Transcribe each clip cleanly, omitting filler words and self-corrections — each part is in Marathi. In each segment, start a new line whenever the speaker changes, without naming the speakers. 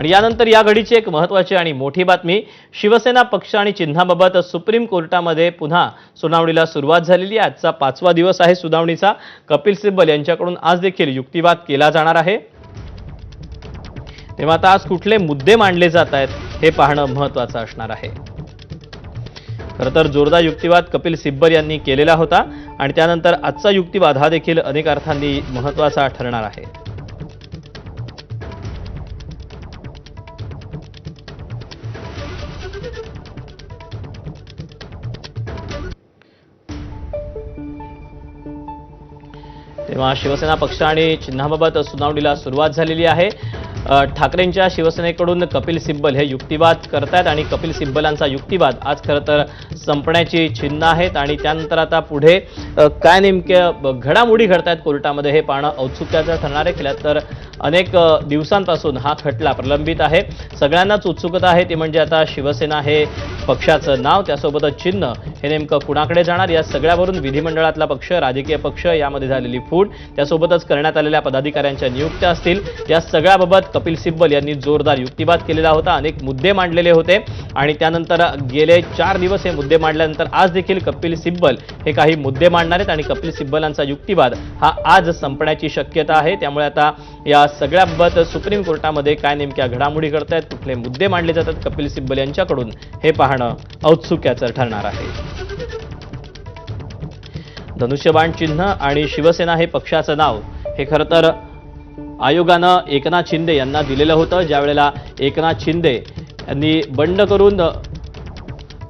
आणि यानंतर या घडीची एक महत्त्वाची आणि मोठी बातमी, शिवसेना पक्ष आणि चिन्हाबाबत सुप्रीम कोर्टामध्ये पुन्हा सुनावणीला सुरुवात झालेली आहे। आजचा 5वा दिवस आहे सुनावणीचा। कपिल सिब्बल यांच्याकडून आज देखील युक्तिवाद केला जाणार आहे। तेव्हा आता आज कुठले मुद्दे मांडले जात आहेत हे पाहणं महत्त्वाचं असणार आहे। खरं तर जोरदार युक्तिवाद कपिल सिब्बल यांनी केलेला होता आणि त्यानंतर आजचा युक्तिवाद हा देखील अनेक अर्थांनी महत्त्वाचा ठरणार आहे। तेव्हा शिवसेना पक्ष आणि चिन्हाबाबत सुनावणीला सुरुवात झालेली आहे। ठाकरेंच्या शिवसेनेकडून कपिल सिब्बल हे युक्तिवाद करतात आणि कपिल सिब्बलांचा युक्तिवाद आज खरं तर संपण्याची चिन्ह आहेत आणि त्यानंतर आता पुढे काय नेमक्या घडामोडी घडतायत कोर्टामध्ये हे पाहणं औत्सुक्याचं ठरणार आहे। केल्यात तर अनेक दिवसांपासून हा खटला प्रलंबित आहे। सगळ्यांनाच उत्सुकता आहे ती म्हणजे आता शिवसेना हे पक्षाचं नाव त्यासोबतच चिन्ह हे नेमकं कुणाकडे जाणार, या सगळ्यावरून विधिमंडळातला पक्ष, राजकीय पक्ष यामध्ये झालेली फूट, त्यासोबतच करण्यात आलेल्या पदाधिकाऱ्यांच्या नियुक्त्या असतील, या सगळ्याबाबत कपिल सिब्बल यांनी जोरदार युक्तिवाद केलेला होता। अनेक मुद्दे मांडलेले होते आणि त्यानंतर गेले 4 दिवस हे मुद्दे मांडल्यानंतर आज देखील कपिल सिब्बल हे काही मुद्दे मांडणार आहेत आणि कपिल सिब्बलांचा युक्तिवाद हा आज संपण्याची शक्यता आहे। त्यामुळे आता या सगळ्याबाबत सुप्रीम कोर्टामध्ये काय नेमक्या घडामोडी घडतायत, कुठले मुद्दे मांडले जातात कपिल सिब्बल यांच्याकडून हे पाहणं औत्सुक्याचं ठरणार आहे। धनुष्यबाण चिन्ह आणि शिवसेना हे पक्षाचं नाव हे खरं तर आयोगानं एकनाथ शिंदे यांना दिलेलं होतं। ज्यावेळेला एकनाथ शिंदे यांनी बंड करून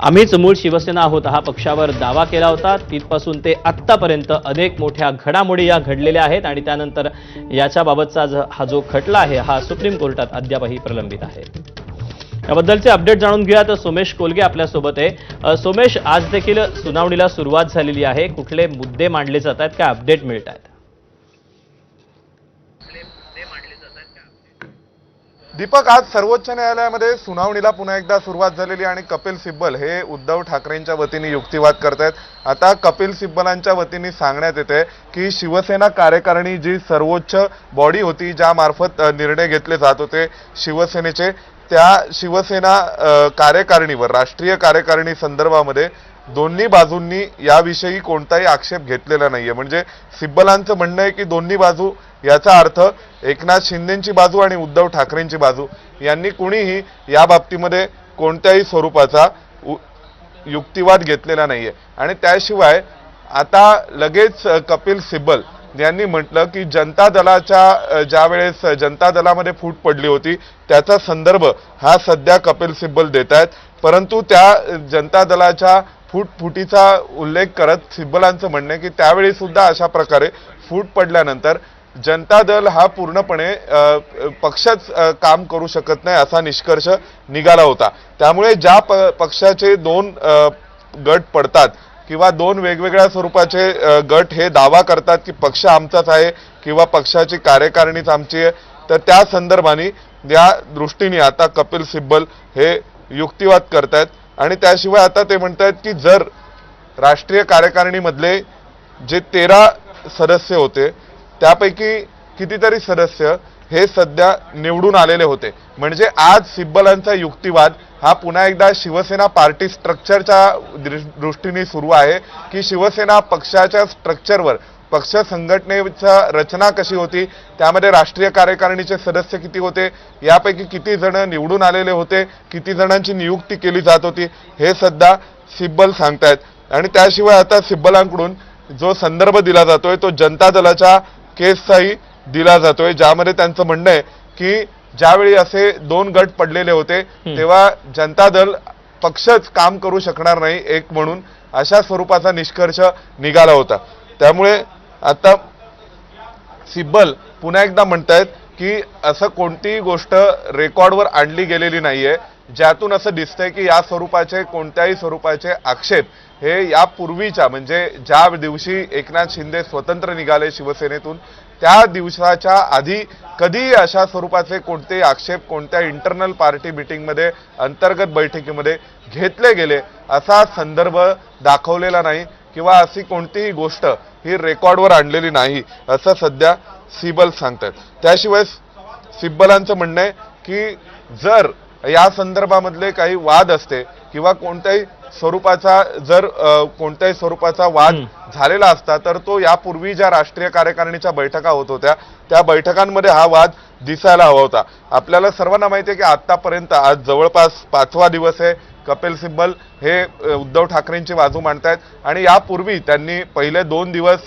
आम्हीच मूळ शिवसेना आहोत हा पक्षावर दावा केला होता, तिथपासून ते आत्तापर्यंत अनेक मोठ्या घडामोडी या घडलेल्या आहेत आणि त्यानंतर याच्याबाबतचा हा जो खटला आहे हा सुप्रीम कोर्टात अद्यापही प्रलंबित आहे। याबद्दलचे अपडेट जाणून घेऊया तर सोमेश कोलगे आपल्यासोबत आहे। सोमेश, आज देखील सुनावणीला सुरुवात झालेली आहे, कुठले मुद्दे मांडले जात आहेत, काय अपडेट मिळत आहेत?
दीपक, आज सर्वोच्च न्यायालयामध्ये सुनावणीला पुन्हा एकदा सुरुवात झालेली आणि कपिल सिब्बल हे उद्धव ठाकरेंच्या वतीने युक्तिवाद करतायत। आता कपिल सिब्बलांच्या वतीने सांगण्यात येते की शिवसेना कार्यकारिणी जी सर्वोच्च बॉडी होती ज्या मार्फत निर्णय घेतले जात होते शिवसेनेचे, त्या शिवसेना कार्यकारिणीवर, राष्ट्रीय कार्यकारिणी संदर्भामध्ये दोन्ही बाजूंनी याविषयी कोणताही आक्षेप घेतलेला नाहीये। म्हणजे सिब्बलांचं म्हणणं आहे की दोन्ही बाजू, याचा अर्थ एकनाथ शिंदेंची बाजू आणि उद्धव ठाकरेंची बाजू यांनी कुणीही या बाबतीमध्ये कोणत्याही स्वरूपाचा युक्तिवाद घेतलेला नाहीये। आणि त्याशिवाय आता लगेच कपिल सिब्बल यांनी म्हटलं की जनता दलाच्या ज्यावेळेस जनता दलामध्ये फूट पडली होती त्याचा संदर्भ हा सध्या कपिल सिब्बल देत आहेत, परंतु त्या जनता दलाच्या फुटीचा उल्लेख करत सिब्बलांचं म्हणणं आहे की त्यावेळी सुद्धा अशा प्रकारे फूट पडल्यानंतर जनता दल हा पूर्णपणे पक्षच काम करू शकत नाही असा निष्कर्ष निघाला होता। त्यामुळे ज्या पक्षाचे 2 गट पडतात किंवा 2 वेगवेगळ्या स्वरूपाचे गट हे दावा करतात की पक्ष आमचाच आहे किंवा पक्षाची कार्यकारिणीच आमची आहे, तर त्या संदर्भाने या दृष्टीने आता कपिल सिब्बल हे युक्तिवाद करतायत। आणि त्याशिवाय आता ते म्हणतात की जर राष्ट्रीय कार्यकारिणीमधले जे 13 सदस्य होते त्यापैकी कितीतरी सदस्य हे सध्या निवडून आलेले होते, म्हणजे आज सिब्बलांचा युक्तिवाद हा पुन्हा एकदा शिवसेना पार्टी स्ट्रक्चरच्या दृष्टीने सुरू आहे की शिवसेना पक्षाच्या स्ट्रक्चरवर, पक्ष संघटनेच्या रचना कशी होती, त्यामध्ये राष्ट्रीय कार्यकारिणीचे सदस्य किती होते, यापैकी किती जण निवडून आलेले होते, किती जणांची नियुक्ती केली जात होती, हे सध्या सिब्बल सांगतायत। आणि त्याशिवाय आता सिब्बलांकडून जो संदर्भ दिला जातोय तो जनता दलाच्या केसचाही दिला जातोय, ज्यामध्ये त्यांचं म्हणणं आहे की ज्यावेळी असे 2 गट पडलेले होते तेव्हा जनता दल पक्षच काम करू शकणार नाही एक म्हणून, अशा स्वरूपाचा निष्कर्ष निघाला होता। त्यामुळे आता सिब्बल पुन्हा एकदा म्हणतायत की असं कोणतीही गोष्ट रेकॉर्डवर आणली गेलेली नाहीये ज्यातून असं दिसतंय की या स्वरूपाचे कोणत्याही स्वरूपाचे आक्षेप हे यापूर्वीच्या, म्हणजे ज्या दिवशी एकनाथ शिंदे स्वतंत्र निघाले शिवसेनेतून त्या दिवसाच्या आधी कधी अशा स्वरूपाचे कोणतेही आक्षेप कोणत्या इंटरनल पार्टी मीटिंगमध्ये, अंतर्गत बैठकीमध्ये घेतले गेले असा संदर्भ दाखवलेला नाही किंवा अशी कोणतीही गोष्ट ही रेकॉर्डवर आणलेली नाही असं सध्या सिब्बल सांगतात। त्याशिवाय सिब्बलांचं म्हणणं आहे की जर या संदर्भामधले काही वाद असते किंवा कोणत्याही स्वरूपाचा वाद झालेला असता तर तो यापूर्वी ज्या राष्ट्रीय कार्यकारिणीच्या बैठका होत होत्या त्या बैठकांमध्ये हा वाद दिसायला हवा होता. आपल्याला सर्वांना माहिती आहे की आतापर्यंत आज जवळपास 5वा दिवस आहे. कपिल सिब्बल हे उद्धव ठाकरेंची बाजू मांडतायत आणि यापूर्वी त्यांनी पहिले 2 दिवस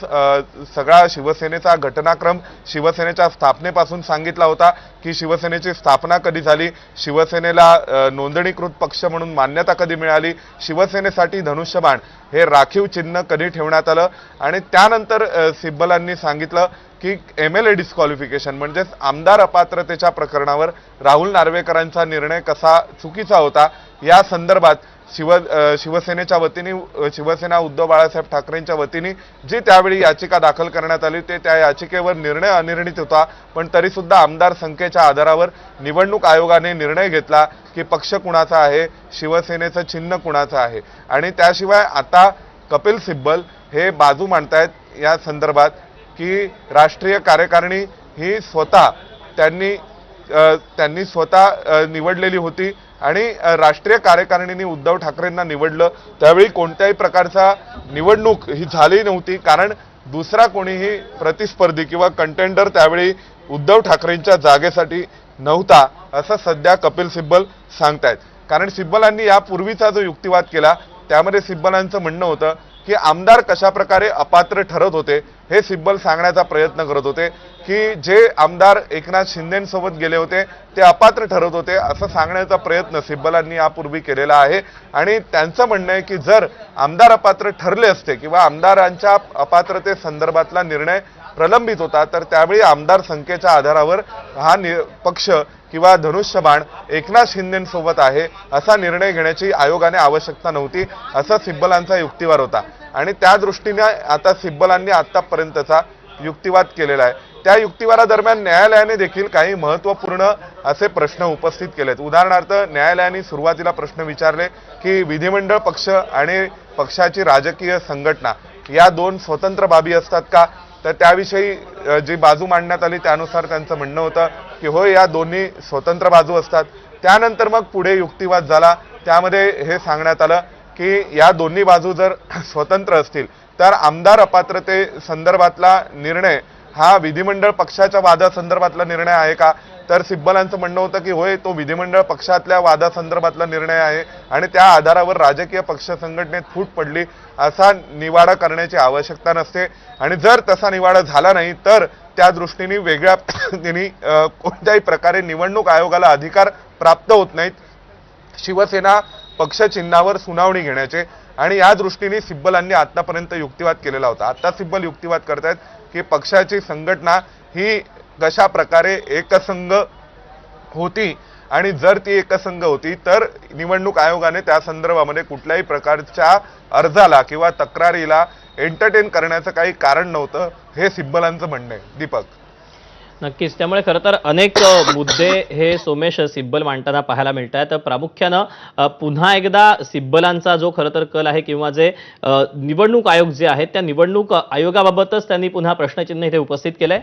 सगळा शिवसेनेचा घटनाक्रम शिवसेनेच्या स्थापनेपासून सांगितला होता की शिवसेनेची स्थापना कधी झाली, शिवसेनेला नोंदणीकृत पक्ष म्हणून मान्यता कधी मिळाली, शिवसेनेसाठी धनुष्यबाण हे राखीव चिन्ह कधी ठेवण्यात आलं आणि त्यानंतर सिब्बलांनी सांगितलं की MLA डिस्क्वालिफिकेशन म्हणजेच आमदार अपात्रतेच्या प्रकरणावर राहुल नार्वेकरांचा निर्णय कसा चुकीचा होता या संदर्भात शिवसेनेच्या वतीने शिवसेना उद्धव बाळासाहेब ठाकरेंच्या वतीने जी त्यावेळी याचिका दाखल करण्यात आली ते त्या याचिकेवर निर्णय अनिर्णित होता. पण तरी सुद्धा आमदार संख्येच्या आधारावर निवडणूक आयोगाने निर्णय घेतला की पक्ष कुणाचा आहे, शिवसेनेचं चिन्ह कुणाचं आहे आणि त्याशिवाय आता कपिल सिब्बल हे बाजू मांडतायत या संदर्भात की राष्ट्रीय कार्यकारिणी ही स्वतः त्यांनी स्वतः निवडलेली होती आणि राष्ट्रीय कार्यकारिणीने उद्धव ठाकरेंना निवडलं त्यावेळी कोणत्याही प्रकारचा निवडणूक ही झाली नव्हती कारण दुसरा कोणीही प्रतिस्पर्धी किंवा कंटेंडर त्यावेळी उद्धव ठाकरेंच्या जागेसाठी नव्हता असं सध्या कपिल सिब्बल सांगतायत. कारण सिब्बलांनी यापूर्वीचा जो युक्तिवाद केला त्यामध्ये सिब्बलांचं म्हणणं होतं की आमदार कशा प्रकारे अपात्र ठरत होते हे सिब्बल सांगण्याचा प्रयत्न करत होते की जे आमदार एकनाथ शिंदेंसोबत गेले होते ते अपात्र ठरत होते असं सांगण्याचा प्रयत्न सिब्बलांनी यापूर्वी केलेला आहे आणि त्यांचं म्हणणं आहे की जर आमदार अपात्र ठरले असते किंवा आमदारांच्या अपात्रते संदर्भातला निर्णय प्रलंबित होता तर त्यावेळी आमदार संख्येच्या आधारावर हा पक्ष किंवा धनुष्यबाण एकनाथ शिंदेंसोबत आहे असा निर्णय घेण्याची आयोगाने आवश्यकता नव्हती असा सिब्बलांचा युक्तिवाद होता आणि त्या दृष्टीने आता सिब्बलांनी आतापर्यंतचा युक्तिवाद केलेला आहे. त्या युक्तिवादादरम्यान न्यायालयाने देखील काही महत्त्वपूर्ण असे प्रश्न उपस्थित केलेत. उदाहरणार्थ न्यायालयाने सुरुवातीला प्रश्न विचारले की विधिमंडळ पक्ष आणि पक्षाची राजकीय संघटना या 2 स्वतंत्र बाबी असतात का, तर त्याविषयी जी बाजू मांडण्यात आली त्यानुसार त्यांचं म्हणणं होतं की होय या दोन्ही स्वतंत्र बाजू असतात. त्यानंतर मग पुढे युक्तिवाद झाला त्यामध्ये हे सांगण्यात आलं की या दोन्ही बाजू जर स्वतंत्र असतील तर आमदार अपात्रते संदर्भातला निर्णय हा विधिमंडळ पक्षाच्या वादासंदर्भातला निर्णय आहे का, तर सिब्बलांचं म्हणणं होतं की होय तो विधिमंडळ पक्षातल्या वादासंदर्भातला निर्णय आहे आणि त्या आधारावर राजकीय पक्ष संघटनेत फूट पडली असा निवाडा करण्याची आवश्यकता नसते आणि जर तसा निवाडा झाला नाही तर त्या दृष्टीने वेगळ्या पद्धतीने कोणत्याही प्रकारे निवडणूक आयोगाला अधिकार प्राप्त होत नाहीत शिवसेना पक्ष चिन्हावर सुनावणी घेण्याचे आणि या दृष्टीने सिब्बलांनी आतापर्यंत युक्तिवाद केलेला होता. आता सिब्बल युक्तिवाद करतायत की पक्षाची संघटना ही कशा प्रकारे एकसंघ होती आणि जर ती एकसंघ होती तर निवडणूक आयोगाने त्या संदर्भामध्ये कुठल्याही प्रकारच्या अर्जाला किंवा तक्रारीला एंटरटेन करण्याचं काही कारण नव्हतं हे सिब्बलांचं म्हणणं आहे. दीपक,
नक्कीच. त्यामुळे खरं तर अनेक मुद्दे हे सोमेश सिब्बल मांडताना पाहायला मिळत आहेत. प्रामुख्यानं पुन्हा एकदा सिब्बलांचा जो खरं तर कल आहे किंवा जे निवडणूक आयोग जे आहेत त्या निवडणूक आयोगाबाबतच त्यांनी पुन्हा प्रश्नचिन्ह इथे उपस्थित केलंय.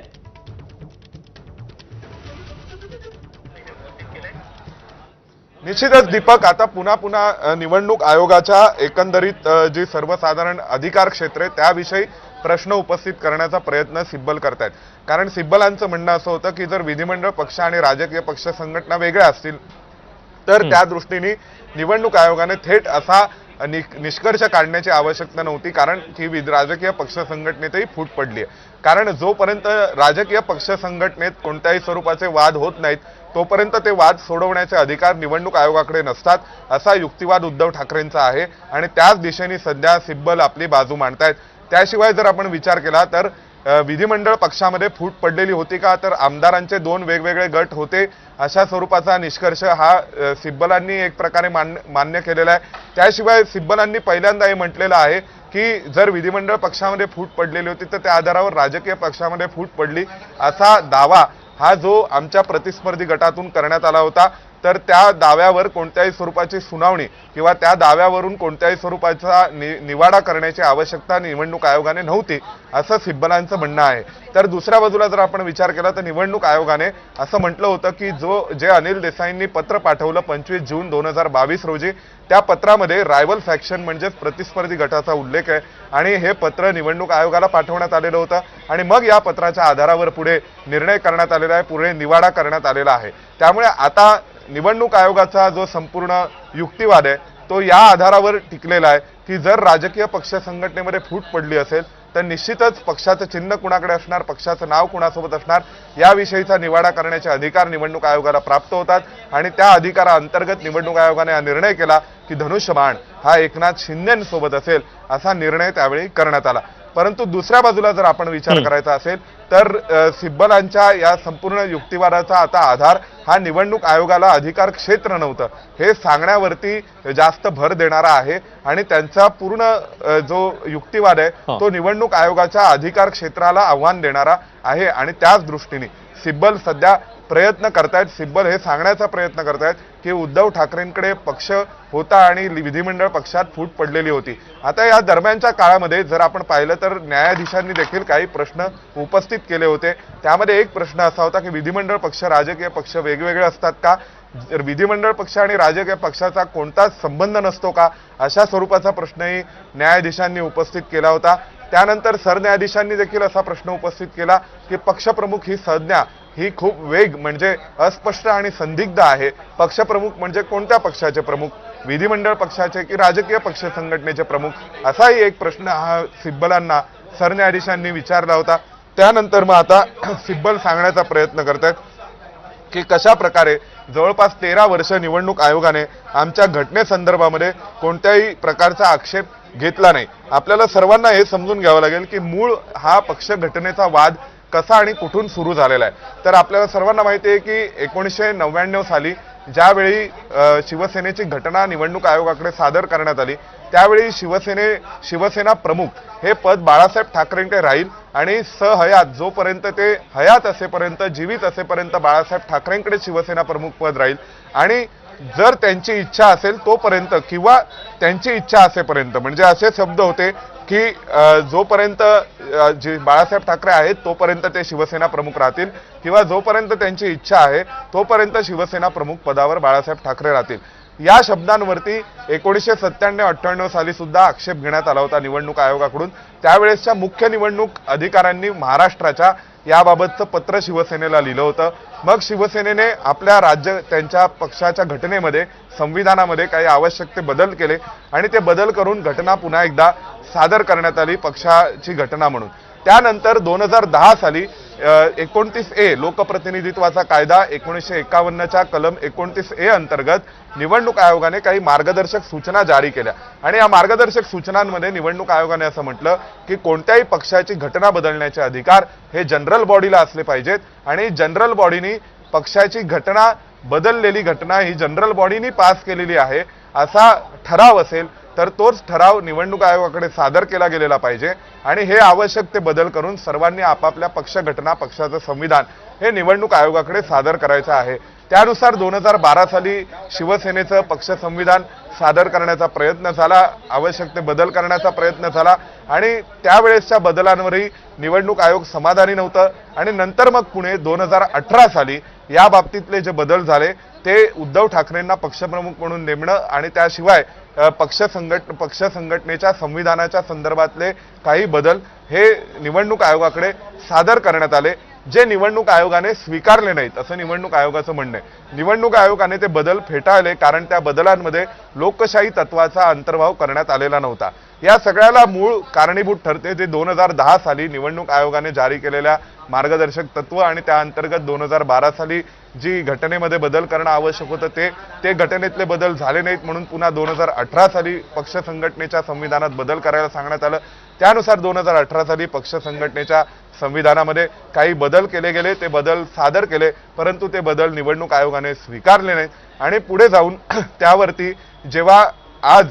निश्चितच दीपक, आता पुन्हा निवडणूक आयोगाच्या एकंदरीत जी सर्वसाधारण अधिकार क्षेत्र आहे त्याविषयी प्रश्न उपस्थित करण्याचा प्रयत्न सिब्बल करतायत. कारण सिब्बलांचं म्हणणं असं होतं की जर विधिमंडळ पक्ष आणि राजकीय पक्ष संघटना वेगळ्या असतील तर त्या दृष्टीने निवडणूक आयोगाने थेट असा निष्कर्ष काढण्याची आवश्यकता नव्हती कारण की राजकीय पक्ष संघटनेतही फूट पडली आहे. कारण जोपर्यंत राजकीय पक्ष संघटनेत कोणत्याही स्वरूपाचे वाद होत नाहीत तोपर्यंत ते वाद सोडवण्याचे अधिकार निवडणूक आयोगाकडे नसतात असा युक्तिवाद उद्धव ठाकरेंचा आहे आणि त्याच दिशेने सध्या सिब्बल आपली बाजू मांडतायत. त्याशिवाय जर आपण विचार केला तर विधिमंडळ पक्षामध्ये फूट पडलेली होती का, तर आमदारांचे 2 वेगवेगळे गट होते अशा स्वरूपाचा निष्कर्ष हा सिब्बलांनी एक प्रकारे मान्य केलेला आहे. त्याशिवाय सिब्बलांनी पहिल्यांदा हे म्हटलेलं आहे की जर विधिमंडळ पक्षामध्ये फूट पडलेली होती तर त्या आधारावर राजकीय पक्षामध्ये फूट पडली असा दावा हा जो आमच्या प्रतिस्पर्धी गटातून करण्यात आला होता तर त्या दाव्यावर कोणत्याही स्वरूपाची सुनावणी किंवा त्या दाव्यावरून कोणत्याही स्वरूपाचा निवाडा करण्याची आवश्यकता निवडणूक आयोगाने नव्हती, असं सिब्बलांचं म्हणणं आहे. तर दुसऱ्या बाजूला जर आपण विचार केला तर निवडणूक आयोगाने असं म्हटलं होतं की जे अनिल देसाईंनी पत्र पाठवलं 25 जून 2022 रोजी, त्या पत्रामध्ये रायव्हल फॅक्शन म्हणजेच प्रतिस्पर्धी गटाचा उल्लेख आहे आणि हे पत्र निवडणूक आयोगाला पाठवण्यात आलेलं होतं आणि मग या पत्राच्या आधारावर पुढे निर्णय करण्यात आलेला आहे, पुढे निवाडा करण्यात आलेला आहे. त्यामुळे आता निवडणूक आयोगाचा जो संपूर्ण युक्तिवाद आहे तो या आधारावर टिकलेला आहे की जर राजकीय पक्ष संघटनेमध्ये फूट पडली असेल तर निश्चितच पक्षाचं चिन्ह कुणाकडे असणार, पक्षाचं नाव कुणासोबत असणार याविषयीचा निवाडा करण्याचे अधिकार निवडणूक आयोगाला प्राप्त होतात आणि त्या अधिकाराअंतर्गत निवडणूक आयोगाने हा निर्णय केला की धनुष्यबाण हा एकनाथ शिंदेंसोबत असेल असा निर्णय त्यावेळी करण्यात आला. परंतु दुसऱ्या बाजूला जर आपण विचार करायचा असेल तर सिब्बलांच्या या संपूर्ण युक्तिवादाचा आता आधार हा निवडणूक आयोगाला अधिकार क्षेत्र नव्हतं हे सांगण्यावरती जास्त भर देणारा आहे आणि त्यांचा पूर्ण जो युक्तिवाद आहे तो निवडणूक आयोगाच्या अधिकार क्षेत्राला आव्हान देणारा आहे आणि त्याच दृष्टीने सिब्बल सध्या प्रयत्न करतायत. सिब्बल हे सांगण्याचा प्रयत्न करतायत की उद्धव ठाकरेंकडे पक्ष होता आणि विधिमंडळ पक्षात फूट पडलेली होती. आता या दरम्यानच्या काळामध्ये जर आपण पाहिलं तर न्यायाधीशांनी देखील काही प्रश्न उपस्थित केले होते. त्यामध्ये एक प्रश्न असा होता की विधिमंडळ पक्ष राजकीय पक्ष वेगवेगळे असतात का, विधिमंडळ पक्ष आणि राजकीय पक्षाचा कोणताच संबंध नसतो का, अशा स्वरूपाचा प्रश्नही न्यायाधीशांनी उपस्थित केला होता. त्यानंतर सरन्यायाधीशांनी देखील असा प्रश्न उपस्थित केला की पक्षप्रमुख ही संज्ञा ही खूप म्हणजे अस्पष्ट आणि संदिग्ध आहे. पक्षप्रमुख म्हणजे कोणत्या पक्षाचे प्रमुख, विधिमंडळ पक्षाचे की राजकीय पक्ष संघटनेचे प्रमुख, असाही एक प्रश्न हा सिब्बलांना सरन्यायाधीशांनी विचारला होता. त्यानंतर मग आता सिब्बल सांगण्याचा प्रयत्न करतात की कशा प्रकारे जवळपास 13 वर्ष निवडणूक आयोगाने आमच्या घटनेसंदर्भामध्ये कोणत्याही प्रकारचा आक्षेप घेतला नाही. आपल्याला सर्वांना हे समजून घ्यावं लागेल की मूळ हा पक्ष घटनेचा वाद कसा आणि कुठून सुरू झालेला आहे. तर आपल्याला सर्वांना माहिती आहे की 1999 साली ज्यावेळी शिवसेनेची घटना निवडणूक आयोगाकडे सादर करण्यात आली त्यावेळी शिवसेना प्रमुख हे पद बाळासाहेब ठाकरेंकडे राहील आणि सहयात जोपर्यंत ते हयात असेपर्यंत जीवित असेपर्यंत बाळासाहेब ठाकरेंकडे शिवसेना प्रमुख पद राहील आणि जर त्यांची इच्छा असेल तोपर्यंत किंवा त्यांची इच्छा असेपर्यंत, म्हणजे असे शब्द होते की जोपर्यंत बाळासाहेब ठाकरे आहेत तोपर्यंत ते शिवसेना प्रमुख राहतील किंवा जोपर्यंत त्यांची इच्छा आहे तोपर्यंत शिवसेना प्रमुख पदावर बाळासाहेब ठाकरे राहतील. या शब्दांवरती 1997-98 साली सुद्धा आक्षेप घेण्यात आला होता निवडणूक आयोगाकडून. त्यावेळेसच्या मुख्य निवडणूक अधिकाऱ्यांनी महाराष्ट्राच्या याबाबतचं पत्र शिवसेनेला लिहिलं होतं. मग शिवसेनेने आपल्या त्यांच्या पक्षाच्या घटनेमध्ये संविधानामध्ये काही आवश्यक ते बदल केले आणि ते बदल करून घटना पुन्हा एकदा सादर करण्यात आली पक्षाची घटना म्हणून. त्यानंतर 2010 साली 29A लोकप्रतिनिधित्वाचा कायदा 1951च्या कलम 29A अंतर्गत निवडणूक आयोगाने काही मार्गदर्शक सूचना जारी केल्या आणि या मार्गदर्शक सूचनांमध्ये निवडणूक आयोगाने असं म्हटलं की कोणत्याही पक्षाची घटना बदलण्याचे अधिकार हे जनरल बॉडीला असले पाहिजेत आणि जनरल बॉडीनी पक्षाची घटना बदललेली घटना ही जनरल बॉडीनी पास केलेली आहे असा ठराव असेल तर तोच ठराव निवडणूक आयोगाकडे सादर केला गेलेला पाहिजे आणि हे आवश्यक ते बदल करून सर्वांनी आपापल्या पक्ष घटना पक्षाचं संविधान हे निवडणूक आयोगाकडे सादर करायचं आहे. त्यानुसार 2012 साली शिवसेनेचं पक्ष संविधान सादर करण्याचा प्रयत्न झाला, आवश्यक ते बदल करण्याचा प्रयत्न झाला आणि त्यावेळेसच्या बदलांवरही निवडणूक आयोग समाधानी नव्हतं आणि नंतर मग पुणे 2018 साली या बाबतीतले जे बदल झाले ते उद्धव ठाकरेंना पक्षप्रमुख म्हणून नेमणं आणि त्याशिवाय पक्ष संघटनेच्या संविधानाच्या संदर्भातले काही बदल हे निवडणूक आयोगाकडे सादर करण्यात आले जे निवडणूक आयोगाने स्वीकारले नाहीत असं निवडणूक आयोगाचं म्हणणं आहे. निवडणूक आयोगाने ते बदल फेटाळले कारण त्या बदलांमध्ये लोकशाही तत्वाचा अंतर्भाव करण्यात आलेला नव्हता. या सगळ्याला मूळ कारणीभूत ठरते ते 2010 साली निवडणूक आयोगाने जारी केलेल्या मार्गदर्शक तत्व आणि त्या अंतर्गत 2012 साली जी घटनेमध्ये बदल करणं आवश्यक होतं ते घटनेतले बदल झाले नाहीत म्हणून पुन्हा 2018 साली पक्ष संघटनेच्या संविधानात बदल करायला सांगण्यात आलं. त्यानुसार 2018 साली पक्ष संघटनेच्या संविधानामध्ये काही बदल केले गेले, ते बदल सादर केले परंतु ते बदल निवडणूक आयोगाने स्वीकारले नाहीत आणि पुढे जाऊन त्यावरती जेव्हा आज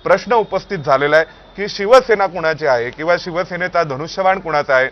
प्रश्न उपस्थित झालेला आहे की शिवसेना कुणाची आहे किंवा शिवसेनेचा धनुष्यबाण कुणाचा आहे,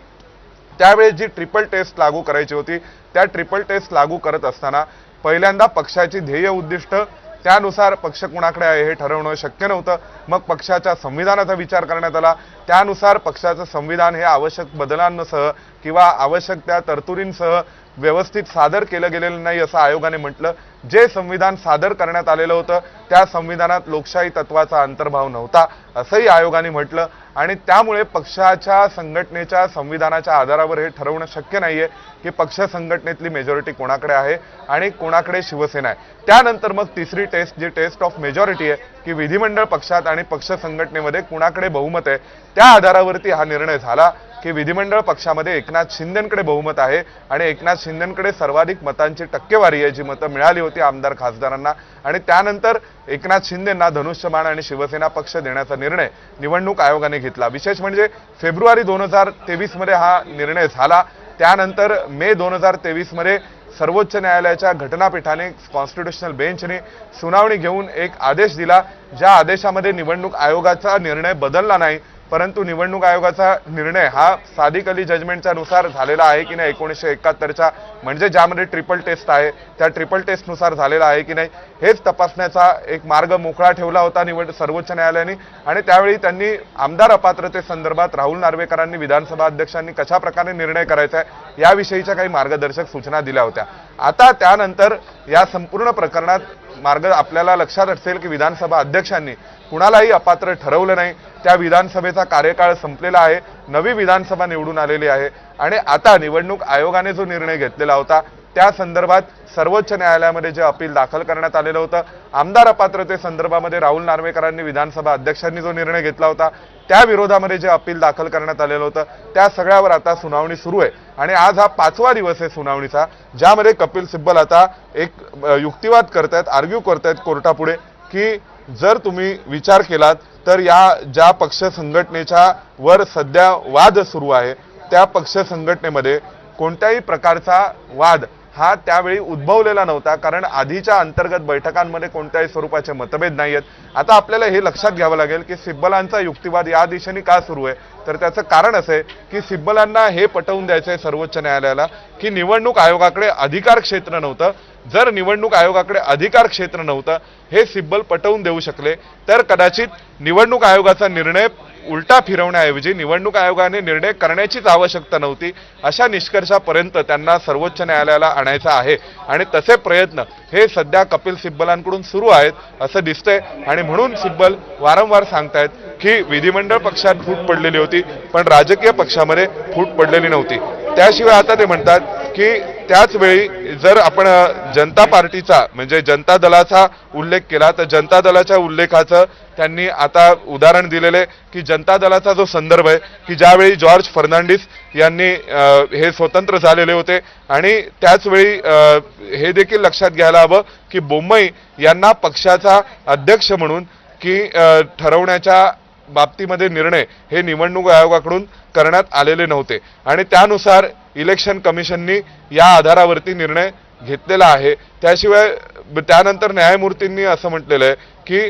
त्यावेळेस जी ट्रिपल टेस्ट लागू करायची होती त्या ट्रिपल टेस्ट लागू करत असताना पहिल्यांदा पक्षाची ध्येय उद्दिष्ट त्यानुसार पक्ष कुणाकडे आहे हे ठरवणं शक्य नव्हतं. मग पक्षाच्या संविधानाचा विचार करण्यात आला. त्यानुसार पक्षाचं संविधान हे आवश्यक बदलांसह किंवा आवश्यक त्या तरतुदींसह व्यवस्थित सादर केलं गेलेलं नाही असं आयोगाने म्हटलं. जे संविधान सादर करण्यात आलेलं होतं त्या संविधानात लोकशाही तत्वाचा अंतर्भाव नव्हता असंही आयोगाने म्हटलं. आणि त्यामुळे पक्षाच्या संघटनेच्या संविधानाच्या आधारावर हे ठरवणं शक्य नाहीये की पक्ष संघटनेतली मेजॉरिटी कोणाकडे आहे आणि कोणाकडे शिवसेना आहे. त्यानंतर मग तिसरी टेस्ट जी टेस्ट ऑफ मेजॉरिटी आहे की विधिमंडळ पक्षात आणि पक्ष संघटनेमध्ये कुणाकडे बहुमत आहे त्या आधारावरती हा निर्णय झाला की विधिमंडळ पक्षामध्ये एकनाथ शिंदेंकडे बहुमत आहे आणि एकनाथ शिंदेंकडे सर्वाधिक मतांची टक्केवारी आहे जी मतं मिळाली होती आमदार खासदारांना. आणि त्यानंतर एकनाथ शिंदेंना धनुष्यबाण आणि शिवसेना पक्ष देण्याचा निर्णय निवडणूक आयोगाने घेतला. विशेष म्हणजे फेब्रुवारी 2023 मध्ये हा निर्णय झाला. त्यानंतर मे 2023 मध्ये सर्वोच्च न्यायालयाच्या घटनापीठाने कॉन्स्टिट्यूशनल बेंचने सुनावणी घेऊन एक आदेश दिला. ज्या आदेशामध्ये निवडणूक आयोगाचा निर्णय बदलला नाही परंतु निवडणूक आयोगाचा निर्णय हा सादिक अली जजमेंटच्या नुसार झालेला आहे की नाही 1971च्या म्हणजे ज्यामध्ये ट्रिपल टेस्ट आहे त्या ट्रिपल टेस्टनुसार झालेला आहे की नाही हेच तपासण्याचा एक मार्ग मोकळा ठेवला होता सर्वोच्च न्यायालयाने. आणि त्यावेळी त्यांनी आमदार अपात्रतेसंदर्भात राहुल नार्वेकरांनी विधानसभा अध्यक्षांनी कशा प्रकारे निर्णय करायचा आहे याविषयीच्या काही मार्गदर्शक सूचना दिल्या होत्या. आता त्यानंतर या संपूर्ण प्रकरणात आपल्याला लक्षात असेल की विधानसभा अध्यक्षांनी कुणालाही अपात्र ठरवलं नाही. त्या विधानसभेचा कार्यकाळ संपलेला आहे. नवी विधानसभा निवडून आलेली आहे आणि आता निवडणूक आयोगाने जो निर्णय घेतलेला होता त्या संदर्भात सर्वोच्च न्यायालयामध्ये जे अपील दाखल करण्यात आलेलं होतं आमदार अपात्रते संदर्भामध्ये राहुल नार्वेकरांनी विधानसभा अध्यक्षांनी जो निर्णय घेतला होता त्या विरोधामध्ये जे अपील दाखल करण्यात आलेलं होतं त्या सगळ्यावर आता सुनावणी सुरू आहे. आणि आज हा 5वा दिवस आहे सुनावणीचा ज्यामध्ये कपिल सिब्बल आता एक युक्तिवाद करतायत आर्ग्यू करतायत कोर्टापुढे की जर तुम्ही विचार केलात तर या ज्या पक्ष संघटनेच्या वर सध्या वाद सुरू आहे त्या पक्ष संघटनेमध्ये कोणत्याही प्रकारचा वाद हा त्यावेळी उद्भवलेला नव्हता कारण आधीच्या अंतर्गत बैठकांमध्ये कोणत्याही स्वरूपाचे मतभेद नाही आहेत. आता आपल्याला हे लक्षात घ्यावं लागेल की सिब्बलांचा युक्तिवाद या दिशेने का सुरू आहे तर त्याचं कारण असं आहे की सिब्बलांना हे पटवून द्यायचं आहे सर्वोच्च न्यायालयाला की निवडणूक आयोगाकडे अधिकार क्षेत्र नव्हतं. जर निवडणूक आयोगाकडे अधिकार क्षेत्र नव्हतं हे सिब्बल पटवून देऊ शकले तर कदाचित निवडणूक आयोगाचा निर्णय उलटा फिरवण्याऐवजी निवडणूक आयोगाने निर्णय करण्याचीच आवश्यकता नव्हती अशा निष्कर्षापर्यंत त्यांना सर्वोच्च न्यायालयाला आणायचं आहे. आणि तसे प्रयत्न हे सध्या कपिल सिब्बलांकडून सुरू आहेत असं दिसतंय. आणि म्हणून सिब्बल वारंवार सांगतायत की विधिमंडळ पक्षात फूट पडलेली होती पण राजकीय पक्षामध्ये फूट पडलेली नव्हती. त्याशिवाय आता ते म्हणतात की त्याच वेळी जर आपण जनता पार्टीचा म्हणजे जनता दलाचा उल्लेख केला तर जनता दलाच्या उल्लेखाचं त्यांनी आता उदाहरण दिलेले की जनता दलाचा जो संदर्भ आहे की ज्यावेळी जॉर्ज फर्नांडिस यांनी हे स्वतंत्र झालेले होते आणि त्याच वेळी हे देखील लक्षात घ्यायला हवं की बोम्मई यांना पक्षाचा अध्यक्ष म्हणून की ठरवण्याच्या बाबतीमध्ये निर्णय हे निवडणूक आयोगाकडून करण्यात आलेले नव्हते आणि त्यानुसार इलेक्शन कमिशननी या आधारावरती निर्णय घेतलेला आहे. त्याशिवाय त्यानंतर न्यायमूर्तींनी असं म्हटलेलं आहे की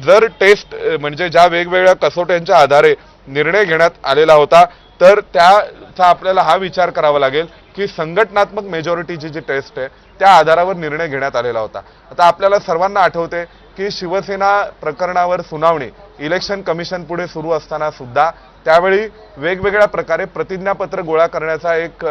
जर टेस्ट म्हणजे ज्या वेगवेगळ्या कसोट्यांच्या आधारे निर्णय घेण्यात आलेला होता तर त्याचा आपल्याला हा विचार करावा लागेल की संघटनात्मक मेजॉरिटीची जी टेस्ट आहे त्या आधारावर निर्णय घेण्यात आलेला होता. आता आपल्याला सर्वांना आठवते की शिवसेना प्रकरणावर सुनावणी इलेक्शन कमिशन पुढे सुरू असताना सुद्धा त्यावेळी वेगवेगळ्या प्रकारे प्रतिज्ञापत्र गोळा करण्याचा एक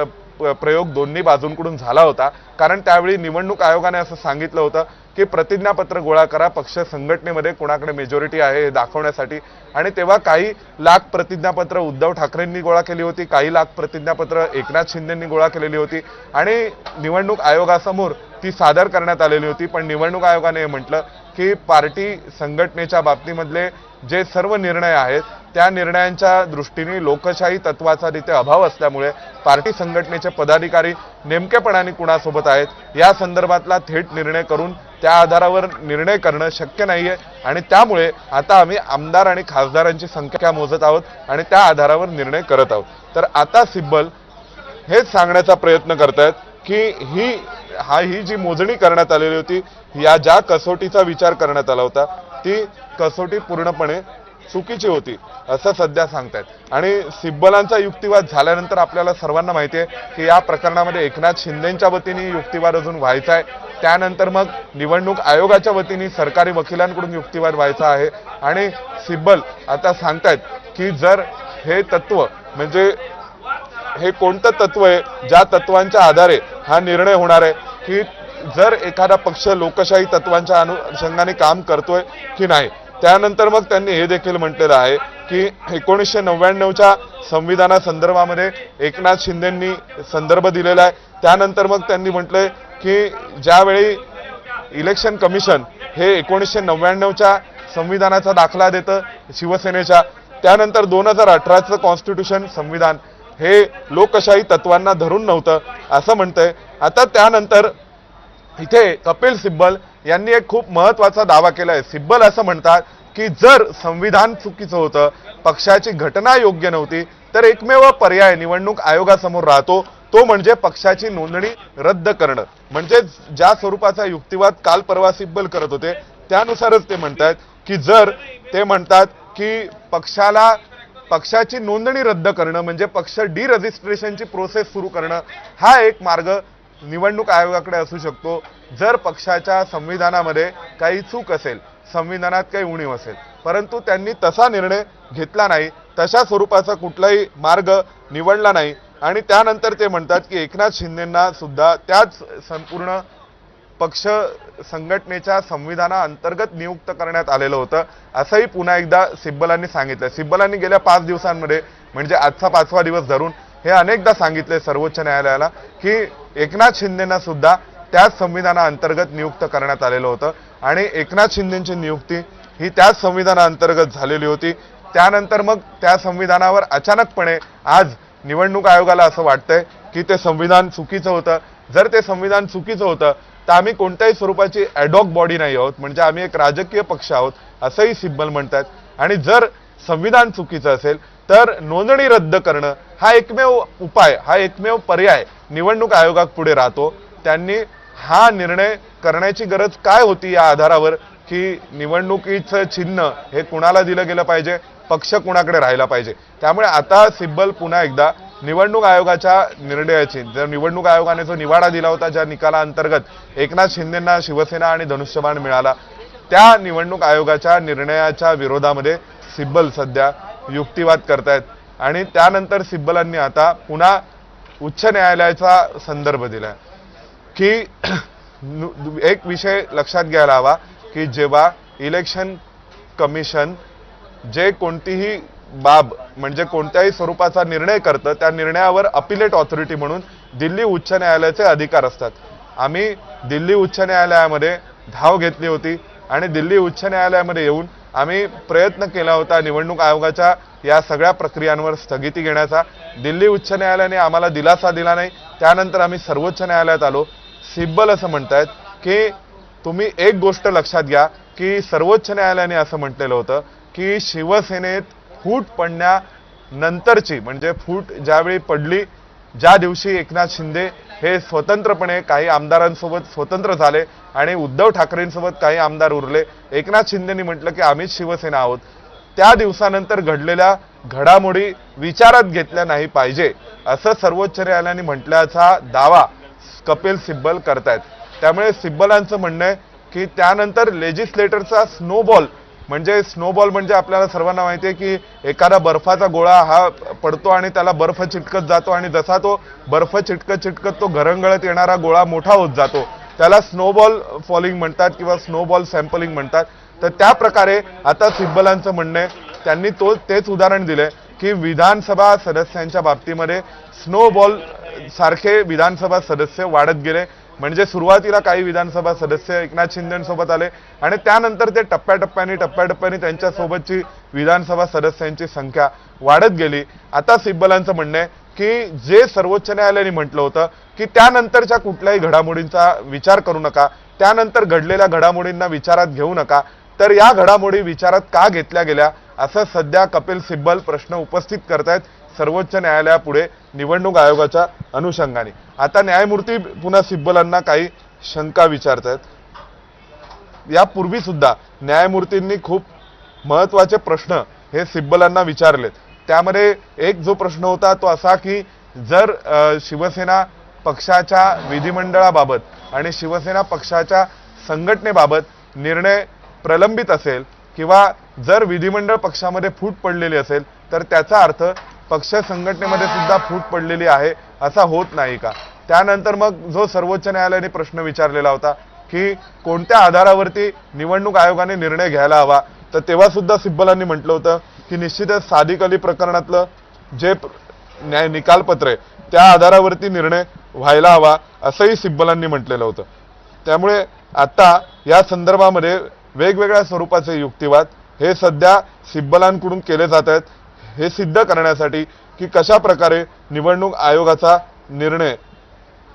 प्रयोग दोन्ही बाजूंकडून झाला होता. कारण त्यावेळी निवडणूक आयोगाने असं सांगितलं होतं की प्रतिज्ञापत्र गोळा करा पक्ष संघटनेमध्ये कोणाकडे मेजॉरिटी आहे हे दाखवण्यासाठी. आणि तेव्हा काही लाख प्रतिज्ञापत्र उद्धव ठाकरेंनी गोळा केली होती काही लाख प्रतिज्ञापत्र एकनाथ शिंदेंनी गोळा केलेली होती आणि निवडणूक आयोगासमोर ती सादर करण्यात आलेली होती. पण निवडणूक आयोगाने म्हटलं की पार्टी संघटनेच्या बाबतीमधले जे सर्व निर्णय आहेत त्या निर्णयांच्या दृष्टीने लोकशाही तत्वाचा तिथे अभाव असल्यामुळे पार्टी संघटनेचे पदाधिकारी नेमकेपणाने कुणासोबत आहेत या संदर्भातला थेट निर्णय करून त्या आधारावर निर्णय करणं शक्य नाहीये. आणि त्यामुळे आता आम्ही आमदार आणि खासदारांची संख्या मोजत आहोत आणि त्या आधारावर निर्णय करत आहोत. तर आता सिब्बल हेच सांगण्याचा प्रयत्न करतायत की ही जी मोजणी करण्यात आलेली होती या ज्या कसोटीचा विचार करण्यात आला होता ती कसोटी पूर्णपणे चुकीची होती असं सध्या सांगतायत। आणि सिब्बलांचा युक्तिवाद झाल्यानंतर आपल्याला सर्वांना माहिती आहे की या प्रकरणामध्ये एकनाथ शिंदेच्या वतीने युक्तिवाद अजून व्हायचा आहे, त्यानंतर मग निवडणूक आयोगाच्या वतीने सरकारी वकिलांकडून युक्तिवाद व्हायचा आहे। आणि सिब्बल आता सांगतायत की जर हे तत्व म्हणजे हे कोणतं तत्व आहे ज्या तत्वांच्या आधारे हा निर्णय होणार आहे की जर एखादा पक्ष लोकशाही तत्वांच्या अनुषंगाने काम करतोय की नाही। त्यानंतर मग त्यांनी हे देखील म्हटलेलं आहे की 1999च्या संविधानासंदर्भामध्ये एकनाथ शिंदेंनी संदर्भ दिलेला आहे। त्यानंतर मग त्यांनी म्हटलंय की ज्यावेळी इलेक्शन कमिशन हे 1999च्या संविधानाचा दाखला देतं शिवसेनेच्या, त्यानंतर 2018चं कॉन्स्टिट्यूशन संविधान हे लोकशाही तत्वांना धरून नव्हतं असं म्हणतंय। आता त्यानंतर इथे कपिल सिब्बल यांनी एक खूप महत्त्वाचा दावा केलाय। सिब्बल असं म्हणतात की जर संविधान चुकीचं होतं, पक्षाची घटना योग्य नव्हती, तर एकमेव पर्याय निवडणूक आयोगासमोर राहतो, तो म्हणजे पक्षाची नोंदणी रद्द करणं। म्हणजे ज्या स्वरूपाचा युक्तिवाद काल परवा सिब्बल करत होते त्यानुसारच ते म्हणतात की जर ते म्हणतात की पक्षाची नोंदणी रद्द करणं म्हणजे पक्ष डिरजिस्ट्रेशनची प्रोसेस सुरू करणं हा एक मार्ग निवडणूक आयोगाकडे असू शकतो। जर पक्षाच्या संविधानामध्ये काही चूक असेल, संविधानात काही उणीव असेल, परंतु त्यांनी तसा निर्णय घेतला नाही, तशा स्वरूपाचा कुठलाही मार्ग निवडला नाही। आणि त्यानंतर ते म्हणतात की एकनाथ शिंदेंना सुद्धा त्याच संपूर्ण पक्ष संघटनेच्या संविधानाअंतर्गत नियुक्त करण्यात आलेलं होतं असंही पुन्हा एकदा सिब्बलांनी सांगितलं। सिब्बलांनी गेल्या 5 दिवसांमध्ये म्हणजे आजचा 5वा दिवस धरून हे अनेकदा सांगितले सर्वोच्च न्यायालयाला की एकनाथ शिंदेंना सुद्धा त्याच संविधानाअंतर्गत नियुक्त करण्यात आलेलं होतं आणि एकनाथ शिंदेंची नियुक्ती ही त्याच संविधानाअंतर्गत झालेली होती। त्यानंतर मग त्या संविधानावर अचानकपणे आज निवडणूक आयोगाला असं वाटतंय की ते संविधान चुकीचं होतं। जर ते संविधान चुकीचं होतं तर आम्ही कोणत्याही स्वरूपाची ॲडॉक बॉडी नाही आहोत, म्हणजे आम्ही एक राजकीय पक्ष आहोत असंही सिब्बल म्हणतात। आणि जर संविधान चुकीचं असेल तर नोंदणी रद्द करणं हा एकमेव उपाय, हा एकमेव पर्याय निवडणूक आयोगापुढे राहतो। त्यांनी हा निर्णय करण्याची गरज काय होती या आधारावर की निवडणुकीचं चिन्ह हे कुणाला दिलं गेलं पाहिजे, पक्ष कुणाकडे राहिला पाहिजे। त्यामुळे आता सिब्बल पुन्हा एकदा निवडणूक आयोगाच्या निर्णयाची, जर निवडणूक आयोगाने जो निवाडा दिला होता ज्या निकालाअंतर्गत एकनाथ शिंदेंना शिवसेना आणि धनुष्यबाण मिळाला, त्या निवडणूक आयोगाच्या निर्णयाच्या विरोधामध्ये सिब्बल सध्या युक्तिवाद करतायत। आणि त्यानंतर सिब्बलांनी आता पुन्हा उच्च न्यायालयाचा संदर्भ दिलाय की एक विषय लक्षात घ्यायला हवा की जेव्हा इलेक्शन कमिशन जे कोणतीही बाब म्हणजे कोणत्याही स्वरूपाचा निर्णय करतं त्या निर्णयावर अपिलेट ऑथॉरिटी म्हणून दिल्ली उच्च न्यायालयाचे अधिकार असतात। आम्ही दिल्ली उच्च न्यायालयामध्ये धाव घेतली होती आणि दिल्ली उच्च न्यायालयामध्ये येऊन आम्ही प्रयत्न केला होता निवडणूक आयोगाच्या या सगळ्या प्रक्रियांवर स्थगिती घेण्याचा। दिल्ली उच्च न्यायालयाने आम्हाला दिलासा दिला नाही, त्यानंतर आम्ही सर्वोच्च न्यायालयात आलो। सिब्बल असं म्हणतायत की तुम्ही एक गोष्ट लक्षात घ्या की सर्वोच्च न्यायालयाने असं म्हटलेलं होतं की शिवसेनेत फूट पडण्यानंतरची म्हणजे फूट ज्यावेळी पडली, ज्या दिवशी एकनाथ शिंदे हे स्वतंत्रपणे काही आमदारांसोबत स्वतंत्र झाले आणि उद्धव ठाकरेंसोबत काही आमदार उरले, एकनाथ शिंदेंनी म्हटलं की आम्हीच शिवसेना आहोत, त्या दिवसानंतर घडलेल्या घडामोडी विचारात घेतल्या नाही पाहिजे असं सर्वोच्च न्यायालयाने म्हटल्याचा दावा कपिल सिब्बल करतायत। त्यामुळे सिब्बलांचं म्हणणं आहे की त्यानंतर लेजिस्लेटरचा स्नोबॉल म्हणजे आपल्याला सर्वांना माहिती आहे की एखादा बर्फाचा गोळा हा पडतो आणि त्याला बर्फ चिटकत जातो आणि जसा तो बर्फ चिटकत तो घरंगळत येणारा गोळा मोठा होत जातो, त्याला स्नोबॉल फॉलिंग म्हणतात किंवा स्नोबॉल सॅम्पलिंग म्हणतात। तर त्या प्रकारे आता सिब्बलांचं म्हणणं आहे, त्यांनी तेच उदाहरण दिलंय की विधानसभा सदस्यांच्या बाबतीमध्ये स्नोबॉल सारखे विधानसभा सदस्य वाढत गेले। म्हणजे सुरुवातीला काही विधानसभा सदस्य एकनाथ शिंदेंसोबत आले आणि त्यानंतर ते टप्प्याटप्प्याने त्यांच्यासोबतची विधानसभा सदस्यांची संख्या वाढत गेली। आता सिब्बलांचं म्हणणं आहे की जे सर्वोच्च न्यायालयाने म्हटलं होतं की त्यानंतरच्या कुठल्याही घडामोडींचा विचार करू नका, त्यानंतर घडलेल्या घडामोडींना विचारात घेऊ नका, तर या घडामोडी विचारात का घेतल्या गेल्या असं सध्या कपिल सिब्बल प्रश्न उपस्थित करतायत सर्वोच्च न्यायालयापुढे निवडणूक आयोगाच्या अनुषंगाने। आता न्यायमूर्ती पुन्हा सिब्बलांना काही शंका विचारतायत। यापूर्वी सुद्धा न्यायमूर्तींनी खूप महत्त्वाचे प्रश्न हे सिब्बलांना विचारलेत। त्यामध्ये एक जो प्रश्न होता तो असा की जर शिवसेना पक्षाच्या विधिमंडळाबाबत आणि शिवसेना पक्षाच्या संघटनेबाबत निर्णय प्रलंबित असेल किंवा जर विधिमंडळ पक्षामध्ये फूट पडलेली असेल तर त्याचा अर्थ पक्ष संघटनेमध्ये सुद्धा फूट पडलेली आहे असा होत नाही का। त्यानंतर मग जो सर्वोच्च न्यायालयाने प्रश्न विचारलेला होता की कोणत्या आधारावरती निवडणूक आयोगाने निर्णय घ्यायला हवा, तर तेव्हा सुद्धा सिब्बलांनी म्हटलं होतं की निश्चितच सादिक अली प्रकरणातलं जे निकालपत्र आहे त्या आधारावरती निर्णय व्हायला हवा असंही सिब्बलांनी म्हटलेलं होतं। त्यामुळे आता या संदर्भामध्ये वेगवेगळ्या स्वरूपाचे युक्तिवाद हे सध्या सिब्बलांकडून केले जात आहेत, हे सिद्ध करण्यासाठी की कशा प्रकारे निवडणूक आयोगाचा निर्णय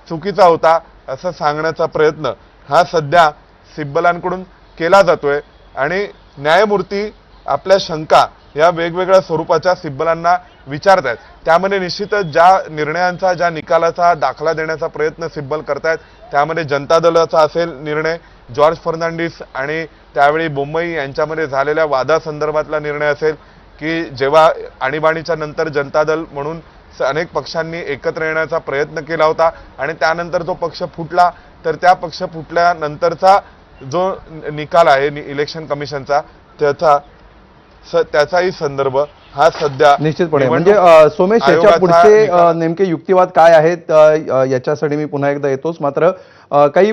चुकीचा होता असं सांगण्याचा प्रयत्न हा सध्या सिब्बलांकडून केला जातोय। आणि न्यायमूर्ती आपल्या शंका या वेगवेगळ्या स्वरूपाच्या सिब्बलांना विचारतायत। त्यामध्ये निश्चितच ज्या निर्णयांचा ज्या निकालाचा दाखला देण्याचा प्रयत्न सिब्बल करतायत त्यामध्ये जनता दलाचा असेल निर्णय, जॉर्ज फर्नांडिस आणि त्यावेळी बोम्मई यांच्यामध्ये झालेल्या वादासंदर्भातला निर्णय असेल की जेव्हा आणीबाणीच्या नंतर जनता दल म्हणून अनेक पक्षांनी एकत्र येण्याचा प्रयत्न केला होता आणि त्यानंतर जो पक्ष फुटला, तर त्या पक्ष फुटल्यानंतरचा जो निकाल आहे इलेक्शन कमिशनचा त्याचाही संदर्भ हा सध्या
निश्चितपणे म्हणजे सोमेश याच्या पुढचे नेमके युक्तिवाद काय आहेत याच्यासाठी मी पुन्हा एकदा येतोच, मात्र काही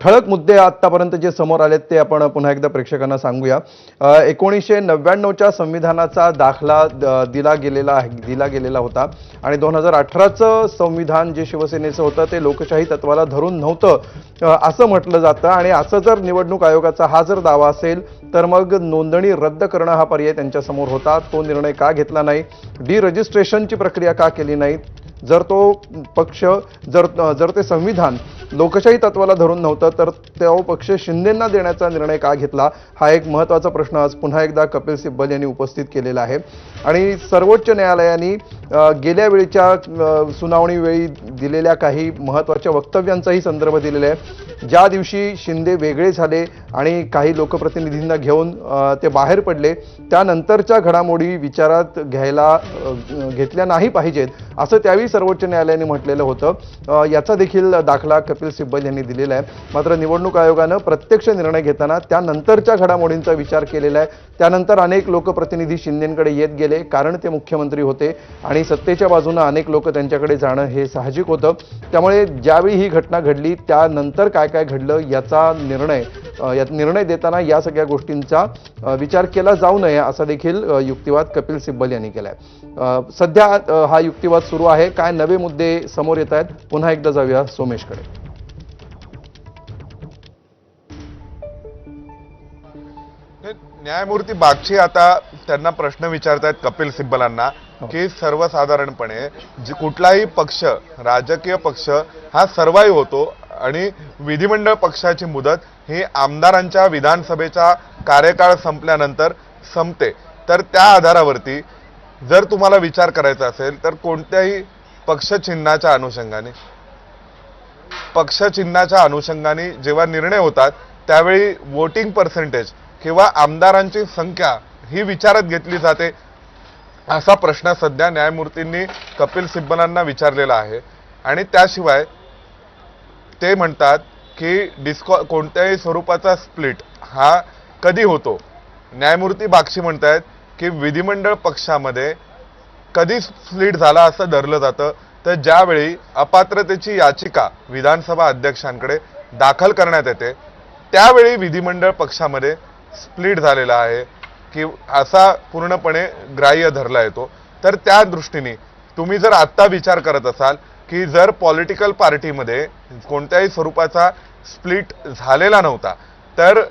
ठळक मुद्दे आतापर्यंत जे समोर आलेत ते आपण पुन्हा एकदा प्रेक्षकांना सांगूया। 1999च्या संविधानाचा दाखला दिला गेलेला होता आणि 2018चं संविधान जे शिवसेनेचं होतं ते लोकशाही तत्वाला धरून नव्हतं असं म्हटलं जातं आणि असं जर निवडणूक आयोगाचा हा जर दावा असेल तर मग नोंदणी रद्द करणं हा पर्याय त्यांच्यासमोर होता। तो निर्णय का घेतला नाही, डिरजिस्ट्रेशनची प्रक्रिया का केली नाही, जर तो पक्ष जर ते संविधान लोकशाही तत्वाला धरून नव्हतं तर तो पक्ष शिंदेंना देण्याचा निर्णय का घेतला, हा एक महत्त्वाचा प्रश्न आज पुन्हा एकदा कपिल सिब्बल यांनी उपस्थित केलेला आहे। आणि सर्वोच्च न्यायालयाने गेल्या वेळीच्या सुनावणीवेळी दिलेल्या काही महत्त्वाच्या वक्तव्यांचाही संदर्भ दिलेला आहे। ज्या दिवशी शिंदे वेगळे झाले आणि काही लोकप्रतिनिधींना घेऊन ते बाहेर पडले त्यानंतरच्या घडामोडी विचारात घेतल्या नाही पाहिजेत असं त्यावेळी सर्वोच्च न्यायालयाने म्हटलेलं होतं। याचा देखील दाखला कपिल सिब्बल यांनी दिलेला आहे। मात्र निवडणूक आयोगानं प्रत्यक्ष निर्णय घेताना त्यानंतरच्या घडामोडींचा विचार केलेला आहे। त्यानंतर अनेक लोकप्रतिनिधी शिंदेंकडे येत गेले कारण ते मुख्यमंत्री होते आणि सत्तेच्या बाजूने अनेक लोक त्यांच्याकडे जाणं हे साहजिक होतं। त्यामुळे ज्यावेळी ही घटना घडली त्यानंतर काय काय घडलं याचा निर्णय देताना या सगळ्या गोष्टींचा विचार केला जाऊ नये असा देखील युक्तिवाद कपिल सिब्बल यांनी केलाय। सध्या हा युक्तिवाद सुरू आहे। काय नवे मुद्दे समोर येत आहेत, पुन्हा एकदा जाऊया सोमेशकडे।
न्यायमूर्ती बागची आता त्यांना प्रश्न विचारतायत कपिल सिब्बलांना की सर्वसाधारणपणे कुठलाही पक्ष राजकीय पक्ष हा सर्वाईव्ह होतो आणि विधिमंडळ पक्षाची मुदत ही आमदारांच्या विधानसभेचा कार्यकाळ संपल्यानंतर संपते, तर त्या आधारावरती जर तुम्हाला विचार करायचा असेल तर कोणत्याही पक्षचिन्हाच्या अनुषंगाने जेव्हा निर्णय होतात त्यावेळी वोटिंग पर्सेंटेज किंवा आमदारांची संख्या ही विचारात घेतली जाते असा प्रश्न सध्या न्यायमूर्तींनी कपिल सिब्बलांना विचारलेला आहे। आणि त्याशिवाय ते म्हणतात की कोणत्याही स्वरूपाचा स्प्लिट हा कधी होतो। न्यायमूर्ती बागची म्हणतायत की विधिमंडळ पक्षामध्ये कधी स्प्लिट झाला असं धरलं जातं तर ज्यावेळी अपात्रतेची याचिका विधानसभा अध्यक्षांकडे दाखल करण्यात येते त्यावेळी विधिमंडळ पक्षामध्ये स्प्लिट झालेला आहे की असा पूर्णपणे ग्राह्य धरला येतो। तर त्या दृष्टीने तुम्ही जर आत्ता विचार करत असाल की जर पॉलिटिकल पार्टीमध्ये कोणत्याही स्वरूपाचा स्प्लिट झालेला नव्हता तर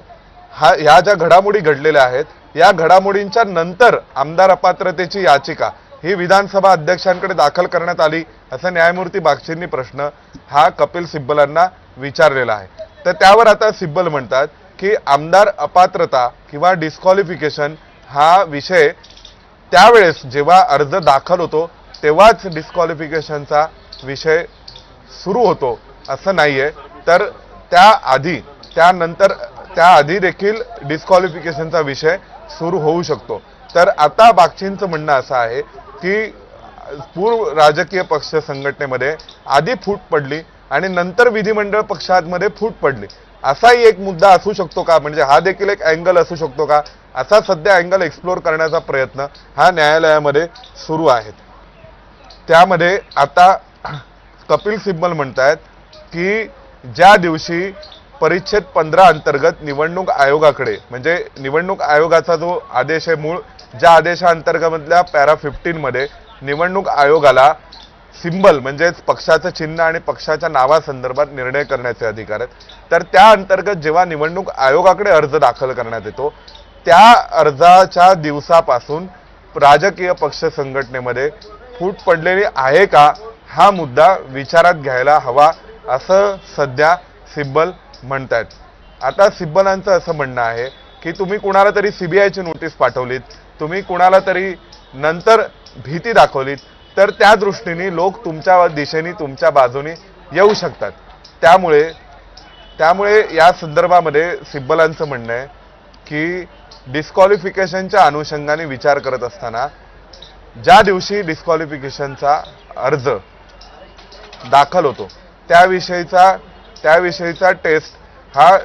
ह्या ज्या घडामोडी घडलेल्या आहेत या घडामोडींच्या नंतर आमदार अपात्रतेची याचिका ही विधानसभा अध्यक्षांकडे दाखल करण्यात आली असं न्यायमूर्ती बागचींनी प्रश्न हा कपिल सिब्बलांना विचारलेला आहे। तर त्यावर आता सिब्बल म्हणतात की आमदार अपात्रता किंवा डिस्क्वालिफिकेशन हा विषय त्यावेळेस जेव्हा अर्ज दाखल होतो तेव्हाच डिस्क्वालिफिकेशनचा विषय सुरू होतो असं नाहीये, तर त्यानंतर त्याआधी देखील डिस्क्वालिफिकेशनचा विषय सुरू होऊ शकतो. तर आता बागचींचं म्हणणं असं आहे की पूर्व राजकीय पक्ष संघटनेमध्ये आधी फूट पडली आणि नंतर विधिमंडळ पक्षांमध्ये फूट पडली, असाही एक मुद्दा असू शकतो का, म्हणजे हा देखील एक अँगल असू शकतो का, असा सध्या अँगल एक्सप्लोर करण्याचा प्रयत्न हा न्यायालयामध्ये सुरू आहे. त्यामध्ये आता कपिल सिब्बल म्हणतायत की ज्या दिवशी परिच्छेद 15 अंतर्गत निवडणूक आयोगाकडे, म्हणजे निवडणूक आयोगाचा जो आदेश आहे मूळ, ज्या आदेशाअंतर्गतल्या पॅरा 15 मध्ये निवडणूक आयोगाला सिंबल म्हणजेच पक्षाचं चिन्ह आणि पक्षाच्या नावासंदर्भात निर्णय करण्याचे अधिकार आहेत. तर त्या अंतर्गत जेव्हा निवडणूक आयोगाकडे अर्ज दाखल करण्यात येतो, त्या अर्जाच्या दिवसापासून राजकीय पक्ष संघटनेमध्ये फूट पडलेली आहे का, हा मुद्दा विचारात घ्यायला हवा, असं सध्या सिब्बल म्हणतायत. आता सिब्बलांचं असं म्हणणं आहे की तुम्ही कुणाला तरी सीबीआयची नोटीस पाठवलीत, तुम्ही कुणाला तरी नंतर भीती दाखवलीत, तर त्या दृष्टीने लोक तुमच्या दिशेने तुमच्या बाजूने येऊ शकतात. त्यामुळे या संदर्भामध्ये सिब्बलांचं म्हणणं आहे की डिस्क्वालिफिकेशनच्या अनुषंगाने विचार करत असताना ज्या दिवशी डिस्क्वालिफिकेशनचा अर्ज दाखल होतो त्याविषयीचा टेस्ट हा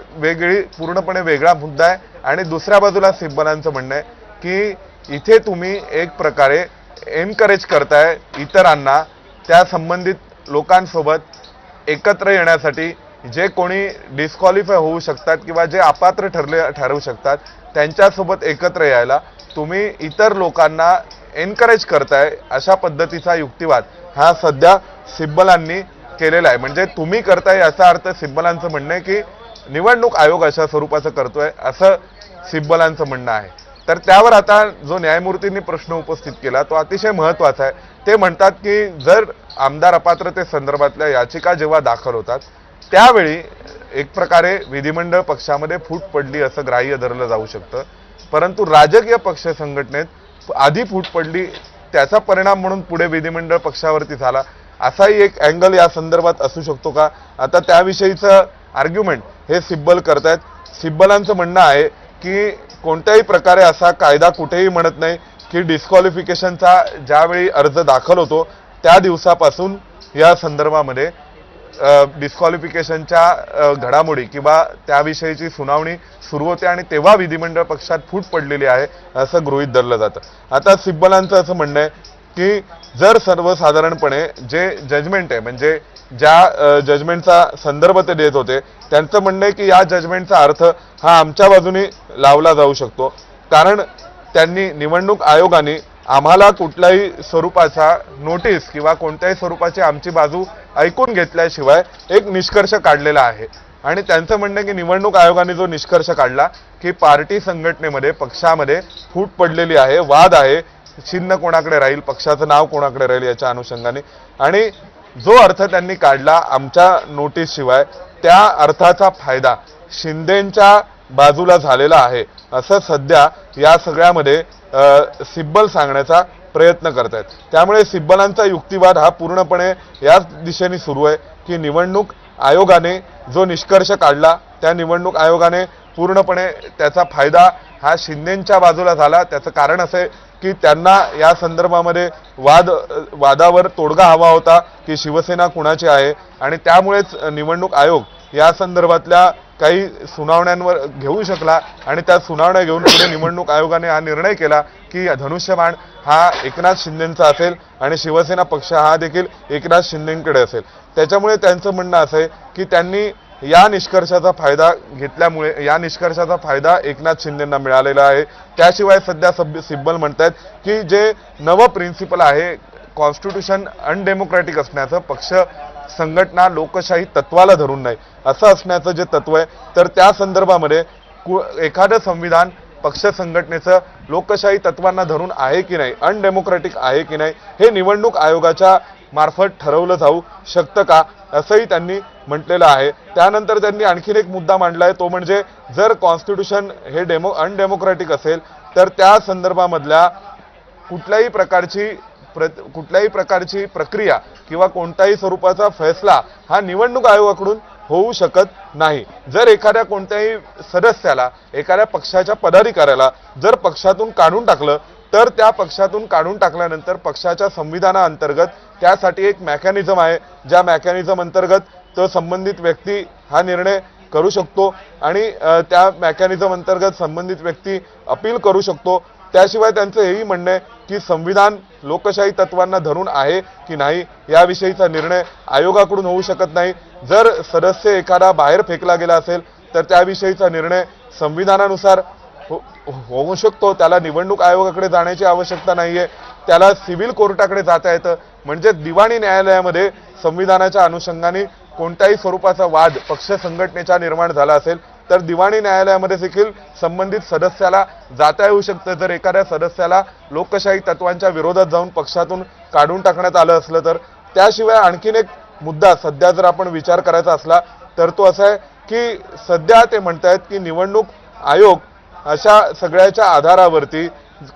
पूर्णपणे वेगळा मुद्दा आहे. आणि दुसऱ्या बाजूला सिब्बलांचं म्हणणं आहे की इथे तुम्ही एक प्रकारे एनकरेज करताय इतरांना, त्या संबंधित लोकांसोबत एकत्र येण्यासाठी, जे कोणी डिस्क्वालिफाय होऊ शकतात किंवा जे अपात्र ठरू शकतात त्यांच्यासोबत एकत्र यायला तुम्ही इतर लोकांना एनकरेज करताय, अशा पद्धतीचा युक्तिवाद हा सध्या सिब्बलांनी केलेला आहे. म्हणजे तुम्ही करताय याचा अर्थ सिब्बलांचं म्हणणं आहे की निवडणूक आयोग अशा स्वरूपाचं करतोय, असं सिब्बलांचं म्हणणं आहे. तर त्यावर आता जो न्यायमूर्तींनी प्रश्न उपस्थित केला तो अतिशय महत्त्वाचा आहे. ते म्हणतात की जर आमदार अपात्रतेसंदर्भातल्या याचिका जेव्हा दाखल होतात त्यावेळी एक प्रकारे विधिमंडळ पक्षामध्ये फूट पडली असं ग्राह्य धरलं जाऊ शकतं, परंतु राजकीय पक्ष संघटनेत आधी फूट पडली, त्याचा परिणाम म्हणून पुढे विधिमंडळ पक्षावरती झाला, असाही एक अँगल या संदर्भात असू शकतो का, आता त्याविषयीचं आर्ग्युमेंट हे सिब्बल करतायत. सिब्बलांचं म्हणणं आहे की कोणत्याही प्रकारे असा कायदा कुठेही म्हणत नाही की डिस्क्वालिफिकेशनचा ज्यावेळी अर्ज दाखल होतो त्या दिवसापासून या संदर्भामध्ये डिस्क्वालिफिकेशनच्या घडामोडी किंवा त्याविषयीची सुनावणी सुरू होते आणि तेव्हा विधिमंडळ पक्षात फूट पडलेली आहे असं गृहीत धरलं जातं. आता सिब्बलांचं असं म्हणणं आहे की जर सर्वसाधारणपणे जे जजमेंट आहे, म्हणजे ज्या जजमेंटचा संदर्भ ते देत होते, त्यांचं म्हणणं आहे की या जजमेंटचा अर्थ हा आमच्या बाजूने लावला जाऊ शकतो, कारण त्यांनी निवडणूक आयोगाने आम्हाला कुठल्याही स्वरूपाचा नोटीस किंवा कोणत्याही स्वरूपाची आमची बाजू ऐकून घेतल्याशिवाय एक निष्कर्ष काढलेला आहे. आणि त्यांचं म्हणणं आहे की निवडणूक आयोगाने जो निष्कर्ष काढला की पार्टी संघटनेमध्ये पक्षामध्ये फूट पडलेली आहे, वाद आहे, चिन्ह कोणाकडे राहील, पक्षाचं नाव कोणाकडे राहील याच्या अनुषंगाने, आणि जो अर्थ त्यांनी काढला आमच्या नोटीस शिवाय त्या अर्थाचा फायदा शिंदेंच्या बाजूला झालेला आहे, असं सध्या या सगळ्यामध्ये सिब्बल सांगण्याचा प्रयत्न करतायत. त्यामुळे सिब्बलांचा युक्तिवाद हा पूर्णपणे याच दिशेने सुरू आहे की निवडणूक आयोगाने जो निष्कर्ष काढला त्या निवडणूक आयोगाने पूर्णपणे त्याचा फायदा हा शिंदेंच्या बाजूला झाला. त्याचं कारण असं आहे की त्यांना या संदर्भामध्ये वादावर तोडगा हवा होता की शिवसेना कुणाची आहे, आणि त्यामुळेच निवडणूक आयोग या संदर्भातल्या काही सुनावण्यांवर घेऊ शकला आणि त्या सुनावण्या घेऊन पुढे निवडणूक आयोगाने हा निर्णय केला की धनुष्यबाण हा एकनाथ शिंदेंचा असेल आणि शिवसेना पक्ष हा देखील एकनाथ शिंदेंकडे असेल. त्याच्यामुळे त्यांचं म्हणणं असं आहे की त्यांनी या निष्कर्षाचा फायदा घेतल्यामुळे या निष्कर्षाचा फायदा एकनाथ शिंदेंना मिळालेला आहे. त्याशिवाय सध्या सिब्बल म्हणतात की जे नवं प्रिन्सिपल आहे कॉन्स्टिट्यूशन अनडेमोक्रॅटिक असण्याचं, पक्ष संघटना लोकशाही तत्वाला धरून नाही असं असण्याचं जे तत्व आहे, तर त्या संदर्भामध्ये एखादं संविधान पक्ष संघटनेचं लोकशाही तत्वांना धरून आहे की नाही, अनडेमोक्रॅटिक आहे की नाही, हे निवडणूक आयोगाच्या मार्फत ठरवलं जाऊ शकतं का, असंही त्यांनी म्हटलेलं आहे. त्यानंतर त्यांनी आणखीन एक मुद्दा मांडलाय, तो म्हणजे जर कॉन्स्टिट्यूशन हे अनडेमोक्रॅटिक असेल तर त्या संदर्भामधल्या कुठल्याही प्रकारची कुठल्याही प्रकारची प्रक्रिया किंवा कोणत्याही स्वरूपाचा फैसला हा निवडणूक आयोगाकडून होऊ शकत नाही। जर एखाद्या कोणत्याही सदस्याला, एखाद्या पक्षाच्या पदाधिकाऱ्याला जर पक्षातून काढून टाकलं तर त्या पक्षातून काढून टाकल्यानंतर पक्षाच्या संविधानाअंतर्गत त्यासाठी एक मेकॅनिझम आहे, ज्या मेकॅनिझम अंतर्गत तो संबंधित व्यक्ती हा निर्णय करू शकतो आणि त्या मेकॅनिझम अंतर्गत संबंधित व्यक्ती अपील करू शकतो। त्याशिवाय त्यांचं हेही म्हणणं आहे की संविधान लोकशाही तत्वांना धरून आहे की नाही याविषयीचा निर्णय आयोगाकडून होऊ शकत नाही। जर सदस्य एखादा बाहेर फेकला गेला असेल तर त्याविषयीचा निर्णय संविधानानुसार होऊ शकतो। त्याला निवडणूक आयोगाकडे जाण्याची आवश्यकता नाहीये, त्याला सिव्हिल कोर्टाकडे जाता येतं। म्हणजे दिवाणी न्यायालयामध्ये संविधानाच्या अनुषंगाने कोणत्याही स्वरूपाचा वाद पक्ष संघटनेचा निर्माण झाला असेल तर दिवाणी न्यायालयामध्ये देखील संबंधित सदस्याला जाता येऊ शकतं। जर एखाद्या सदस्याला लोकशाही तत्वांच्या विरोधात जाऊन पक्षातून काढून टाकण्यात आलं असलं तर। त्याशिवाय आणखीन एक मुद्दा सध्या जर आपण विचार करायचा असला तर तो असा आहे की सध्या ते म्हणतायत की निवडणूक आयोग अशा सगळ्याच्या आधारावरती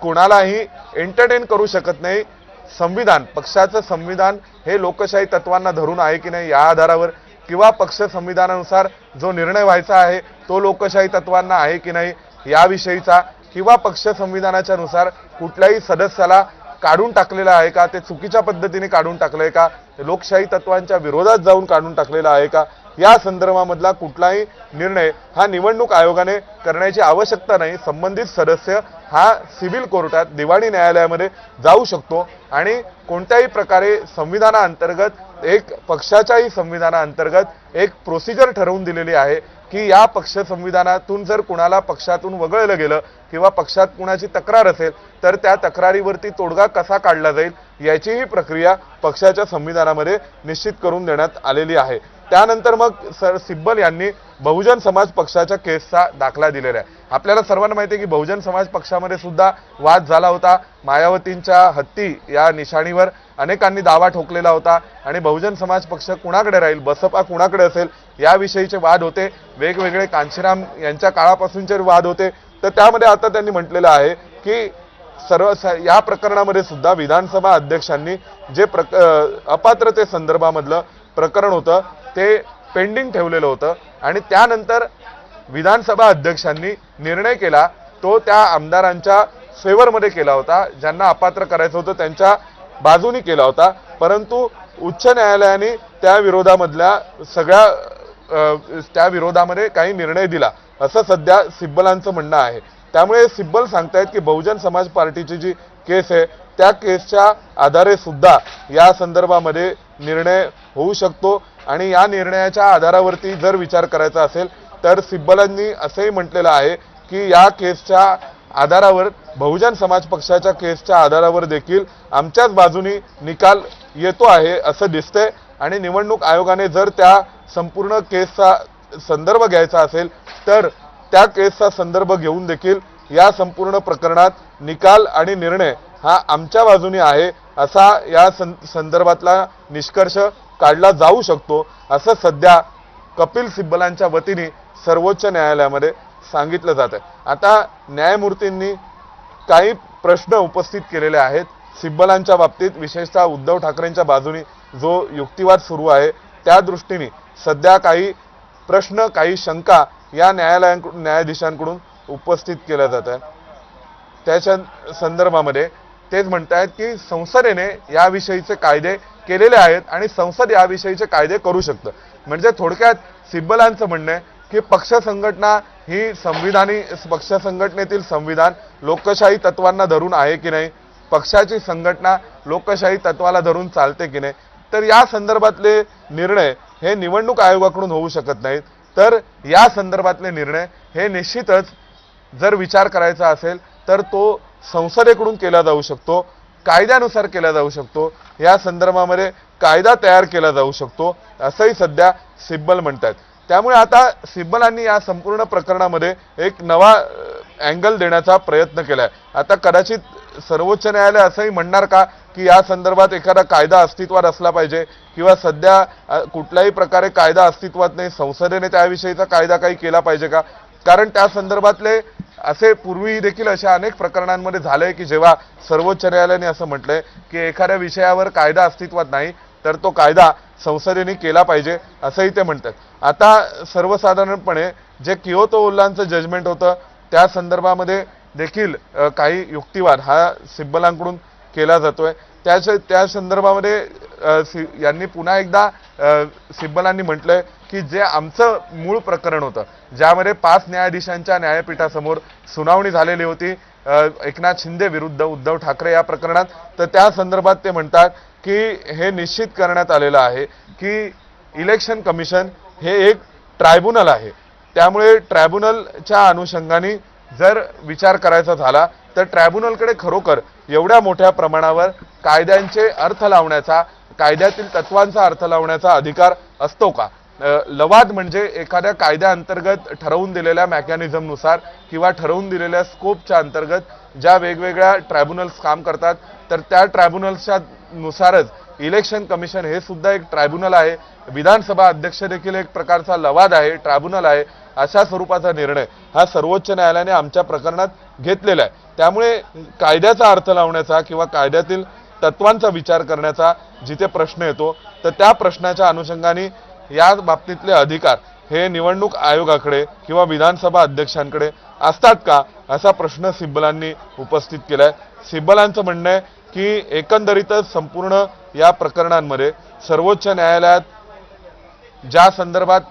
कोणालाही एंटरटेन करू शकत नाही। संविधान, पक्षाचं संविधान हे लोकशाही तत्वांना धरून आहे की नाही या आधारावर किंवा पक्ष संविधानानुसार जो निर्णय व्हायचा आहे तो लोकशाही तत्वांना आहे की नाही याविषयीचा किंवा पक्ष संविधानाच्या नुसार कुठल्याही सदस्याला काढून टाकलेला आहे का, ते चुकीच्या पद्धतीने काढून टाकलंय का, लोकशाही तत्वांच्या विरोधात जाऊन काढून टाकलेला आहे का, या संदर्भामधला कुठलाही निर्णय हा निवडणूक आयोगाने करण्याची आवश्यकता नाही। संबंधित सदस्य हा सिव्हिल कोर्टात, दिवाणी न्यायालयामध्ये जाऊ शकतो आणि कोणत्याही प्रकारे संविधानाअंतर्गत एक पक्षाच्याही संविधानाअंतर्गत एक प्रोसिजर ठरवून दिलेली आहे की या पक्ष संविधानातून जर कुणाला पक्षातून वगळलं गेलं किंवा पक्षात कुणाची तक्रार असेल तर त्या तक्रारीवरती तोडगा कसा काढला जाईल याचीही प्रक्रिया पक्षाच्या संविधानामध्ये निश्चित करून देण्यात आलेली आहे। त्यानंतर मग सिब्बल यांनी बहुजन समाज पक्षाच्या केसचा दाखला दिलेला आहे। आपल्याला सर्वांना माहिती आहे की बहुजन समाज पक्षामध्ये सुद्धा वाद झाला होता। मायावतींच्या हत्ती या निशाणीवर अनेकांनी दावा ठोकलेला होता आणि बहुजन समाज पक्ष कुणाकडे राहील, बसपा कुणाकडे असेल याविषयीचे वाद होते। वेगवेगळे कांशीराम यांच्या काळापासूनचे वाद होते। तर त्यामध्ये आता त्यांनी म्हटलेलं आहे की या प्रकरणामध्ये सुद्धा विधानसभा अध्यक्षांनी जे अपात्रते संदर्भामधलं प्रकरण होतं ते पेंडिंग ठेवलेलं होतं आणि त्यानंतर विधानसभा अध्यक्षांनी निर्णय केला तो त्या आमदारांच्या फेवरमध्ये केला होता, ज्यांना अपात्र करायचं होतं त्यांच्या बाजूनी केला होता। परंतु उच्च न्यायालयाने त्या विरोधामध्ये काही निर्णय दिला असं सध्या सिब्बलांचं म्हणणं आहे। त्यामुळे सिब्बल सांगतायत की बहुजन समाज पार्टीची जी केस आहे त्या केसच्या आधारे सुद्धा या संदर्भामध्ये निर्णय होऊ शकतो आणि या निर्णयाच्या आधारावरती जर विचार करायचा असेल तर सिब्बलांनी असंही म्हटलेलं आहे की या केसच्या आधारावर, बहुजन समाज पक्षाच्या केसच्या आधारावर देखील आमच्याच बाजूनी निकाल येतो आहे असं दिसतंय आणि निवडणूक आयोगाने जर त्या संपूर्ण केसचा संदर्भ घ्यायचा असेल तर त्या केसचा संदर्भ घेऊन देखील या संपूर्ण प्रकरणात निकाल आणि निर्णय हा आमच्या बाजूने आहे असा या संदर्भातला निष्कर्ष काढला जाऊ शकतो असं सध्या कपिल सिब्बलांच्या वतीने सर्वोच्च न्यायालयामध्ये सांगितलं जात आहे। आता न्यायमूर्तींनी काही प्रश्न उपस्थित केलेले आहेत सिब्बलांच्या बाबतीत, विशेषतः उद्धव ठाकरेंच्या बाजूने जो युक्तिवाद सुरू आहे त्या दृष्टीने सध्या काही प्रश्न, काही शंका या न्यायाधीशांकडून उपस्थित केल्या जात आहे। त्याच्या संदर्भामध्ये तेच म्हणतायत की संसदेने याविषयीचे कायदे केलेले आहेत आणि संसद याविषयीचे कायदे करू शकतं। म्हणजे थोडक्यात सिब्बलांचं म्हणणं आहे की पक्ष संघटना ही पक्ष संघटनेतील संविधान लोकशाही तत्वांना धरून आहे की नाही, पक्षाची संघटना लोकशाही तत्वाला धरून चालते की नाही, तर या संदर्भातले निर्णय हे निवडणूक आयोगाकडून होऊ शकत नाहीत। तर या संदर्भातले निर्णय हे निश्चितच जर विचार करायचा असेल तर तो संसदेकडून केला जाऊ शकतो, कायद्यानुसार केला जाऊ शकतो, या संदर्भामध्ये कायदा तयार केला जाऊ शकतो असंही सध्या सिब्बल म्हणतात। त्यामुळे आता सिब्बलांनी या संपूर्ण प्रकरणामध्ये एक नवा अँगल देण्याचा प्रयत्न केलाय। आता कदाचित सर्वोच्च न्यायालय असंही म्हणणार का की या संदर्भात एखादा कायदा अस्तित्वात असला पाहिजे किंवा सध्या कुठल्याही प्रकारे कायदा अस्तित्वात नाही, संसदेने त्याविषयीचा कायदा काही केला पाहिजे का, कारण त्या संदर्भातले असे पूर्वी देखील अशा अनेक प्रकरणांमध्ये झालंय की जेव्हा सर्वोच्च न्यायालयाने असं म्हटलंय की एखाद्या विषयावर कायदा अस्तित्वात नाही तर तो कायदा संसदेने केला पाहिजे असंही ते म्हणतात. आता सर्वसाधारणपणे जे कियोतो उल्लांचं जजमेंट होतं त्या संदर्भामध्ये देखील काही युक्तिवाद हा सिब्बलांकडून केला जातोय. त्या संदर्भामध्ये यांनी पुन्हा एकदा सिब्बलांनी म्हटलंय की जे आमचं मूळ प्रकरण होतं ज्यामध्ये 5 न्यायाधीशांच्या न्यायपीठासमोर सुनावणी झालेली होती एकनाथ शिंदे विरुद्ध उद्धव ठाकरे या प्रकरणात, तर त्या संदर्भात ते म्हणतात की हे निश्चित करण्यात आलेलं आहे की इलेक्शन कमिशन हे एक ट्रायब्युनल आहे. त्यामुळे ट्रायब्युनलच्या अनुषंगाने जर विचार करायचा झाला तर ट्रायब्युनलकडे खरोखर एवढ्या मोठ्या प्रमाणावर कायद्यांचे अर्थ लावण्याचा कायद्यातील तत्वांचा अर्थ लावण्याचा अधिकार असतो का? लवाद म्हणजे एखाद्या कायद्याअंतर्गत ठरवून दिलेल्या मेकॅनिझमनुसार किंवा ठरवून दिलेल्या स्कोपच्या अंतर्गत ज्या वेगवेगळ्या ट्रायब्युनल्स काम करतात तर त्या ट्रायब्युनल्सच्या नुसारच इलेक्शन कमिशन हे सुद्धा एक ट्रायब्युनल आहे. विधानसभा अध्यक्ष देखील एक प्रकारचा लवाद आहे, ट्रायब्युनल आहे. अशा स्वरूपाचा निर्णय हा सर्वोच्च न्यायालयाने आमच्या प्रकरणात घेतलेला आहे. त्यामुळे कायद्याचा अर्थ लावण्याचा किंवा कायद्यातील तत्वांचा विचार करण्याचा जिथे प्रश्न येतो तर त्या प्रश्नाच्या अनुषंगाने या बाबतीतले अधिकार हे निवडणूक आयोगाकडे किंवा विधानसभा अध्यक्षांकडे असतात का असा प्रश्न सिब्बलांनी उपस्थित केलाय. सिब्बलांचं म्हणणं आहे की एकंदरीतच संपूर्ण या प्रकरणांमध्ये सर्वोच्च न्यायालयात ज्या संदर्भात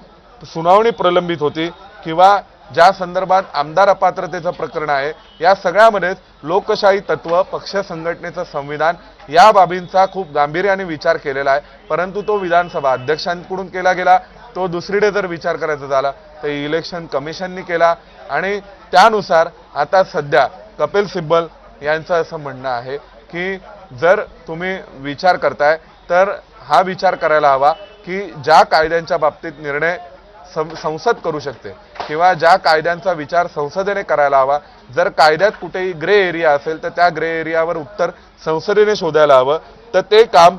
सुनावणी प्रलंबित होती किंवा ज्या संदर्भात आमदार अपात्रतेचं प्रकरण आहे या सगळ्यामध्येच लोकशाही तत्व पक्ष संघटनेचं संविधान या बाबींचा खूप गांभीर्याने विचार केलेला आहे. परंतु तो विधानसभा अध्यक्षांकडून केला गेला, तो दुसरीकडे जर विचार करायचा झाला तर इलेक्शन कमिशननी केला आणि त्यानुसार आता सध्या कपिल सिब्बल यांचं असं म्हणणं आहे की जर तुम्ही विचार करताय तर हा विचार करायला हवा की ज्या कायद्यांच्या बाबतीत निर्णय संसद करू शकते किंवा ज्या कायद्यांचा विचार संसदेने करायला हवा, जर कायद्यात कुठेही ग्रे एरिया असेल तर त्या ग्रे एरियावर उत्तर संसदेने शोधायला हवं, तर ते काम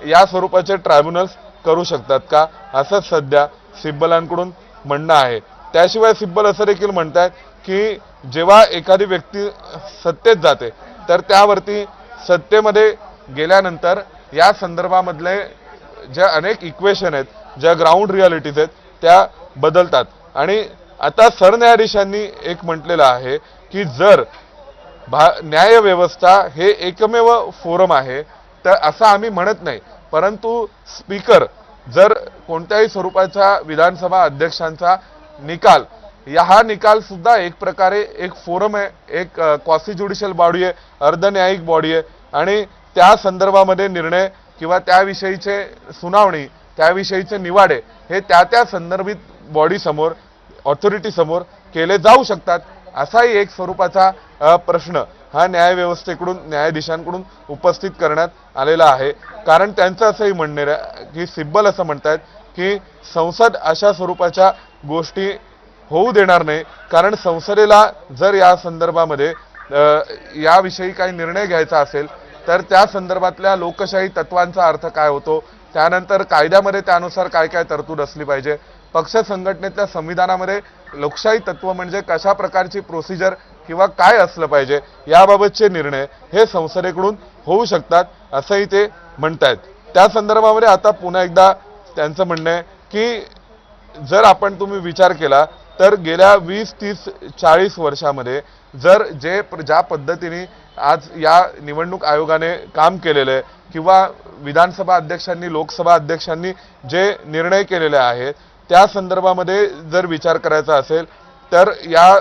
या स्वरूपाचे ट्रायब्युनल्स करू शकतात का असं सध्या सिब्बलांकडून म्हणणं आहे. त्याशिवाय सिब्बल असं देखील म्हणतात की जेव्हा एखादी व्यक्ती सत्तेत जाते तर त्यावरती सत्तेमध्ये गेल्यानंतर या संदर्भामधले ज्या अनेक इक्वेशन आहेत, ज्या ग्राउंड रियालिटीज आहेत त्या बदलतात. आणि आता सरन्यायाधीशांनी एक म्हटलेलं आहे की जर न्यायव्यवस्था हे एकमेव फोरम आहे तर असं आम्ही म्हणत नाही, परंतु स्पीकर जर कोणत्याही स्वरूपाचा विधानसभा अध्यक्षांचा निकाल हा निकाल सुद्धा एक प्रकारे एक फोरम आहे, एक क्वासी ज्युडिशियल बॉडी आहे, अर्धन्यायिक बॉडी आहे आणि त्या संदर्भामध्ये निर्णय किंवा त्याविषयीचे सुनावणी त्याविषयीचे निवाडे हे त्या संदर्भित बॉडी समोर ऑथॉरिटी समोर केले जाऊ शकतात. असाही एक स्वरूपाचा प्रश्न हा न्यायव्यवस्थेकडून न्यायाधीशांकडून उपस्थित करण्यात आलेला आहे. कारण त्यांचं असंही म्हणणं आहे की सिब्बल असं म्हणतात की संसद अशा स्वरूपाच्या गोष्टी होऊ देणार नाही, कारण संसदेला जर या संदर्भामध्ये याविषयी काही निर्णय घ्यायचा असेल तर त्या संदर्भातल्या लोकशाही तत्वांचा अर्थ काय होतो, त्यानंतर कायद्यामध्ये त्यानुसार काय काय तरतूद असली पाहिजे, पक्ष संघटनेतल्या संविधानामध्ये लोकशाही तत्व म्हणजे कशा प्रकारची प्रोसिजर किंवा काय असलं पाहिजे याबाबतचे निर्णय हे संसदेकडून होऊ शकतात असंही ते म्हणतायत. त्या संदर्भामध्ये आता पुन्हा एकदा त्यांचं म्हणणं आहे की जर आपण तुम्ही विचार केला तर गेल्या 20, 30, 40 वर्षामध्ये जर ज्या पद्धतीने आज या निवडणूक आयोगाने काम केलेलं आहे किंवा विधानसभा अध्यक्षांनी लोकसभा अध्यक्षांनी जे निर्णय केलेले आहेत त्या संदर्भामध्ये जर विचार करायचा असेल तर या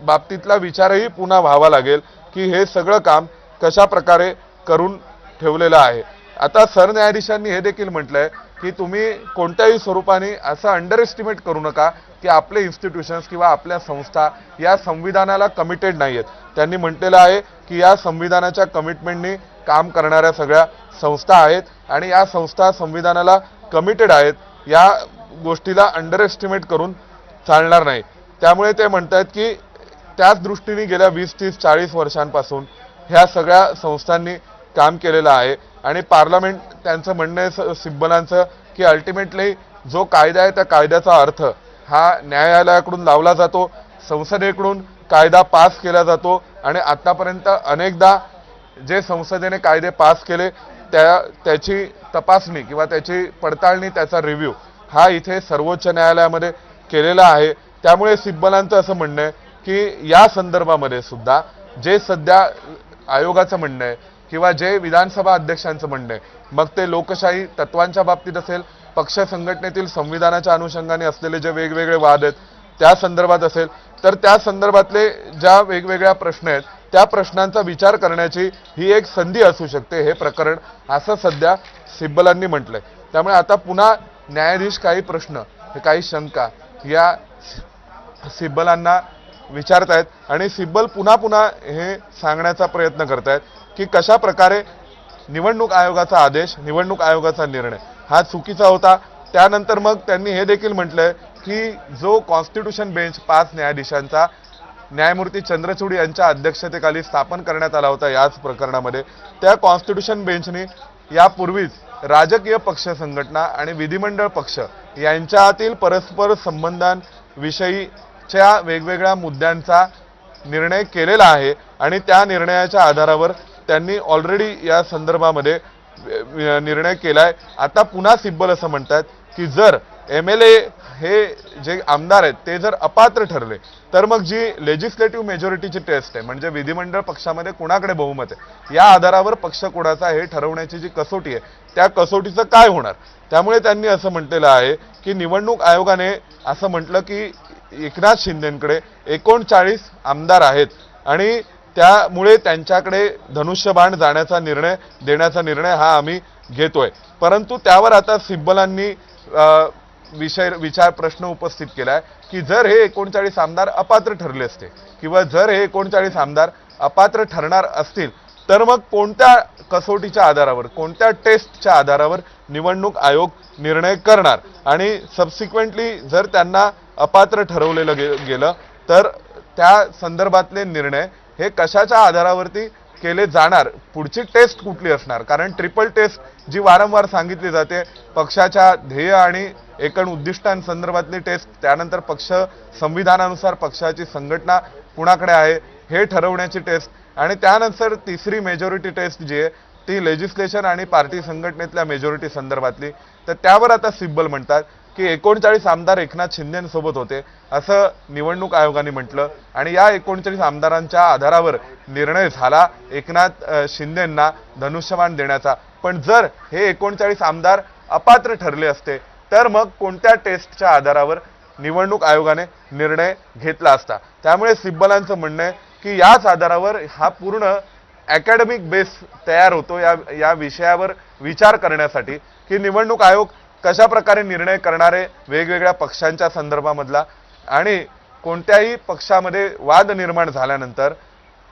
बाबतीतला विचारही पुन्हा व्हावा लागेल की हे सगळं काम कशा प्रकारे करून ठेवलेलं आहे. आता सरन्यायाधीशांनी हे देखील म्हटलंय की तुम्ही कोणत्याही स्वरूपाने असं अंडर एस्टिमेट करू नका की आपले इन्स्टिट्यूशन्स किंवा आपल्या संस्था या संविधानाला कमिटेड नाहीयेत. त्यांनी म्हटलेलं आहे की या संविधानाच्या कमिटमेंटनी काम करणाऱ्या सगळ्या संस्था आहेत आणि या संस्था संविधानाला कमिटेड आहेत, या गोष्टीला अंडर एस्टिमेट करून चालणार नाही. त्यामुळे ते म्हणतात की त्याच दृष्टीने गेल्या 20, 30, 40 वर्षांपासून ह्या सगळ्या संस्थांनी काम केलेलं आहे आणि पार्लमेंट त्यांचं म्हणणं आहे सिब्बलांचं की अल्टिमेटली जो कायदा आहे त्या कायद्याचा अर्थ हा न्यायालयाकडून लावला जातो, संसदेकडून कायदा पास केला जातो आणि आतापर्यंत अनेकदा जे संसदेने कायदे पास केले त्याची तपासणी किंवा त्याची पडताळणी, त्याचा रिव्ह्यू हा इथे सर्वोच्च न्यायालयामध्ये केलेला आहे. त्यामुळे सिब्बलांचं असं म्हणणं आहे की या संदर्भामध्ये सुद्धा जे सध्या आयोगाचं म्हणणं आहे किंवा जे विधानसभा अध्यक्षांचं म्हणणं आहे, मग ते लोकशाही तत्वांच्या बाबतीत असेल, पक्ष संघटनेतील संविधानाच्या अनुषंगाने असलेले जे वेगवेगळे वाद आहेत त्या संदर्भात असेल, तर त्या संदर्भातले ज्या वेगवेगळ्या प्रश्न आहेत त्या प्रश्नांचा विचार करण्याची ही एक संधी असू शकते हे प्रकरण, असं सध्या सिब्बलांनी म्हटलंय. त्यामुळे आता पुन्हा न्यायाधीश काही प्रश्न, काही शंका या सिब्बलांना विचारतायत आणि सिब्बल पुन्हा पुन्हा हे सांगण्याचा प्रयत्न करतायत की कशा प्रकारे निवडणूक आयोगाचा आदेश, निवडणूक आयोगाचा निर्णय हा चुकीचा होता. त्यानंतर मग त्यांनी हे देखील म्हटलंय की जो कॉन्स्टिट्यूशन बेंच 5 न्यायाधीशांचा न्यायमूर्ती चंद्रचूड यांच्या अध्यक्षतेखाली स्थापन करण्यात आला होता याच प्रकरणामध्ये, त्या कॉन्स्टिट्यूशन बेंचने यापूर्वीच राजकीय पक्ष संघटना आणि विधिमंडळ पक्ष यांच्यातील परस्पर संबंधांविषयीच्या वेगवेगळ्या मुद्द्यांचा निर्णय केलेला आहे आणि त्या निर्णयाच्या आधारावर त्यांनी ऑलरेडी या संदर्भामध्ये निर्णय केलाय. आता पुन्हा सिब्बल असं म्हणतात की जर MLA हे जे आमदार आहेत ते जर अपात्र ठरले तर मग जी लेजिस्लेटिव्ह मेजॉरिटीची टेस्ट आहे, म्हणजे विधिमंडळ पक्षामध्ये कुणाकडे बहुमत आहे या आधारावर पक्ष कोणाचा हे ठरवण्याची जी कसोटी आहे त्या कसोटीचं काय होणार. त्यामुळे त्यांनी असं म्हटलेलं आहे की निवडणूक आयोगाने असं म्हटलं की एकनाथ शिंदेंकडे 39 आमदार आहेत आणि त्यामुळे त्यांच्याकडे धनुष्यबाण देण्याचा निर्णय हा आम्ही घेतोय. परंतु त्यावर आता सिब्बलांनी प्रश्न उपस्थित केलाय की जर हे 39 आमदार अपात्र ठरले असते किंवा जर हे 39 आमदार अपात्र ठरणार असतील तर मग कोणत्या कसोटीच्या आधारावर, कोणत्या टेस्टच्या आधारावर निवडणूक आयोग निर्णय करणार आणि सबसिक्वेंटली जर त्यांना अपात्र ठरवलेलं गेलं तर त्या संदर्भातले निर्णय हे कशाच्या आधारावरती केले जाणार, पुढची टेस्ट कुठली असणार. कारण ट्रिपल टेस्ट जी वारंवार सांगितली जाते, पक्षाच्या ध्येय आणि एकूण उद्दिष्टांसंदर्भातली टेस्ट, त्यानंतर पक्ष संविधानानुसार पक्षाची संघटना कुणाकडे आहे हे ठरवण्याची टेस्ट आणि त्यानंतर तिसरी मेजॉरिटी टेस्ट जी आहे ती लेजिस्लेशन आणि पार्टी संघटनेतल्या मेजॉरिटी संदर्भातली. तर त्यावर आता सिब्बल म्हणतात की 39 आमदार एकनाथ शिंदेंसोबत होते असं निवडणूक आयोगाने म्हटलं आणि या 39 आमदारांच्या आधारावर निर्णय झाला एकनाथ शिंदेंना धनुष्यबाण देण्याचा. पण जर हे 39 आमदार अपात्र ठरले असते तर मग कोणत्या टेस्टच्या आधारावर निवडणूक आयोगाने निर्णय घेतला असता. त्यामुळे सिब्बलांचं म्हणणं आहे की याच आधारावर हा पूर्ण अकॅडमिक बेस तयार होतो या विषयावर विचार करण्यासाठी की निवडणूक आयोग कशा प्रकारे निर्णय करणारे वेगवेगळ्या पक्षांच्या संदर्भामधला आणि कोणत्याही पक्षामध्ये वाद निर्माण झाल्यानंतर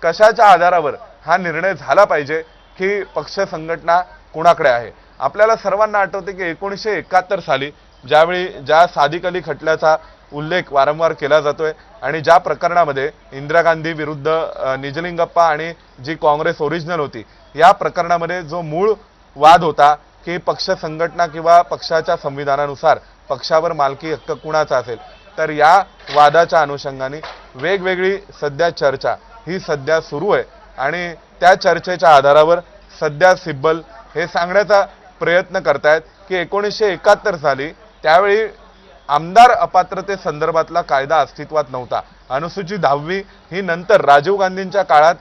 कशाच्या आधारावर हा निर्णय झाला पाहिजे की पक्ष संघटना कुणाकडे आहे. आपल्याला सर्वांना आठवते की 1971 साली ज्या सादिक अली खटल्याचा उल्लेख वारंवार केला जातोय आणि ज्या प्रकरणामध्ये इंदिरा गांधी विरुद्ध निजलिंगप्पा आणि जी काँग्रेस ओरिजिनल होती या प्रकरणामध्ये जो मूळ वाद होता की पक्ष संघटना किंवा पक्षाच्या संविधानानुसार पक्षावर मालकी हक्क कुणाचा असेल, तर या वादाच्या अनुषंगाने वेगवेगळी सध्या चर्चा ही सध्या सुरू आहे आणि त्या चर्चेच्या आधारावर सध्या सिब्बल हे सांगण्याचा प्रयत्न करतायत की 1971 साली त्यावेळी आमदार अपात्रते संदर्भातला कायदा अस्तित्वात नव्हता. अनुसूचित 10वी ही नंतर राजीव गांधींच्या काळात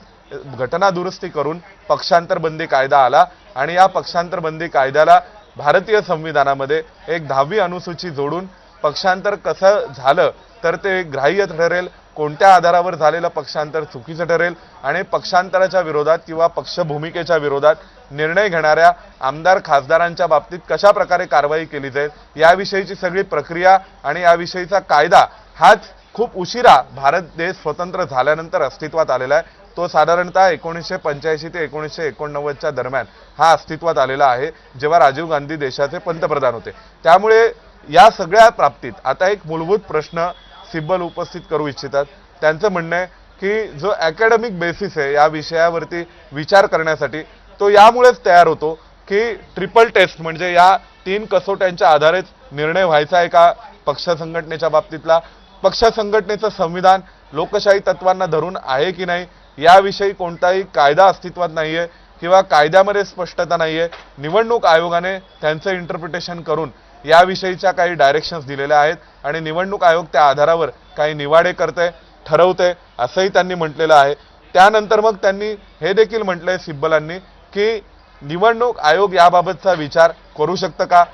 घटना दुरुस्ती करून पक्षांतर बंदी कायदा आला आणि या पक्षांतर बंदी कायद्याला भारतीय संविधानामध्ये एक 10वी अनुसूची जोडून पक्षांतर कसं झालं तर ते ग्राह्य ठरेल, कोणत्या आधारावर झालेलं पक्षांतर चुकीचं ठरेल आणि पक्षांतराच्या विरोधात किंवा पक्ष भूमिकेच्या विरोधात निर्णय घेणाऱ्या आमदार खासदारांच्या बाबतीत कशा प्रकारे कारवाई केली जाईल याविषयीची सगळी प्रक्रिया आणि याविषयीचा कायदा हाच खूप उशिरा भारत देश स्वतंत्र झाल्यानंतर अस्तित्वात आलेला आहे. तो साधारणतः 1985 ते 1989च्या दरम्यान हा अस्तित्वात आलेला आहे जेव्हा राजीव गांधी देशाचे पंतप्रधान होते. त्यामुळे या सगळ्या बाबतीत आता एक मूलभूत प्रश्न सिब्बल उपस्थित करू इच्छितात. त्यांचं म्हणणं आहे की जो अकॅडमिक बेसिस आहे या विषयावरती विचार करण्यासाठी तो यामुळेच तयार होतो की ट्रिपल टेस्ट म्हणजे या 3 कसोट्यांच्या आधारेच निर्णय व्हायचा आहे का पक्ष संघटनेच्या बाबतीतला, पक्ष संघटनेचं संविधान लोकशाही तत्वांना धरून आहे की नाही याविषयी कोणताही कायदा अस्तित्वात नाहीये किंवा कायद्यामध्ये स्पष्टता नाहीये। निवडणूक आयोगाने त्यांचं इंटरप्रिटेशन करून याविषयीच्या काही डायरेक्शन्स दिलेल्या आहेत आणि निवडणूक आयोग त्या आधारावर काही निवाडे करते ठरवते असंही त्यांनी म्हटलेलं आहे। त्यानंतर मग त्यांनी हे देखील म्हटलंय सिब्बलांनी की निवडणूक आयोग याबाबतचा विचार करू शकतं का,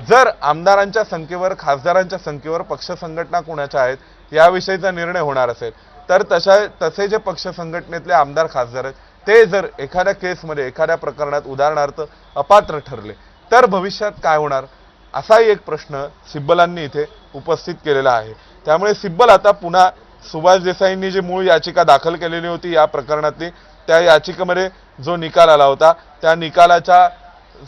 जर आमदारांच्या संख्येवर खासदारांच्या संख्येवर पक्ष संघटना कोणाच्या आहेत याविषयीचा निर्णय होणार असेल तर तसे जे पक्ष संघटनेतले आमदार खासदार आहेत ते जर एखाद्या केसमध्ये एखाद्या प्रकरणात उदाहरणार्थ अपात्र ठरले तर भविष्यात काय होणार असाही एक प्रश्न सिब्बलांनी इथे उपस्थित केलेला आहे। त्यामुळे सिब्बल आता पुन्हा सुभाष देसाईंनी जी मूळ याचिका दाखल केलेली होती या प्रकरणातली त्या याचिकेमध्ये जो निकाल आला होता त्या निकालाच्या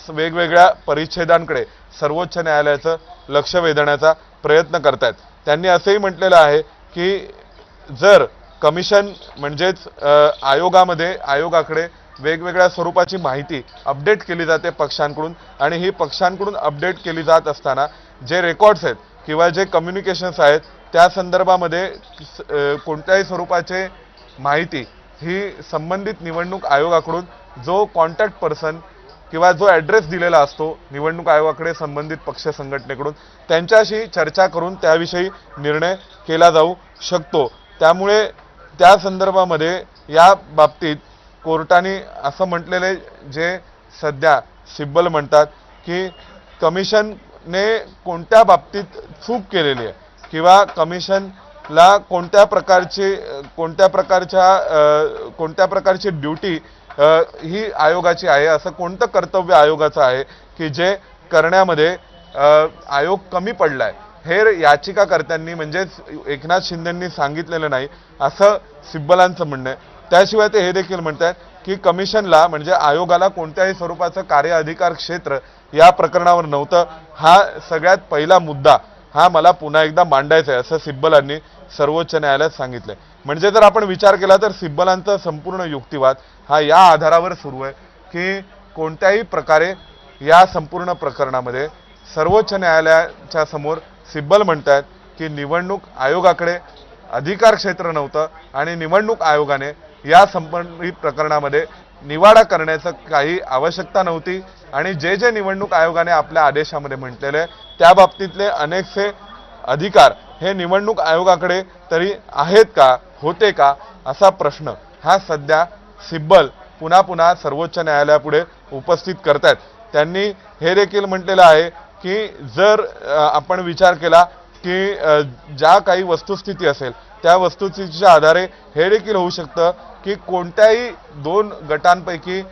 वेगवेगळ्या परिच्छेदांकडे सर्वोच्च न्यायालयाचं लक्ष वेधण्याचा प्रयत्न करतायत। त्यांनी असंही म्हटलेलं आहे की जर कमिशन म्हणजेच आयोगाकडे वेगवेगळ्या स्वरूपाची माहिती अपडेट केली जाते पक्षांकडून आणि ही पक्षांकडून अपडेट केली जात असताना जे रेकॉर्ड्स आहेत किंवा जे कम्युनिकेशन्स आहेत त्या संदर्भामध्ये कोणत्याही स्वरूपाचे माहिती ही संबंधित निवडणूक आयोगाकडून जो कॉन्टॅक्ट पर्सन किंवा जो ॲड्रेस दिलेला असतो निवडणूक आयोगाकडे संबंधित पक्ष संघटनेकडून त्यांच्याशी चर्चा करून त्याविषयी निर्णय केला जाऊ शकतो। त्यामुळे त्या संदर्भामध्ये या बाबतीत कोर्टाने असं म्हटलेले जे सध्या सिब्बल म्हणतात की कमिशनने कोणत्या बाबतीत चूक केलेली आहे किंवा कमिशनला कोणत्या प्रकारची ड्युटी ही आयोगाची आहे, असं कोणतं कर्तव्य आयोगाचं आहे की जे करण्यामध्ये आयोग कमी पडलाय हे याचिकाकर्त्यांनी म्हणजेच एकनाथ शिंदेंनी सांगितलेलं नाही असं सिब्बलांचं म्हणणं आहे। त्याशिवाय ते हे देखील म्हणतात की कमिशनला म्हणजे आयोगाला कोणत्याही स्वरूपाचं कार्य अधिकार क्षेत्र या प्रकरणावर नव्हतं, हा सगळ्यात पहिला मुद्दा हा मला पुन्हा एकदा मांडायचा आहे असं सिब्बलांनी सर्वोच्च न्यायालयात सांगितलंय। म्हणजे जर आपण विचार केला तर सिब्बलांचा संपूर्ण युक्तिवाद हा या आधारावर सुरू आहे की कोणत्याही प्रकारे या संपूर्ण प्रकरणामध्ये सर्वोच्च न्यायालयाच्या समोर सिब्बल म्हणतात की निवडणूक आयोगाकडे अधिकार क्षेत्र नव्हतं आणि निवडणूक आयोगाने या संपूर्ण प्रकरणामध्ये निवाडा करण्याचं काही आवश्यकता नव्हती आणि जे निवडणूक आयोगाने आपल्या आदेशामध्ये म्हटलेले त्या बाबतीतले अनेकसे अधिकार हे निवडणूक आयोगाकडे तरी आहेत का, होते का असा प्रश्न हा सध्या सिब्बल पुन्हा सर्वोच्च न्यायालयापुढे उपस्थित करतात। त्यांनी हे देखील म्हटलेलं आहे की जर आपण विचार केला की ज्या काही वस्तुस्थिती असेल त्या वस्तुस्थितीच्या आधारे हे देखील होऊ शकतं की कोणत्याही दोन गटांपैकी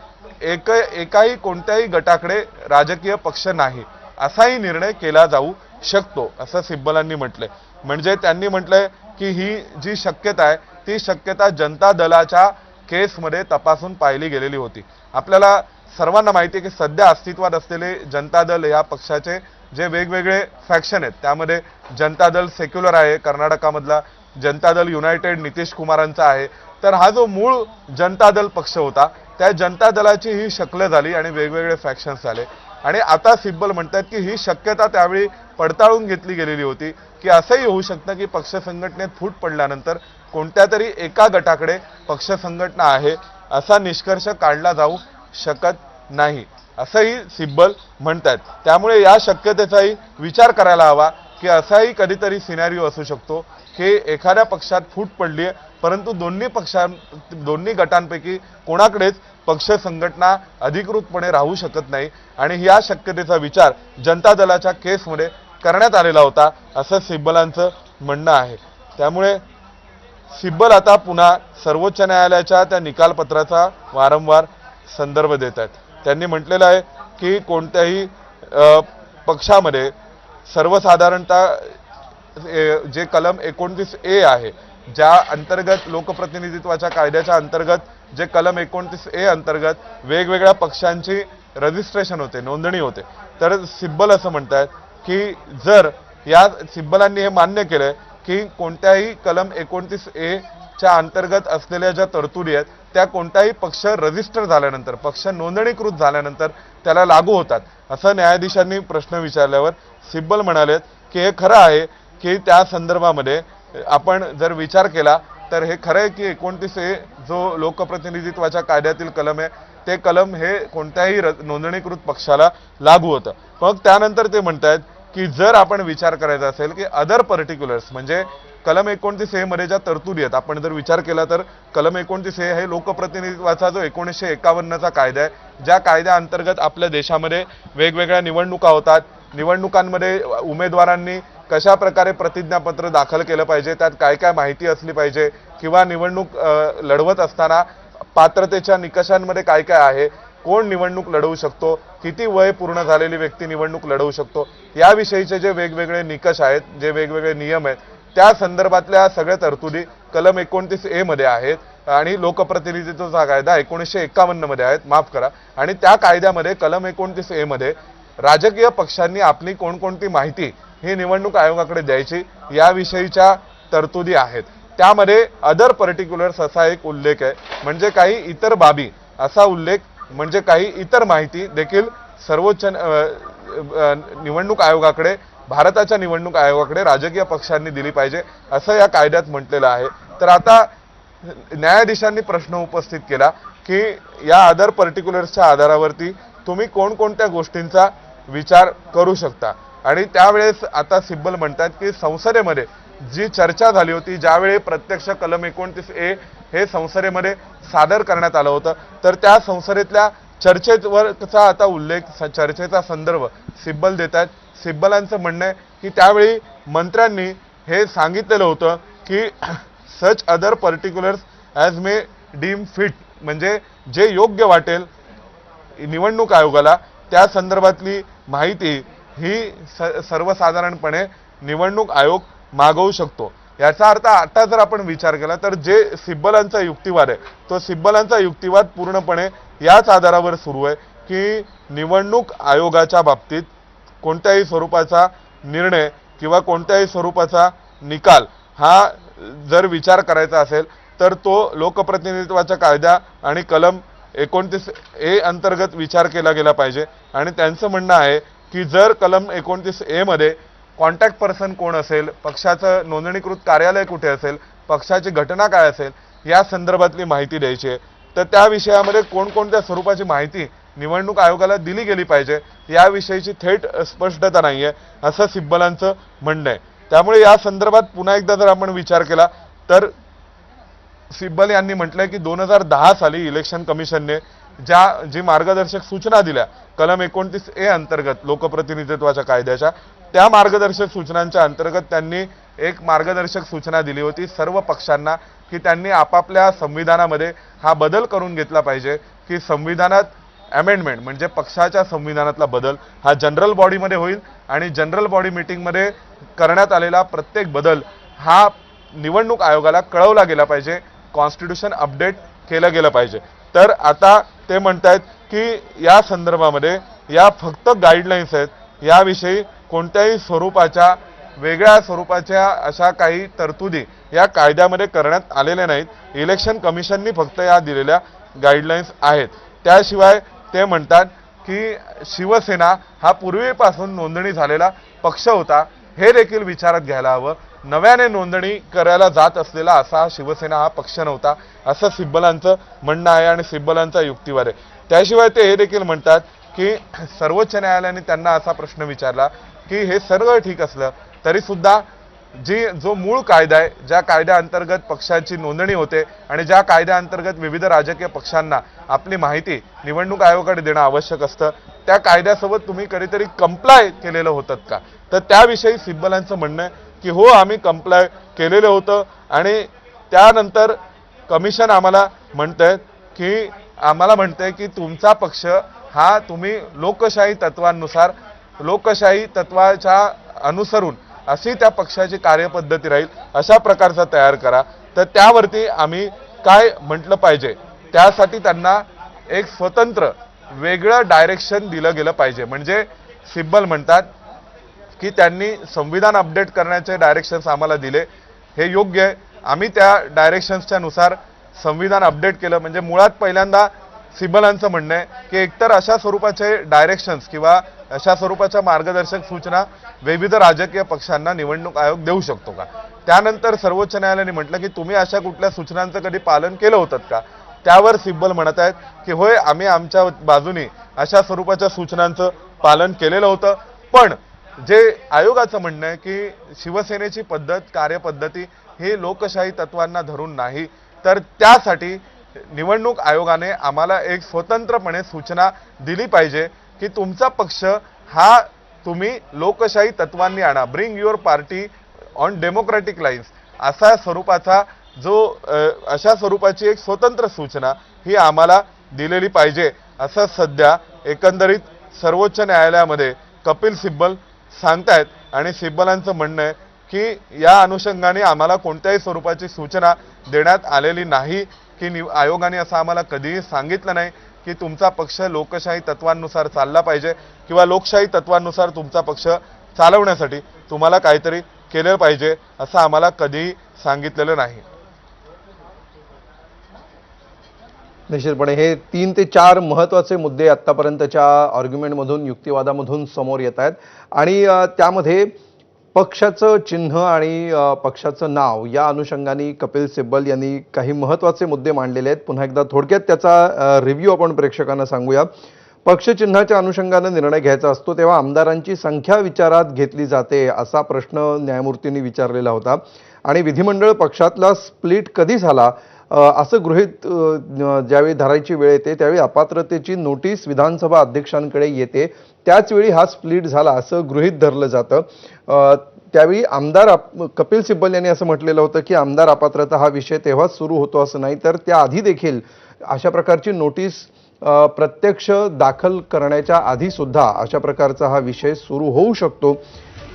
एकाही कोणत्याही गटाकडे राजकीय पक्ष नाही असाही निर्णय केला जाऊ शकतो असं सिब्बलांनी म्हटलंय। म्हणजे त्यांनी म्हटलंय की ही जी शक्यता आहे ती शक्यता जनता दलाच्या केसमध्ये तपासून पाहिली गेलेली होती। आपल्याला सर्वांना माहिती आहे की सध्या अस्तित्वात असलेले जनता दल या पक्षाचे जे वेगवेगळे फॅक्शन आहेत त्यामध्ये जनता दल सेक्युलर आहे कर्नाटकामधला, जनता दल युनायटेड नितीश कुमारांचा आहे, तर हा जो मूळ जनता दल पक्ष होता त्या जनता दलाची ही शक्ल झाली आणि वेगवेगळे फॅक्शन्स झाले आणि आता सिब्बल म्हणतात की ही शक्यता त्यावेळी पडताळून घेतली गेलेली होती की असंही होऊ शकतं की पक्ष संघटनेत फूट पडल्यानंतर कोणत्या तरी एका गटाकडे पक्ष संघटना आहे असा निष्कर्ष काढला जाऊ शकत नाही असंही सिब्बल म्हणतात। त्यामुळे या शक्यतेचाही विचार करायला हवा की असाही कधीतरी सिनॅरिओ असू शकतो की एखाद्या पक्षात फूट पडली आहे परंतु दोन्ही गटांपैकी कोणाकडेच पक्ष संघटना अधिकृतपणे राहू शकत नाही आणि या शक्यतेचा विचार जनता दलाच्या केसमध्ये करण्यात आलेला होता असं सिब्बलांचं म्हणणं आहे। त्यामुळे सिब्बल आता पुन्हा सर्वोच्च न्यायालयाच्या त्या निकालपत्राचा वारंवार संदर्भ देत आहेत। त्यांनी म्हटलेलं आहे की कोणत्याही पक्षामध्ये सर्वसाधारणतः जे कलम 29A आहे ज्या अंतर्गत लोकप्रतिनिधित्वाच्या कायद्याच्या अंतर्गत जे कलम 29A अंतर्गत वेगवेगळ्या पक्षांची रजिस्ट्रेशन होते, नोंदणी होते, तर सिब्बल असं म्हणतात की जर या सिब्बलांनी हे मान्य केलंय की कोणत्याही कलम 29A च्या अंतर्गत असलेल्या ज्या तरतुदी आहेत त्या कोणताही पक्ष रजिस्टर झाल्यानंतर पक्ष नोंदणीकृत झाल्यानंतर त्याला लागू होतात असं न्यायाधीशांनी प्रश्न विचारल्यावर सिब्बल म्हणाले की हे खरं आहे की त्या संदर्भामध्ये आपण जर विचार केला तर हे खरं आहे की 29A जो लोकप्रतिनिधित्वाच्या कायद्यातील कलम आहे ते कलम हे कोणत्याही नोंदणीकृत पक्षाला लागू होतं. मग त्यानंतर ते म्हणतात की जर आपण विचार करायचा असेल की अदर पर्टिक्युलर्स म्हणजे कलम 29A मध्ये ज्या तरतुदी आहेत, आपण जर विचार केला तर कलम 29A हे लोकप्रतिनिधित्वाचा जो 1951चा कायदा आहे, ज्या कायद्याअंतर्गत आपल्या देशामध्ये वेगवेगळ्या निवडणुका होतात. निवडणुकांमध्ये उमेदवारांनी कशा प्रकारे प्रतिज्ञापत्र दाखल केलं पाहिजे, त्यात काय काय माहिती असली पाहिजे, किंवा निवडणूक लढवत असताना पात्रतेच्या निकषांमध्ये काय काय आहे, कोण निवडणूक लढवू शकतो, किती वय पूर्ण झालेली व्यक्ती निवडणूक लढवू शकतो, याविषयीचे जे वेगवेगळे निकष आहेत, जे वेगवेगळे नियम आहेत, त्या संदर्भातल्या सगळ्या तरतुदी कलम 29A मध्ये आहेत आणि लोकप्रतिनिधित्वाचा कायदा 1951 मध्ये आहेत, माफ करा. आणि त्या कायद्यामध्ये कलम 29A मध्ये राजकीय पक्षांनी आपली कोणकोणती माहिती ही निवडणूक आयोगाकडे द्यायची याविषयीच्या तरतुदी आहेत. त्यामध्ये अदर पर्टिक्युलर्स असा एक उल्लेख आहे, म्हणजे काही इतर बाबी असा उल्लेख, म्हणजे काही इतर माहिती देखील सर्वोच्च निवडणूक आयोगाकडे, भारताच्या निवडणूक आयोगाकडे राजकीय पक्षांनी दिली पाहिजे असं या कायद्यात म्हटलेलं आहे. तर आता न्यायाधीशांनी प्रश्न उपस्थित केला की या अदर पर्टिक्युलर्सच्या आधारावरती तुम्ही कोणकोणत्या गोष्टींचा विचार करू शकता. आणि त्यावेळेस आता सिब्बल म्हणतात की संसदेमध्ये जी चर्चा झाली होती, ज्यावेळी प्रत्यक्ष कलम 29A हे संसदेमध्ये सादर करण्यात आलं होतं, तर त्या संसदेतल्या चर्चेवरचा आता उल्लेख, चर्चेचा संदर्भ सिब्बल देतात. सिब्बलांचं म्हणणं आहे की त्यावेळी मंत्र्यांनी हे सांगितलेलं होतं की सच अदर पर्टिक्युलर्स ॲज मे डीम फिट, म्हणजे जे योग्य वाटेल निवडणूक आयोगाला त्या संदर्भातली माहिती ही सर्वसाधारणपणे निवडणूक आयोग मागवू शकतो. याचा अर्थ आता जर आपण विचार केला तर जे सिब्बलांचा युक्तिवाद आहे, तो सिब्बलांचा युक्तिवाद पूर्णपणे याच आधारावर सुरू आहे की निवडणूक आयोगाच्या बाबतीत कोणत्याही स्वरूपाचा निर्णय किंवा कोणत्याही स्वरूपाचा निकाल हा जर विचार करायचा असेल तर तो लोकप्रतिनिधित्वाच्या कायदा आणि कलम 29A अंतर्गत विचार केला गेला पाहिजे. आणि त्यांचं म्हणणं आहे की जर कलम 29A मध्ये कॉन्टॅक्ट पर्सन कोण असेल, पक्षाचं नोंदणीकृत कार्यालय कुठे असेल, पक्षाची घटना काय असेल, या संदर्भातली माहिती द्यायची आहे, तर त्या विषयामध्ये कोणकोणत्या स्वरूपाची माहिती निवडणूक आयोगाला दिली गेली पाहिजे याविषयीची थेट स्पष्टता नाहीये असं सिब्बलांचं म्हणणं आहे. त्यामुळे या संदर्भात पुन्हा एकदा जर आपण विचार केला तर सिब्बल यांनी म्हटलंय की 2010 साली इलेक्शन कमिशनने जी मार्गदर्शक सूचना दिल्या कलम 29A अंतर्गत लोकप्रतिनिधित्वाच्या कायद्याच्या, त्या मार्गदर्शक सूचनांच्या अंतर्गत त्यांनी एक मार्गदर्शक सूचना दिली होती सर्व पक्षांना की त्यांनी आपापल्या संविधानामध्ये हा बदल करून घेतला पाहिजे की संविधानात अमेंडमेंट म्हणजे पक्षाच्या संविधानातला बदल हा जनरल बॉडीमध्ये होईल आणि जनरल बॉडी मीटिंगमध्ये करण्यात आलेला प्रत्येक बदल हा निवडणूक आयोगाला कळवला गेला पाहिजे, कॉन्स्टिट्यूशन अपडेट केलं गेलं पाहिजे. तर आता ते म्हणतायत की या संदर्भामध्ये या फक्त गाईडलाईन्स आहेत, याविषयी कोणत्याही स्वरूपाच्या वेगळ्या स्वरूपाच्या अशा काही तरतुदी या कायद्यामध्ये करण्यात आलेल्या नाहीत. इलेक्शन कमिशननी फक्त या दिलेल्या गाईडलाईन्स आहेत. त्याशिवाय ते म्हणतात की शिवसेना हा पूर्वीपासून नोंदणी झालेला पक्ष होता, हे देखील विचारात घ्यायला हवं. नव्याने नोंदणी करायला जात असलेला असा शिवसेना हा पक्ष नव्हता असं सिब्बलांचं म्हणणं आहे आणि सिब्बलांचा युक्तिवाद आहे. त्याशिवाय ते हे देखील म्हणतात की सर्वोच्च न्यायालयाने त्यांना असा प्रश्न विचारला की हे सर्व ठीक असलं तरी सुद्धा जो मूळ कायदा आहे, ज्या कायद्याअंतर्गत पक्षाची नोंदणी होते आणि ज्या कायद्याअंतर्गत विविध राजकीय पक्षांना आपली माहिती निवडणूक आयोगाकडे देणं आवश्यक असतं, त्या कायद्यासोबत तुम्ही कधीतरी कंप्लाय केलेलं होतं का? तर त्याविषयी सिब्बलांचं म्हणणं आहे की हो, आम्ही कंप्लाय केलेलं होतं आणि त्यानंतर कमिशन आम्हाला म्हणतंय की तुमचा पक्ष हा तुम्ही लोकशाही तत्वांनुसार, लोकशाही तत्वाच्या अनुसरून अशी त्या पक्षाची कार्यपद्धती राहील अशा प्रकारचा तयार करा. तर त्यावरती आम्ही काय म्हटलं पाहिजे, त्यासाठी त्यांना एक स्वतंत्र वेगळं डायरेक्शन दिलं गेलं पाहिजे. म्हणजे सिब्बल म्हणतात की त्यांनी संविधान अपडेट करण्याचे डायरेक्शन्स आम्हाला दिले, हे योग्य आहे, आम्ही त्या डायरेक्शन्सच्या नुसार संविधान अपडेट केलं. म्हणजे मुळात पहिल्यांदा सिब्बलांचं म्हणणं आहे की एकतर अशा स्वरूपाचे डायरेक्शन्स किंवा अशा स्वरूपाच्या मार्गदर्शक सूचना विविध राजकीय पक्षांना निवडणूक आयोग देऊ शकतो का? त्यानंतर सर्वोच्च न्यायालयाने म्हटलं की तुम्ही अशा कुठल्या सूचनांचं कधी पालन केलं होतं का? त्यावर सिब्बल म्हणत आहेत की होय, आम्ही आमच्या बाजूने अशा स्वरूपाच्या सूचनांचं पालन केलेलं होतं, पण जे आयोगाचं म्हणणं आहे की शिवसेनेची पद्धत, कार्यपद्धती ही लोकशाही तत्वांना धरून नाही, तर त्यासाठी निवडणूक आयोगाने आम्हाला एक स्वतंत्रपणे सूचना दिली पाहिजे की तुमचा पक्ष हा तुम्ही लोकशाही तत्वांनी आणा, bring your party on democratic lines, अशा स्वरूपाची एक स्वतंत्र सूचना ही आम्हाला दिलेली पाहिजे, असं सध्या एकंदरीत सर्वोच्च न्यायालयामध्ये कपिल सिब्बल सांगतायत. आणि सिब्बलांचं म्हणणं आहे की या अनुषंगाने आम्हाला कोणत्याही स्वरूपाची सूचना देण्यात आलेली नाही, की आयोगाने असं आम्हाला कधीही सांगितलं नाही की तुमचा पक्ष लोकशाही तत्वांनुसार चालला पाहिजे किंवा लोकशाही तत्वांनुसार तुमचा पक्ष चालवण्यासाठी तुम्हाला काहीतरी केलं पाहिजे, असं आम्हाला कधीही सांगितलेलं नाही.
निश्चितपणे हे 3 ते 4 महत्त्वाचे मुद्दे आत्तापर्यंतच्या आर्ग्युमेंटमधून, युक्तिवादामधून समोर येत आहेत आणि त्यामध्ये पक्षाचं चिन्ह आणि पक्षाचं नाव या अनुषंगाने कपिल सिब्बल यांनी काही महत्त्वाचे मुद्दे मांडलेले आहेत. पुन्हा एकदा थोडक्यात त्याचा रिव्ह्यू आपण प्रेक्षकांना सांगूया. पक्षचिन्हाच्या अनुषंगाने निर्णय घ्यायचा असतो तेव्हा आमदारांची संख्या विचारात घेतली जाते असा प्रश्न न्यायमूर्तींनी विचारलेला होता आणि विधिमंडळ पक्षातला स्प्लिट कधी झाला असं गृहीत ज्यावेळी धरायची वेळ येते त्यावेळी अपात्रतेची नोटीस विधानसभा अध्यक्षांकडे येते, त्याचवेळी हा स्प्लिट झाला असं गृहीत धरलं जातं. त्यावेळी आमदार कपिल सिब्बल यांनी असं म्हटलेलं होतं की आमदार अपात्रता हा विषय तेव्हाच सुरू होतो असं नाही, तर त्याआधी देखील अशा प्रकारची नोटीस प्रत्यक्ष दाखल करण्याच्या आधी सुद्धा अशा प्रकारचा हा विषय सुरू होऊ शकतो.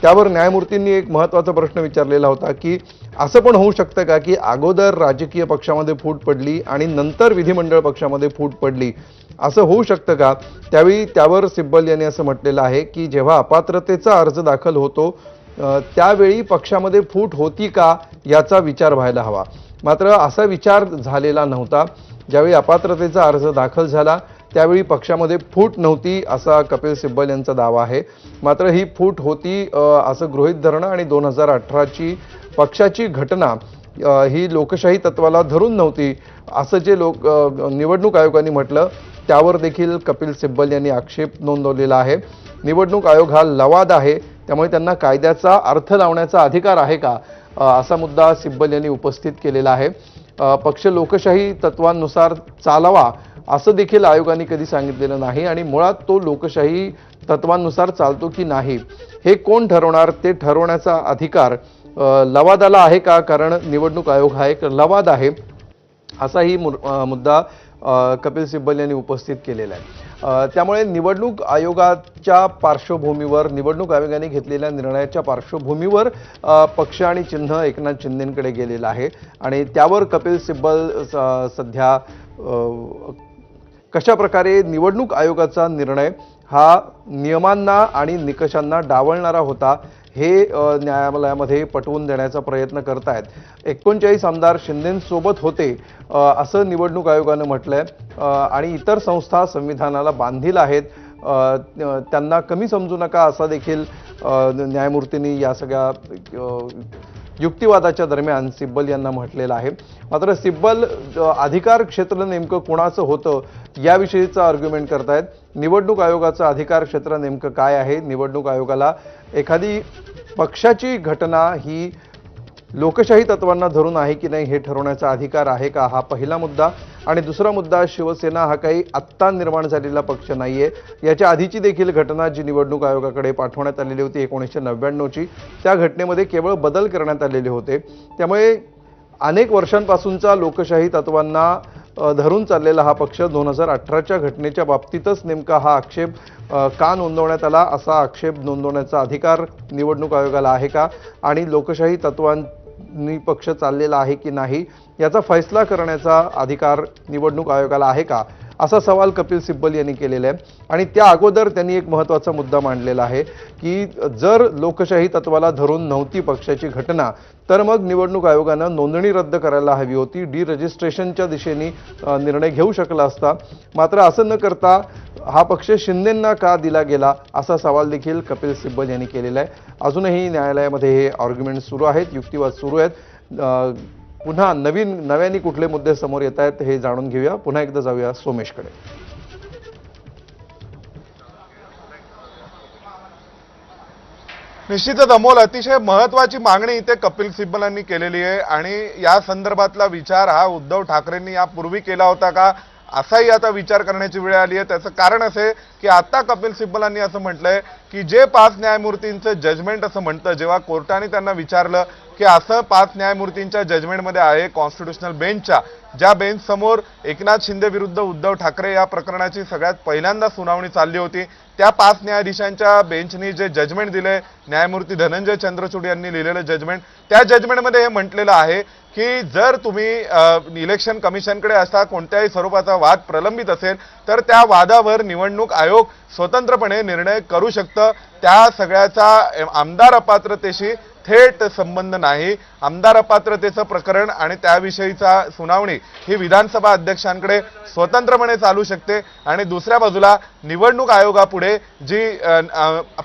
त्यावर न्यायमूर्तींनी एक महत्त्वाचा प्रश्न विचारलेला होता की असं पण होऊ शकतं का की अगोदर राजकीय पक्षामध्ये फूट पडली आणि नंतर विधिमंडळ पक्षामध्ये फूट पडली, असं होऊ शकतं का? त्यावेळी त्यावर सिब्बल यांनी असं म्हटलेलं आहे की जेव्हा अपात्रतेचा अर्ज दाखल होतो त्यावेळी पक्षामध्ये फूट होती का याचा विचार व्हायला हवा, मात्र असा विचार झालेला नव्हता. ज्यावेळी अपात्रतेचा अर्ज दाखल झाला त्यावेळी पक्षामध्ये फूट नव्हती असा कपिल सिब्बल यांचा दावा आहे, मात्र ही फूट होती असं गृहीत धरणं आणि 2018ची पक्षाची घटना ही लोकशाही तत्वाला धरून नव्हती असं जे निवडणूक आयोगाने म्हटलं त्यावर देखील कपिल सिब्बल यांनी आक्षेप नोंदवलेला आहे. निवडणूक आयोग हा लवाद आहे, त्यामुळे त्यांना कायद्याचा अर्थ लावण्याचा अधिकार आहे का असा मुद्दा सिब्बल यांनी उपस्थित केलेला आहे. पक्ष लोकशाही तत्वांनुसार चालावा असं देखील आयोगाने कधी सांगितलेलं नाही आणि मुळात तो लोकशाही तत्वांनुसार चालतो की नाही हे कोण ठरवणार, ते ठरवण्याचा अधिकार लवादाला आहे का, कारण निवडणूक आयोग हा एक लवाद आहे असाही मुद्दा कपिल सिब्बल यांनी उपस्थित केलेला आहे. त्यामुळे निवडणूक आयोगाच्या पार्श्वभूमीवर, निवडणूक आयोगाने घेतलेल्या निर्णयाच्या पार्श्वभूमीवर पक्ष आणि चिन्ह एकनाथ शिंदेंकडे गेलेलं आहे आणि त्यावर कपिल सिब्बल सध्या कशा प्रकारे निवडणूक आयोगाचा निर्णय हा नियमांना आणि निकषांना डावलणारा होता हे न्यायालयामध्ये पटवून देण्याचा प्रयत्न करतायत. 39 आमदार शिंदेंसोबत होते असं निवडणूक आयोगानं म्हटलंय आणि इतर संस्था संविधानाला बांधील आहेत, त्यांना कमी समजू नका असा देखील न्यायमूर्तींनी या सगळ्या युक्तिवादाच्या दरम्यान सिब्बल यांना म्हटलेलं आहे. मात्र सिब्बल अधिकार क्षेत्र नेमकं कोणाचं होतं याविषयीचं आर्ग्युमेंट करतायत. निवडणूक आयोगाचं अधिकार क्षेत्र नेमकं काय आहे, निवडणूक आयोगाला एखादी पक्षाची घटना ही लोकशाही तत्वांना धरून आहे की नाही हे ठरवण्याचा अधिकार आहे का, हा पहिला मुद्दा. आणि दुसरा मुद्दा, शिवसेना हा काही आत्ता निर्माण झालेला पक्ष नाहीये, याच्या आधीची देखील घटना जी निवडणूक आयोगाकडे पाठवण्यात आलेली होती 1999ची, त्या घटनेमध्ये केवळ बदल करण्यात आलेले होते. त्यामुळे अनेक वर्षांपासूनचा लोकशाही तत्वांना धरून चाललेला हा पक्ष 2018च्या घटनेच्या बाबतीतच नेमका हा आक्षेप का नोंदवण्यात आला, असा आक्षेप नोंदवण्याचा अधिकार निवडणूक आयोगाला आहे का, आणि लोकशाही तत्वांनी पक्ष चाललेला आहे की नाही याचा फैसला करण्याचा अधिकार निवडणूक आयोगाला आहे का, असा सवाल कपिल सिब्बल यांनी केलेला आहे. आणि त्या अगोदर त्यांनी एक महत्त्वाचा मुद्दा मांडलेला आहे की जर लोकशाही तत्वाला धरून नव्हती पक्षाची घटना तर मग निवडणूक आयोगानं नोंदणी रद्द करायला हवी होती, रजिस्ट्रेशनच्या दिशेने निर्णय घेऊ शकला असता. मात्र असं न करता हा पक्ष शिंदेंना का दिला गेला असा सवाल देखील कपिल सिब्बल यांनी केलेला आहे. अजूनही न्यायालयामध्ये हे आर्ग्युमेंट सुरू आहेत, युक्तिवाद सुरू आहेत. पुन्हा नव्याने कुठले मुद्दे समोर येत आहेत हे जाणून घेऊया. पुन्हा एकदा जाऊया सोमेशकडे.
निश्चितच अमोल, अतिशय महत्वाची मागणी इथे कपिल सिब्बलांनी केलेली आहे आणि या संदर्भातला विचार हा उद्धव ठाकरेंनी यापूर्वी केला होता का असाही आता विचार करण्याची वेळ आली आहे. त्याचं कारण असे की आता कपिल सिब्बलांनी असं म्हटलंय की जे 5 न्यायमूर्तींचं जजमेंट असं म्हणतं, जेव्हा कोर्टाने त्यांना विचारलं की असं 5 न्यायमूर्तींच्या जजमेंटमध्ये आहे कॉन्स्टिट्यूशनल बेंचच्या, ज्या बेंच समोर एकनाथ शिंदे विरुद्ध उद्धव ठाकरे या प्रकरणाची सगळ्यात पहिल्यांदा सुनावणी चालली होती, त्या 5 न्यायाधीशांच्या बेंचनी जे जजमेंट दिले, न्यायमूर्ती धनंजय चंद्रचूड यांनी लिहिलेलं जजमेंट, त्या जजमेंटमध्ये हे म्हटलेलं आहे की जर तुम्ही इलेक्शन कमिशनकडे असा कोणत्याही स्वरूपाचा वाद प्रलंबित असेल तर त्या वादावर निवडणूक आयोग स्वतंत्रपणे निर्णय करू शकतं. त्या सगळ्याचा आमदार अपात्रतेशी थेट संबंध नाही. आमदार अपात्रतेचं प्रकरण आणि त्याविषयीचा सुनावणी ही विधानसभा अध्यक्षांकडे स्वतंत्रपणे चालू शकते आणि दुसऱ्या बाजूला निवडणूक आयोगापुढे जी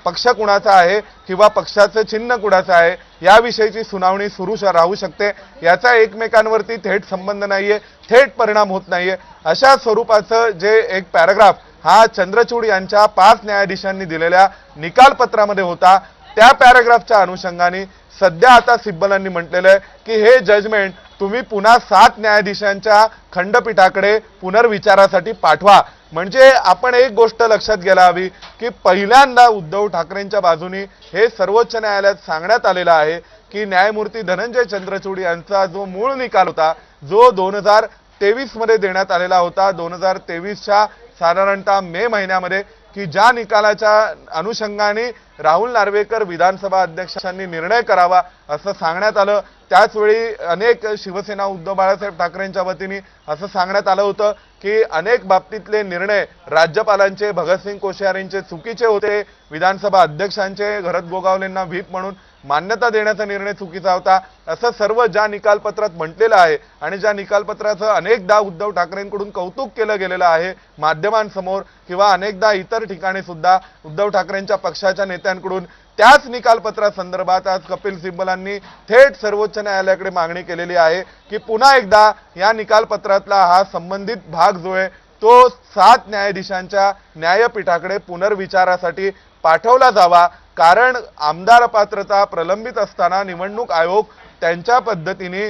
पक्ष कुणाचा आहे किंवा पक्षाचे चिन्ह कुणाचं आहे याविषयीची सुनावणी सुरू राहू शकते. याचा एकमेकांवरती थेट संबंध नाहीये, थेट परिणाम होत नाहीये. अशा स्वरूपाचं जे एक पॅराग्राफ हा चंद्रचूड यांच्या 5 न्यायाधीशांनी दिलेल्या निकालपत्रामध्ये होता, त्या पॅराग्राफच्या अनुषंगाने सध्या आता सिब्बलांनी म्हटलेलं आहे की हे जजमेंट तुम्ही पुन्हा 7 न्यायाधीशांच्या खंडपीठाकडे पुनर्विचारासाठी पाठवा. म्हणजे आपण एक गोष्ट लक्षात घ्यायला हवी की पहिल्यांदा उद्धव ठाकरेंच्या बाजूने हे सर्वोच्च न्यायालयात सांगण्यात आलेलं आहे की न्यायमूर्ती धनंजय चंद्रचूड यांचा जो मूळ निकाल होता, जो 2023 मध्ये देण्यात आलेला होता, 2023च्या साधारणतः मे महिन्यामध्ये, की ज्या निकालाच्या अनुषंगाने राहुल नार्वेकर विधानसभा अध्यक्षांनी निर्णय करावा असं सांगण्यात आलं. त्याचवेळी अनेक शिवसेना उद्धव बाळासाहेब ठाकरेंच्या वतीने असं सांगण्यात आलं होतं की अनेक बाबतीतले निर्णय राज्यपालांचे, भगतसिंग कोश्यारींचे चुकीचे होते, विधानसभा अध्यक्षांचे, भरत गोगावलेंना व्हीप म्हणून मान्यता देण्याचा निर्णय चुकीचा होता, असं सर्व ज्या निकालपत्रात म्हटलेलं आहे आणि ज्या निकालपत्राचं अनेकदा उद्धव ठाकरेंकडून कौतुक केलं गेलेलं आहे माध्यमांसमोर किंवा अनेकदा इतर ठिकाणी सुद्धा उद्धव ठाकरेंच्या पक्षाच्या नेत्यांकडून, त्याच निकालपत्रासंदर्भात आज कपिल सिब्बलांनी थेट सर्वोच्च न्यायालयाकडे मागणी केलेली आहे की पुन्हा एकदा या निकालपत्रातला हा संबंधित भाग जो आहे तो 7 न्यायाधीशांच्या न्यायपीठाकडे पुनर्विचारासाठी पाठवला जावा. कारण आमदार पात्रता प्रलंबित असताना निवडणूक आयोग त्यांच्या पद्धतीने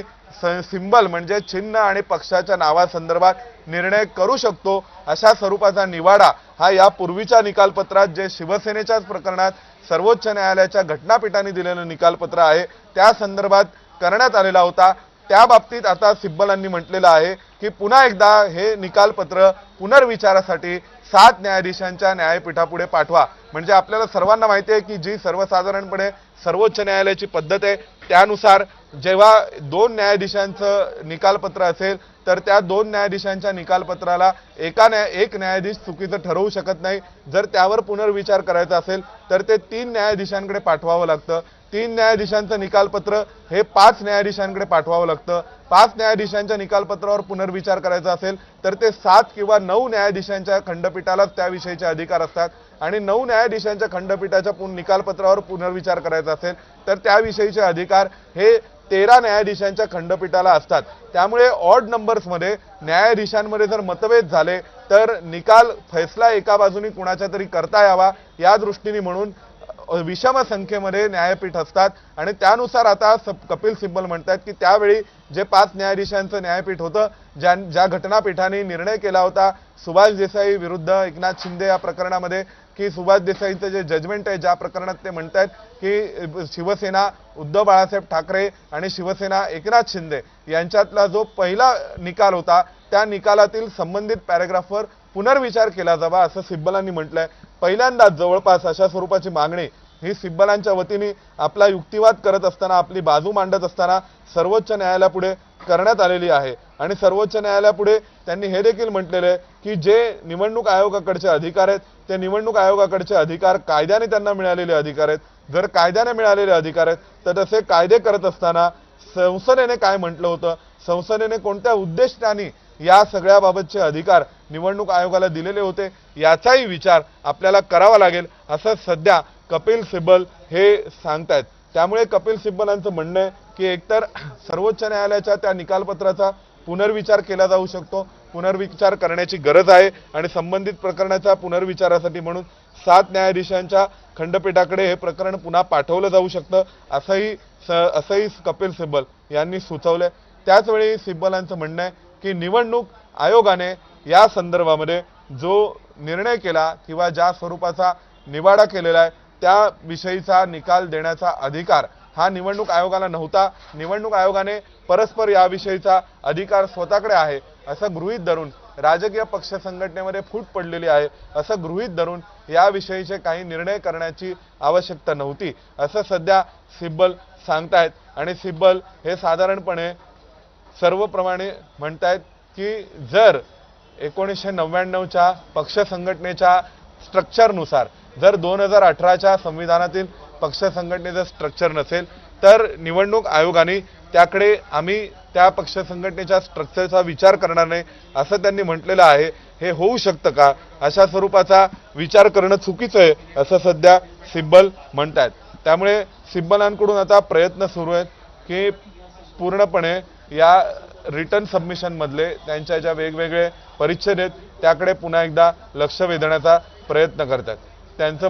सिंबल म्हणजे चिन्ह आणि पक्षाच्या नावासंदर्भात निर्णय करू शकतो. अशा स्वरूपाचा निवाडा हा यापूर्वीच्या निकालपत्रात, जे शिवसेनेच्याच प्रकरणात सर्वोच्च न्यायालयाच्या घटनापीठाने दिलेलं निकालपत्र आहे त्या संदर्भात करण्यात आलेला होता. त्या बाबतीत आता सिब्बलांनी म्हटलेलं आहे की पुन्हा एकदा हे निकालपत्र पुनर्विचारासाठी 7 न्यायाधीशांच्या न्यायपीठापुढे पाठवा. म्हणजे आपल्याला सर्वांना माहिती आहे की जी सर्वसाधारणपणे सर्वोच्च न्यायालयाची पद्धत आहे त्यानुसार जेव्हा 2 न्यायाधीशांचं निकालपत्र असेल तर त्या 2 न्यायाधीशांच्या निकालपत्राला एक न्यायाधीश चुकीचं ठरवू शकत नाही. जर त्यावर पुनर्विचार करायचा असेल तर ते 3 न्यायाधीशांकडे पाठवावं लागतं. 3 न्यायाधीशांचं निकालपत्र हे 5 न्यायाधीशांकडे पाठवावं लागतं. 5 न्यायाधीशांच्या निकालपत्रावर पुनर्विचार करायचा असेल तर ते 7 किंवा 9 न्यायाधीशांच्या खंडपीठाला त्याविषयीचे अधिकार असतात आणि 9 न्यायाधीशांच्या खंडपीठाच्या निकालपत्रावर पुनर्विचार करायचा असेल तर त्याविषयीचे अधिकार हे 13 न्यायाधीशांच्या खंडपीठाला असतात. त्यामुळे ऑड नंबर्समध्ये न्यायाधीशांमध्ये जर मतभेद झाले तर निकाल फैसला एका बाजूने कुणाच्या तरी करता यावा या दृष्टीने म्हणून विषम संख्येमध्ये न्यायपीठ असतात आणि त्यानुसार आता कपिल सिब्बल म्हणतात की त्यावेळी जे 5 न्यायाधीशांचं न्यायपीठ होतं, ज्या घटनापीठाने निर्णय केला होता सुभाष देसाई विरुद्ध एकनाथ शिंदे या प्रकरणामध्ये, की सुभाष देसाईंचं जे जजमेंट आहे ज्या प्रकरणात ते म्हणतात की शिवसेना उद्धव बाळासाहेब ठाकरे आणि शिवसेना एकनाथ शिंदे यांच्यातला जो पहिला निकाल होता त्या निकालातील संबंधित पॅराग्राफवर पुनर्विचार केला जावा असं सिब्बलांनी म्हटलंय. पहिल्यांदाच जवळपास अशा स्वरूपाची मागणी ही सिब्बलांच्या वतीने आपला युक्तिवाद करत असताना, आपली बाजू मांडत असताना सर्वोच्च न्यायालयापुढे करण्यात आलेली आहे। आणि सर्वोच्च न्यायालयापुढे त्यांनी हे देखील म्हटलेले आहे की जे निवडणूक आयोगाकडचे अधिकार आहेत ते निवडणूक आयोगाकडचे अधिकार कायद्याने त्यांना मिळालेले अधिकार आहेत। जर कायद्याने मिळालेले अधिकार आहेत तर तसे कायदे करत असताना संसदेने काय म्हटलं होतं, संसदेने कोणत्या उद्देशाने या सगळ्याबाबतचे अधिकार निवडणूक आयोगाला दिलेले होते याचाही विचार आपल्याला करावा लागेल असं सध्या कपिल सिब्बल हे सांगतायत। त्यामुळे कपिल सिब्बलांचं म्हणणं आहे की एकतर सर्वोच्च न्यायालयाच्या त्या निकालपत्राचा पुनर्विचार केला जाऊ शकतो, पुनर्विचार करण्याची गरज आहे आणि संबंधित प्रकरणाच्या पुनर्विचारासाठी म्हणून 7 न्यायाधीशांच्या खंडपीठाकडे हे प्रकरण पुन्हा पाठवलं जाऊ शकतं असंही कपिल सिब्बल यांनी सुचवलंय। त्याचवेळी सिब्बलांचं म्हणणं आहे की निवडणूक आयोगाने या संदर्भामध्ये जो निर्णय केला किंवा ज्या स्वरूपाचा निवाडा केलेला आहे त्याविषयीचा निकाल देण्याचा अधिकार हा निवडणूक आयोगाला नव्हता। निवडणूक आयोगाने परस्पर याविषयीचा अधिकार स्वतःकडे आहे असं गृहीत धरून राजकीय पक्ष संघटनेमध्ये फूट पडलेली आहे असं गृहीत धरून याविषयीचे काही निर्णय करण्याची आवश्यकता नव्हती असं सध्या सिब्बल सांगतायत। आणि सिब्बल हे साधारणपणे सर्वप्रमाणे म्हणतायत की जर 1999च्या पक्ष संघटनेच्या स्ट्रक्चरनुसार जर 2018च्या संविधानातील पक्ष संघटनेचं स्ट्रक्चर नसेल तर निवडणूक आयोगाने त्याकडे आम्ही त्या पक्ष संघटनेच्या स्ट्रक्चरचा विचार करणार नाही असं त्यांनी म्हटलेलं आहे। हे होऊ शकतं का? अशा स्वरूपाचा विचार करणं चुकीचं आहे असं सध्या सिब्बल म्हणतात। त्यामुळे सिब्बलांकडून आता प्रयत्न सुरू आहेत की पूर्णपणे या रिटर्न सबमिशन मधले त्यांच्या ज्या वेगवेगळे परिच्छेद आहेत त्याकडे पुन्हा एकदा लक्ष वेधण्याचा प्रयत्न करतात। त्यांचं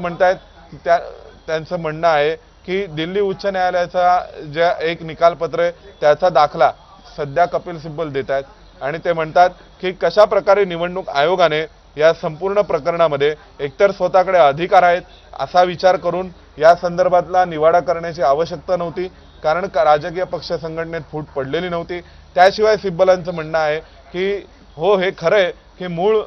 म्हणणं आहे की दिल्ली उच्च न्यायालयाचा ज्या एक निकालपत्र आहे त्याचा दाखला सध्या कपिल सिब्बल देत आहेत आणि ते म्हणतात की कशा प्रकारे निवडणूक आयोगाने या संपूर्ण प्रकरणामध्ये एकतर स्वतःकडे अधिकार आहेत असा विचार करून या संदर्भातला निवाडा करण्याची आवश्यकता नव्हती कारण राजकीय पक्ष संघटनेत फूट पडलेली नव्हती। त्याशिवाय सिब्बलांचं म्हणणं आहे की हो हे खरं आहे की मूळ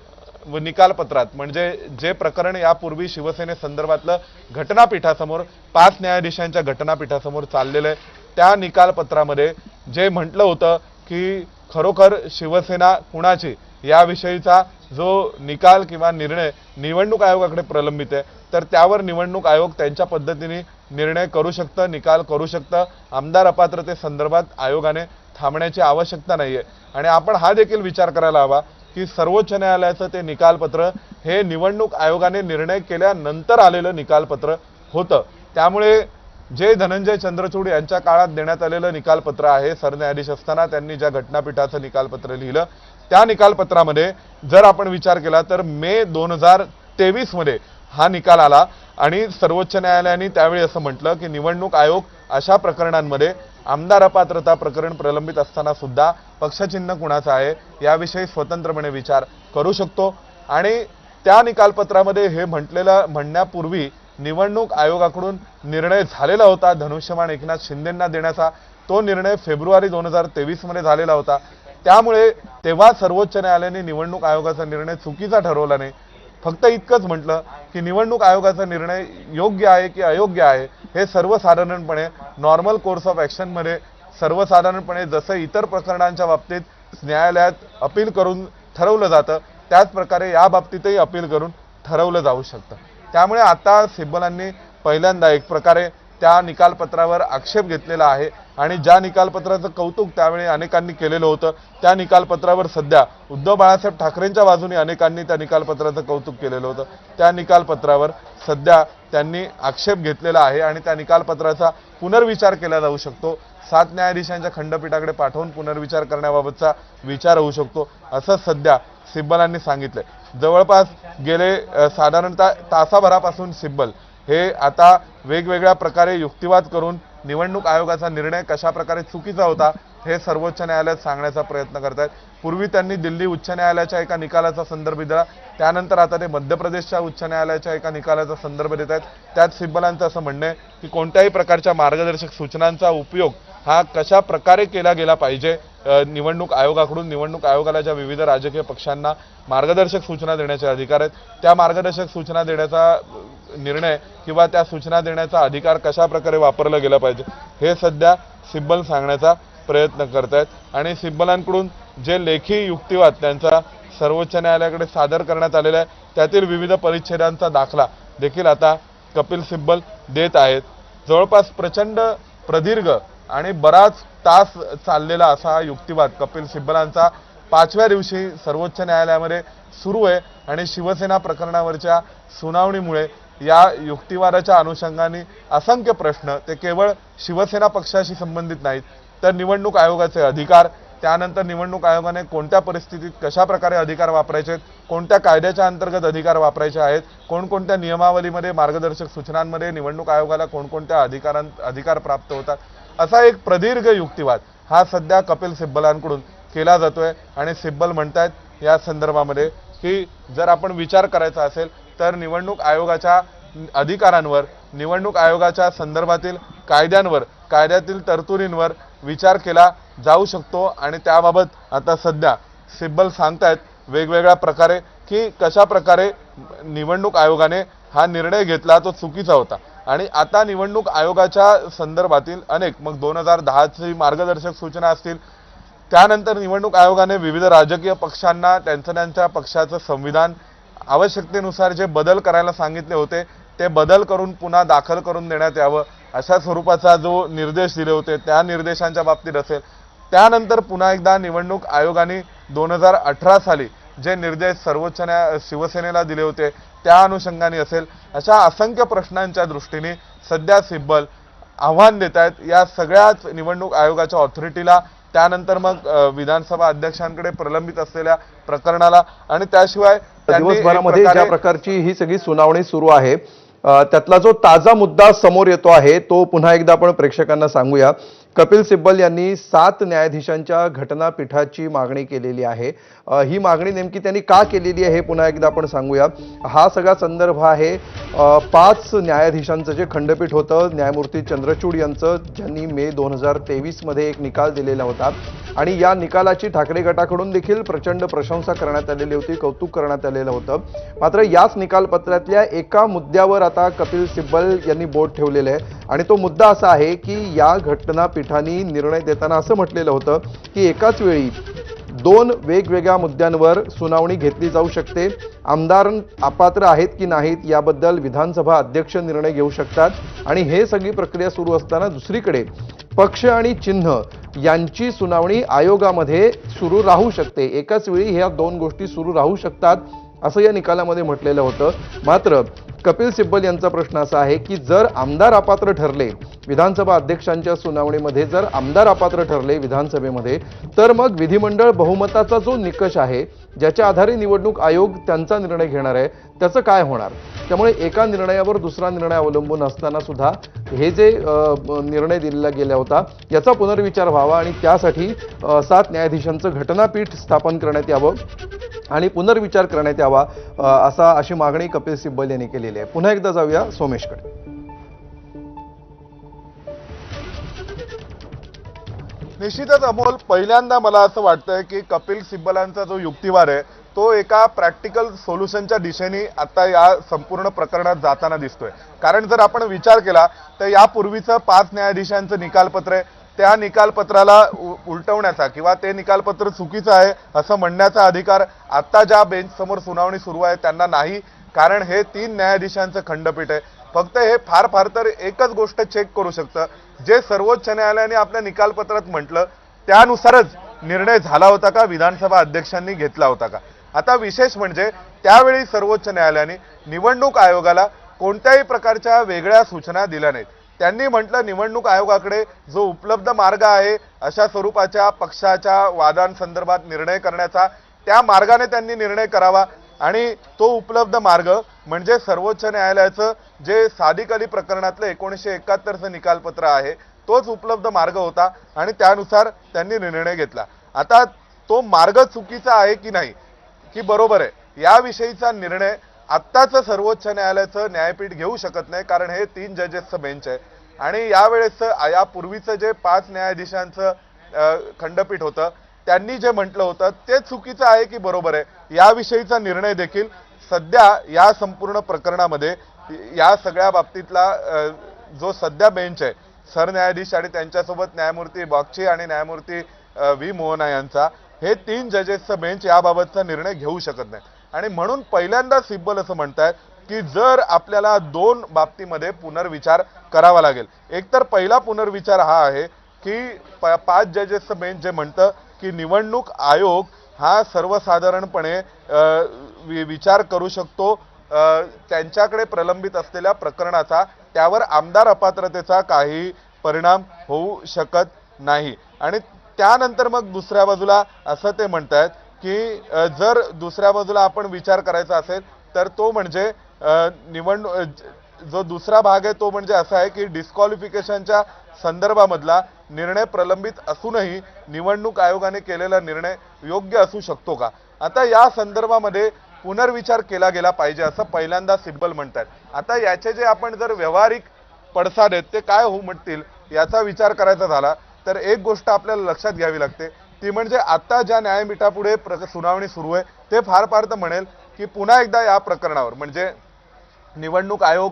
निकालपत्रात म्हणजे जे प्रकरण यापूर्वी शिवसेनेसंदर्भातलं घटनापीठासमोर 5 न्यायाधीशांच्या घटनापीठासमोर चाललेलं आहे त्या निकालपत्रामध्ये जे म्हटलं होतं की खरोखर शिवसेना कुणाची याविषयीचा जो निकाल किंवा निर्णय निवडणूक आयोगाकडे प्रलंबित आहे तर त्यावर निवडणूक आयोग त्यांच्या पद्धतीने निर्णय करू शकतं, निकाल करू शकतं। आमदार अपात्रते संदर्भात आयोगाने थांबण्याची आवश्यकता नाहीये। आणि आपण हा देखील विचार करायला हवा की सर्वोच्च न्यायालयाचं ते निकालपत्र हे निवडणूक आयोगाने निर्णय केल्यानंतर आलेलं निकालपत्र होतं। त्यामुळे जे धनंजय चंद्रचूड यांच्या काळात देण्यात आलेलं निकालपत्र आहे सरन्यायाधीश असताना त्यांनी ज्या घटनापीठाचं निकालपत्र लिहिलं त्या निकालपत्रामध्ये जर आपण विचार केला तर मे 2023 मध्ये हा निकाल आला आणि सर्वोच्च न्यायालयाने त्यावेळी असं म्हटलं की निवडणूक आयोग अशा प्रकरणांमध्ये आमदार अपात्रता प्रकरण प्रलंबित असताना सुद्धा पक्षचिन्ह कुणाचं आहे याविषयी स्वतंत्रपणे विचार करू शकतो। आणि त्या निकालपत्रामध्ये हे म्हणण्यापूर्वी निवडणूक आयोगाकडून निर्णय झालेला होता धनुष्यबाण एकनाथ शिंदेंना देण्याचा। तो निर्णय फेब्रुवारी 2023 मध्ये झालेला होता। त्यामुळे तेव्हा सर्वोच्च न्यायालयाने निवडणूक आयोगाचा निर्णय चुकीचा ठरवला नाही, फक्त इतकंच म्हटलं की निवडणूक आयोगाचा निर्णय योग्य आहे की अयोग्य आहे हे सर्वसाधारणपणे नॉर्मल कोर्स ऑफ ऍक्शन मध्ये सर्वसाधारणपणे जसं इतर प्रकरणांच्या बाबतीत न्यायालयात अपील करून ठरवलं जातं त्याच प्रकारे या बाबतीतही अपील करून ठरवलं जाऊ शकतं। त्यामुळे आता सिब्बलांनी पहिल्यांदा एक प्रकारे त्या निकालपत्रावर आक्षेप घेतलेला आहे आणि ज्या निकालपत्राचं कौतुक त्यावेळी अनेकांनी केलेलं होतं त्या निकालपत्रावर सध्या उद्धव बाळासाहेब ठाकरेंच्या बाजूने अनेकांनी त्या निकालपत्राचं कौतुक केलेलं होतं त्या निकालपत्रावर सध्या त्यांनी आक्षेप घेतलेला आहे आणि त्या निकालपत्राचा पुनर्विचार केला जाऊ शकतो। 7 न्यायाधीशांच्या खंडपीठाकडे पाठवून पुनर्विचार करण्याबाबतचा विचार होऊ शकतो असं सध्या सिब्बलांनी सांगितलंय। जवळपास गेले साधारणतः तासाभरापासून सिब्बल हे आता वेगवेगळ्या प्रकारे युक्तिवाद करून निवडणूक आयोगाचा निर्णय कशा प्रकारे चुकीचा होता हे सर्वोच्च न्यायालयात सांगण्याचा प्रयत्न करतात। पूर्वी त्यांनी दिल्ली उच्च न्यायालयाच्या एका निकालाचा संदर्भ दिला, त्यानंतर आता ते मध्य प्रदेशच्या उच्च न्यायालयाच्या एका निकालाचा संदर्भ देत आहेत। त्यात सिब्बलांचं असं म्हणणं आहे की कोणत्याही प्रकारच्या मार्गदर्शक सूचनांचा उपयोग हा कशा प्रकारे केला गेला पाहिजे निवडणूक आयोगाकडून। निवडणूक आयोगाला ज्या विविध राजकीय पक्षांना मार्गदर्शक सूचना देण्याचे अधिकार आहेत त्या मार्गदर्शक सूचना देण्याचा निर्णय किंवा त्या सूचना देण्याचा अधिकार कशा प्रकारे वापरला गेला पाहिजे हे सध्या सिब्बल सांगण्याचा प्रयत्न करतायत आणि सिब्बलांकडून जे लेखी युक्तिवाद त्यांचा सर्वोच्च न्यायालयाकडे सादर करण्यात आलेला आहे त्यातील विविध परिच्छेदांचा दाखला देखील आता कपिल सिब्बल देत आहेत। जवळपास प्रचंड प्रदीर्घ आणि बराच तास चाललेला असा हा युक्तिवाद कपिल सिब्बलांचा 5व्या दिवशी सर्वोच्च न्यायालयामध्ये सुरू आहे आणि शिवसेना प्रकरणावरच्या सुनावणीमुळे या युक्तिवादाच्या अनुषंगाने असंख्य प्रश्न ते केवळ शिवसेना पक्षाशी संबंधित नाहीत तर निवडणूक आयोगाचे अधिकार, त्यानंतर निवडणूक आयोगाने कोणत्या परिस्थितीत कशा प्रकारे अधिकार वापरायचे, कोणत्या कायद्याच्या अंतर्गत अधिकार वापरायचे आहेत, कोणकोणत्या नियमावलीमध्ये मार्गदर्शक सूचनांमध्ये निवडणूक आयोगाला कोणकोणत्या अधिकार प्राप्त होतात, असा एक प्रदीर्घ युक्तिवाद हा सध्या कपिल सिब्बलांकडून केला जातोय। आणि सिब्बल म्हणतायत या संदर्भामध्ये की जर आपण विचार करायचा असेल तर निवडणूक आयोगाच्या अधिकारांवर, निवडणूक आयोगाच्या संदर्भातील कायद्यांवर, कायद्यातील तरतुदींवर विचार केला जाऊ शकतो आणि त्याबाबत आता सध्या सिब्बल सांगतायत वेगवेगळ्या प्रकारे की कशा प्रकारे निवडणूक आयोगाने हा निर्णय घेतला तो चुकीचा होता आणि आता निवडणूक आयोगाच्या संदर्भातील अनेक मग 2010ची मार्गदर्शक सूचना असतील, त्यानंतर निवडणूक आयोगाने विविध राजकीय पक्षांना त्यांच्या पक्षाचं संविधान आवश्यकतेनुसार जे बदल करायला सांगितले होते ते बदल करून पुन्हा दाखल करून देण्यात यावं अशा स्वरूपाचा जो निर्देश दिले होते त्या निर्देशांच्या बाबतीत असेल, त्यानंतर पुन्हा एकदा निवडणूक आयोगाने 2018 साली जे निर्देश सर्वोच्च शिवसेनेला दिले होते त्या अनुषंगाने असेल, अशा असंख्य प्रश्नांच्या दृष्टीने सध्या सिब्बल आव्हान देत आहेत या सगळ्याच निवडणूक आयोगाच्या ऑथॉरिटीला, त्यानंतर मग विधानसभा अध्यक्षांकडे प्रलंबित असलेल्या प्रकरणाला आणि त्याशिवाय
दिवसभरामध्ये ज्या प्रकारची ही सगळी सुनावणी सुरू आहे त्यातला जो ताजा मुद्दा समोर येतो आहे तो पुन्हा एकदा आपण प्रेक्षकांना सांगूया। कपिल सिब्बल यांनी 7 न्यायाधीशांच्या घटनापीठाची मागणी केलेली आहे। ही मागणी नेमकी त्यांनी का केलेली आहे हे पुन्हा एकदा आपण सांगूया। हा सगळा संदर्भ आहे 5 न्यायाधीशांचं जे खंडपीठ होतं न्यायमूर्ती चंद्रचूड यांचं, ज्यांनी मे 2023 मध्ये एक निकाल दिलेला होता आणि या निकालाची ठाकरे गटाकडून देखील प्रचंड प्रशंसा करण्यात आलेली होती, कौतुक करण्यात आलेलं होतं। मात्र याच निकालपत्रातल्या एका मुद्द्यावर आता कपिल सिब्बल यांनी बोट ठेवलेलं आहे आणि तो मुद्दा असा आहे की या घटनापीठाने निर्णय देताना असं म्हटलेलं होतं की एकाच वेळी 2 वेगवेगळ्या मुद्द्यांवर सुनावणी घेतली जाऊ शकते। आमदार अपात्र आहेत की नाहीत याबद्दल विधानसभा अध्यक्ष निर्णय घेऊ शकतात आणि हे सगळी प्रक्रिया सुरू असताना दुसरीकडे पक्ष आणि चिन्ह यांची सुनावणी आयोगामध्ये सुरू राहू शकते। एकाच वेळी ह्या 2 गोष्टी सुरू राहू शकतात असं या निकालामध्ये म्हटलेलं होतं। मात्र कपिल सिब्बल यांचा प्रश्न असा आहे की जर आमदार अपात्र ठरले विधानसभा अध्यक्षांच्या सुनावणीमध्ये, जर आमदार अपात्र ठरले विधानसभेमध्ये, तर मग विधिमंडळ बहुमताचा जो निकष आहे ज्याच्या आधारे निवडणूक आयोग त्यांचा निर्णय घेणार आहे त्याचं काय होणार। त्यामुळे एका निर्णयावर दुसरा निर्णय अवलंबून असताना सुद्धा हे जे निर्णय दिलेला गेला होता याचा पुनर्विचार व्हावा आणि त्यासाठी 7 न्यायाधीशांचं घटनापीठ स्थापन करण्यात यावं आणि पुनर्विचार करण्यात यावा अशी मागणी कपिल सिब्बल यांनी केलेली आहे। पुन्हा एकदा जाऊया सोमेशकडे।
निश्चितच अमोल, पहिल्यांदा मला असं वाटतंय की कपिल सिब्बलांचा जो युक्तिवाद आहे तो एका प्रॅक्टिकल सोल्युशनच्या दिशेने आता या संपूर्ण प्रकरणात जाताना दिसतोय। कारण जर आपण विचार केला तर यापूर्वीचं 5 न्यायाधीशांचं निकालपत्र आहे, त्या निकालपत्राला उलटवण्याचा किंवा ते निकालपत्र चुकीचं आहे असं म्हणण्याचा अधिकार आता ज्या बेंच समोर सुनावणी सुरू आहे त्यांना नाही, कारण हे 3 न्यायाधीशांचं खंडपीठ आहे। फक्त हे फार तर एकच गोष्ट चेक करू शकतं, जे सर्वोच्च न्यायालयाने आपल्या निकालपत्रात म्हटलं त्यानुसारच निर्णय झाला होता का, विधानसभा अध्यक्षांनी घेतला होता का। आता विशेष म्हणजे त्यावेळी सर्वोच्च न्यायालयाने निवडणूक आयोगाला कोणत्याही प्रकारच्या वेगळ्या सूचना दिल्या नाहीत। त्यांनी म्हटलं निवडणूक आयोगाकडे जो उपलब्ध मार्ग आहे अशा स्वरूपाच्या पक्षाच्या वादांसंदर्भात निर्णय करण्याचा, त्या मार्गाने त्यांनी निर्णय करावा आणि तो उपलब्ध मार्ग म्हणजे सर्वोच्च न्यायालयाचं जे सादिक अली प्रकरणातलं 1971चं निकालपत्र आहे तोच उपलब्ध मार्ग होता आणि त्यानुसार त्यांनी निर्णय घेतला। आता तो मार्ग चुकीचा आहे की नाही की बरोबर आहे याविषयीचा निर्णय आत्ताच सर्वोच्च न्यायालयाचं न्यायपीठ घेऊ शकत नाही, कारण हे 3 जजेसचं बेंच आहे आणि यावेळेस यापूर्वीचं जे 5 न्यायाधीशांचं खंडपीठ होतं त्यांनी जे म्हटलं होतं ते चुकीचं आहे की बरोबर आहे याविषयीचा निर्णय देखील सध्या या संपूर्ण प्रकरणामध्ये या सगळ्या बाबतीतला जो सध्या बेंच आहे सरन्यायाधीश आणि त्यांच्यासोबत न्यायमूर्ती बॉक्ची आणि न्यायमूर्ती व्ही मोहना यांचा, हे 3 जजेसचं बेंच याबाबतचा निर्णय घेऊ शकत नाही. आणि म्हणून पहिल्यांदा सिब्बल असं म्हणतायत की जर आपल्याला 2 बाबतीमध्ये पुनर्विचार करावा लागेल. एकतर पहिला पुनर्विचार हा आहे की 5 जजेसचं बेंच जे म्हणतं की निवडणूक आयोग हा सर्वसाधारणपणे विचार करू शकतो त्यांच्याकडे प्रलंबित असलेल्या प्रकरणाचा, त्यावर आमदार अपात्रतेचा काही परिणाम होऊ शकत नाही. आणि त्यानंतर मग दुसऱ्या बाजूला असं ते म्हणतायत की जर दुसऱ्या बाजूला आपण विचार करायचा असेल तर तो म्हणजे जो दुसरा भाग आहे तो म्हणजे असा आहे की डिस्क्वालिफिकेशनच्या संदर्भामधला निर्णय प्रलंबित असूनही निवडणूक आयोगाने केलेला निर्णय योग्य असू शकतो का. आता या संदर्भामध्ये पुनर्विचार केला गेला पाहिजे असं पहिल्यांदा सिब्बल म्हणतात. आता याचे जे आपण जर व्यावहारिक पडसाद आहेत ते काय होऊ म्हणतील याचा विचार करायचा झाला तर एक गोष्ट आपल्याला लक्षात घ्यावी लागते, ती म्हणजे आता ज्या न्यायपीठापुढे सुनावणी सुरू आहे ते फार फार तर म्हणेल की पुन्हा एकदा या प्रकरणावर म्हणजे निवडणूक आयोग,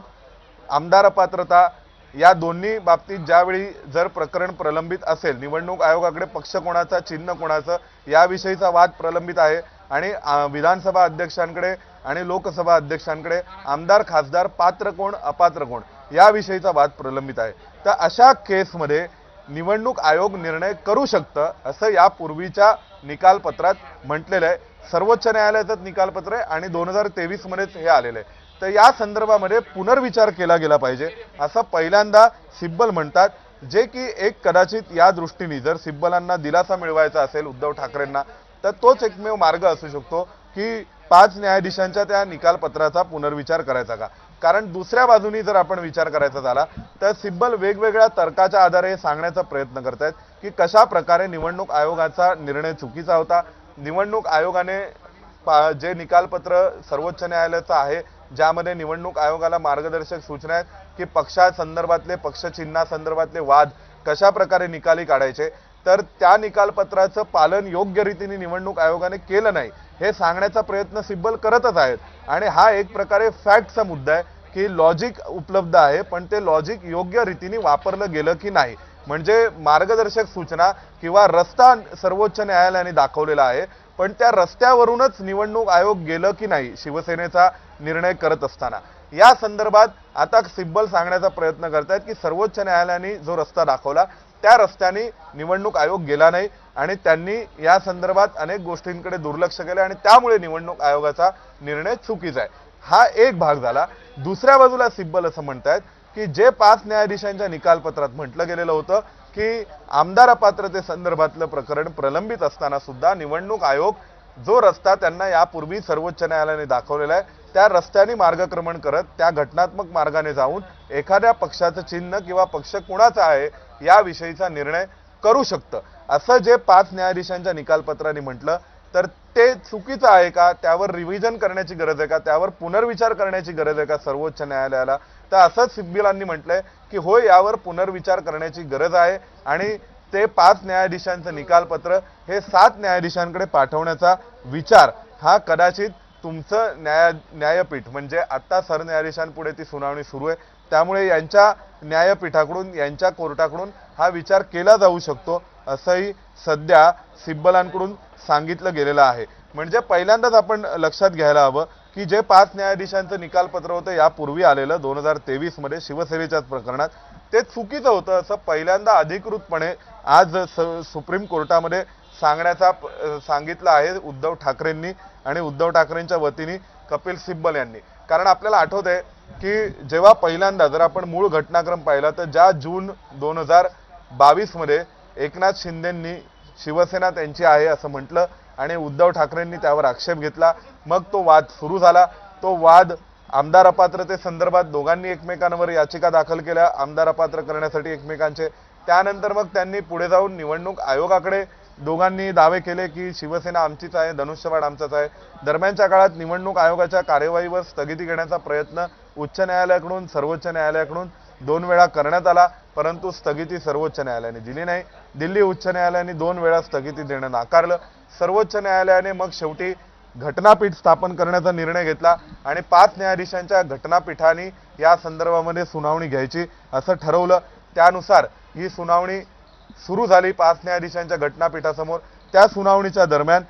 आमदार अपात्रता या दोन्ही बाबतीत ज्यावेळी जर प्रकरण प्रलंबित असेल, निवडणूक आयोगाकडे पक्ष कोणाचा, चिन्ह कोणाचं याविषयीचा वाद प्रलंबित आहे आणि विधानसभा अध्यक्षांकडे आणि लोकसभा अध्यक्षांकडे आमदार खासदार पात्र कोण अपात्र कोण याविषयीचा वाद प्रलंबित आहे. तर अशा केसमध्ये निवडणूक आयोग निर्णय करू शकतं असं यापूर्वीच्या निकालपत्रात म्हटलेलं आहे. सर्वोच्च न्यायालयाचं निकालपत्र आहे आणि 2023 मध्येच हे आलेलं आहे. तर या संदर्भामध्ये पुनर्विचार केला गेला पाहिजे असं पहिल्यांदा सिब्बल म्हणतात, जे की एक कदाचित या दृष्टीने जर सिब्बलांना दिलासा मिळवायचा असेल उद्धव ठाकरेंना तर तोच एकमेव मार्ग असू शकतो की 5 न्यायाधीशांच्या त्या निकालपत्राचा पुनर्विचार करायचा का. कारण दुसऱ्या बाजूनी जर आपण विचार करायचा झाला तर सिब्बल वेगवेगळ्या तर्काच्या आधारे सांगण्याचा प्रयत्न करतायत की कशा प्रकारे निवडणूक आयोगाचा निर्णय चुकीचा होता. निवडणूक आयोगाने जे निकालपत्र सर्वोच्च न्यायालयाचं आहे ज्यामध्ये निवडणूक आयोगाला मार्गदर्शक सूचना आहेत की पक्षासंदर्भातले, पक्षचिन्हासंदर्भातले वाद कशा प्रकारे निकाली काढायचे, तर त्या निकालपत्राचं पालन योग्य रीतीने निवडणूक आयोगाने केलं नाही हे सांगण्याचा प्रयत्न सिब्बल करतच आहेत. आणि हा एक प्रकारे फॅक्टचा मुद्दा आहे की लॉजिक उपलब्ध आहे पण ते लॉजिक योग्य रीतीने वापरलं गेलं की नाही. म्हणजे मार्गदर्शक सूचना किंवा रस्ता सर्वोच्च न्यायालयाने दाखवलेला आहे पण त्या रस्त्यावरूनच निवडणूक आयोग गेलं की नाही शिवसेनेचा निर्णय करत असताना. या संदर्भात आता सिब्बल सांगण्याचा प्रयत्न करतायत की सर्वोच्च न्यायालयाने जो रस्ता दाखवला त्या रस्त्याने निवडणूक आयोग गेला नाही आणि त्यांनी या संदर्भात अनेक गोष्टींकडे दुर्लक्ष केले आणि त्यामुळे निवडणूक आयोगाचा निर्णय चुकीचा आहे. हा एक भाग झाला. दुसऱ्या बाजूला सिब्बल असं म्हणतायत की जे 5 न्यायाधीशांच्या निकालपत्रात म्हटलं गेलेलं होतं की आमदार अपात्रते संदर्भातलं प्रकरण प्रलंबित असताना सुद्धा निवडणूक आयोग जो रस्ता त्यांना यापूर्वी सर्वोच्च न्यायालयाने दाखवलेला आहे त्या रस्त्याने मार्गक्रमण करत त्या घटनात्मक मार्गाने जाऊन एखाद्या पक्षाचं चिन्ह किंवा पक्ष कोणाचा आहे याविषयीचा निर्णय करू शकतं असं जे 5 न्यायाधीशांच्या निकालपत्राने म्हटलं तर ते चुकीचं आहे का, त्यावर रिव्हिजन करण्याची गरज आहे का, त्यावर पुनर्विचार करण्याची गरज आहे का सर्वोच्च न्यायालयाला. तर असंच सिब्बलांनी म्हटलंय की होय यावर पुनर्विचार करण्याची गरज आहे आणि ते 5 न्यायाधीशांचं निकालपत्र हे 7 न्यायाधीशांकडे पाठवण्याचा विचार हा कदाचित तुमचं न्यायपीठ म्हणजे आता सरन्यायाधीशांपुढे ती सुनावणी सुरू आहे त्यामुळे यांच्या न्यायपीठाकडून यांच्या कोर्टाकडून हा विचार केला जाऊ शकतो असंही सध्या सिब्बलांकडून सांगितलं गेलेलं आहे. म्हणजे पहिल्यांदाच आपण लक्षात घ्यायला हवं की जे 5 न्यायाधीशांचं निकालपत्र होतं यापूर्वी आलेलं 2023 मध्ये शिवसेनेच्याच प्रकरणात ते चुकीचं होतं असं पहिल्यांदा अधिकृतपणे आज सुप्रीम कोर्टामध्ये सांगितलं आहे उद्धव ठाकरेंनी आणि उद्धव ठाकरेंच्या वतीने कपिल सिब्बल यांनी. कारण आपल्याला आठवतंय की जेव्हा पहिल्यांदा जर आपण मूळ घटनाक्रम पाहिला तर ज्या जून 2022 मध्ये एकनाथ शिंदेंनी शिवसेना त्यांची आहे असं म्हटलं आणि उद्धव ठाकरेंनी त्यावर आक्षेप घेतला. मग तो वाद सुरू झाला. तो वाद आमदार अपात्रते संदर्भात दोघांनी एकमेकांवर याचिका दाखल केल्या आमदार अपात्र करण्यासाठी एकमेकांचे. त्यानंतर मग त्यांनी पुढे जाऊन निवडणूक आयोगाकडे दोघांनी दावे केले की शिवसेना आमचीच आहे, धनुष्यबाण आमचाच आहे. दरम्यानच्या काळात निवडणूक आयोगाच्या कार्यवाहीवर स्थगिती घेण्याचा प्रयत्न उच्च न्यायालयाकडून सर्वोच्च न्यायालयाकडून 2 वेळा करण्यात आला परंतु स्थगिती सर्वोच्च न्यायालयाने दिली नाही. दिल्ली उच्च न्यायालयाने 2 वेळा स्थगिती देणं नाकारलं. सर्वोच्च न्यायालयाने मग शेवटी घटनापीठ स्थापन करण्याचा निर्णय घेतला आणि 5 न्यायाधीशांच्या घटनापीठाने या संदर्भामध्ये सुनावणी घ्यायची असं ठरवलं. त्यानुसार ही सुनावणी सुरू झाली 5 न्यायाधीशांच्या घटनापीठासमोर। त्या सुनावणीच्या दरम्यान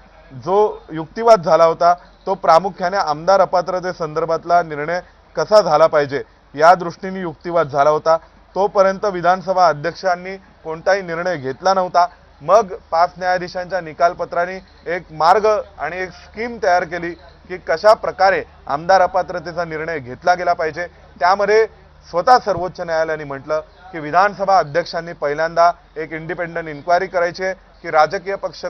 जो युक्तिवाद झाला होता तो प्रामुख्याने आमदार अपात्रतेसंदर्भातला निर्णय कसा झाला पाहिजे या दृष्टीने युक्तिवाद झाला होता। तोपर्यंत विधानसभा अध्यक्षांनी कोणताही निर्णय घेतला नव्हता। मग 5 न्यायाधीशांच्या निकालपत्राने एक मार्ग आणि एक स्कीम तयार केली की कशा प्रकारे आमदार अपात्रतेचा निर्णय घेतला गेला पाहिजे। त्यामध्ये स्वतः सर्वोच्च न्यायालयाने म्हटलं की विधानसभा अध्यक्षांनी पहिल्यांदा एक इंडिपेंडंट इन्क्वायरी करायची आहे की राजकीय पक्ष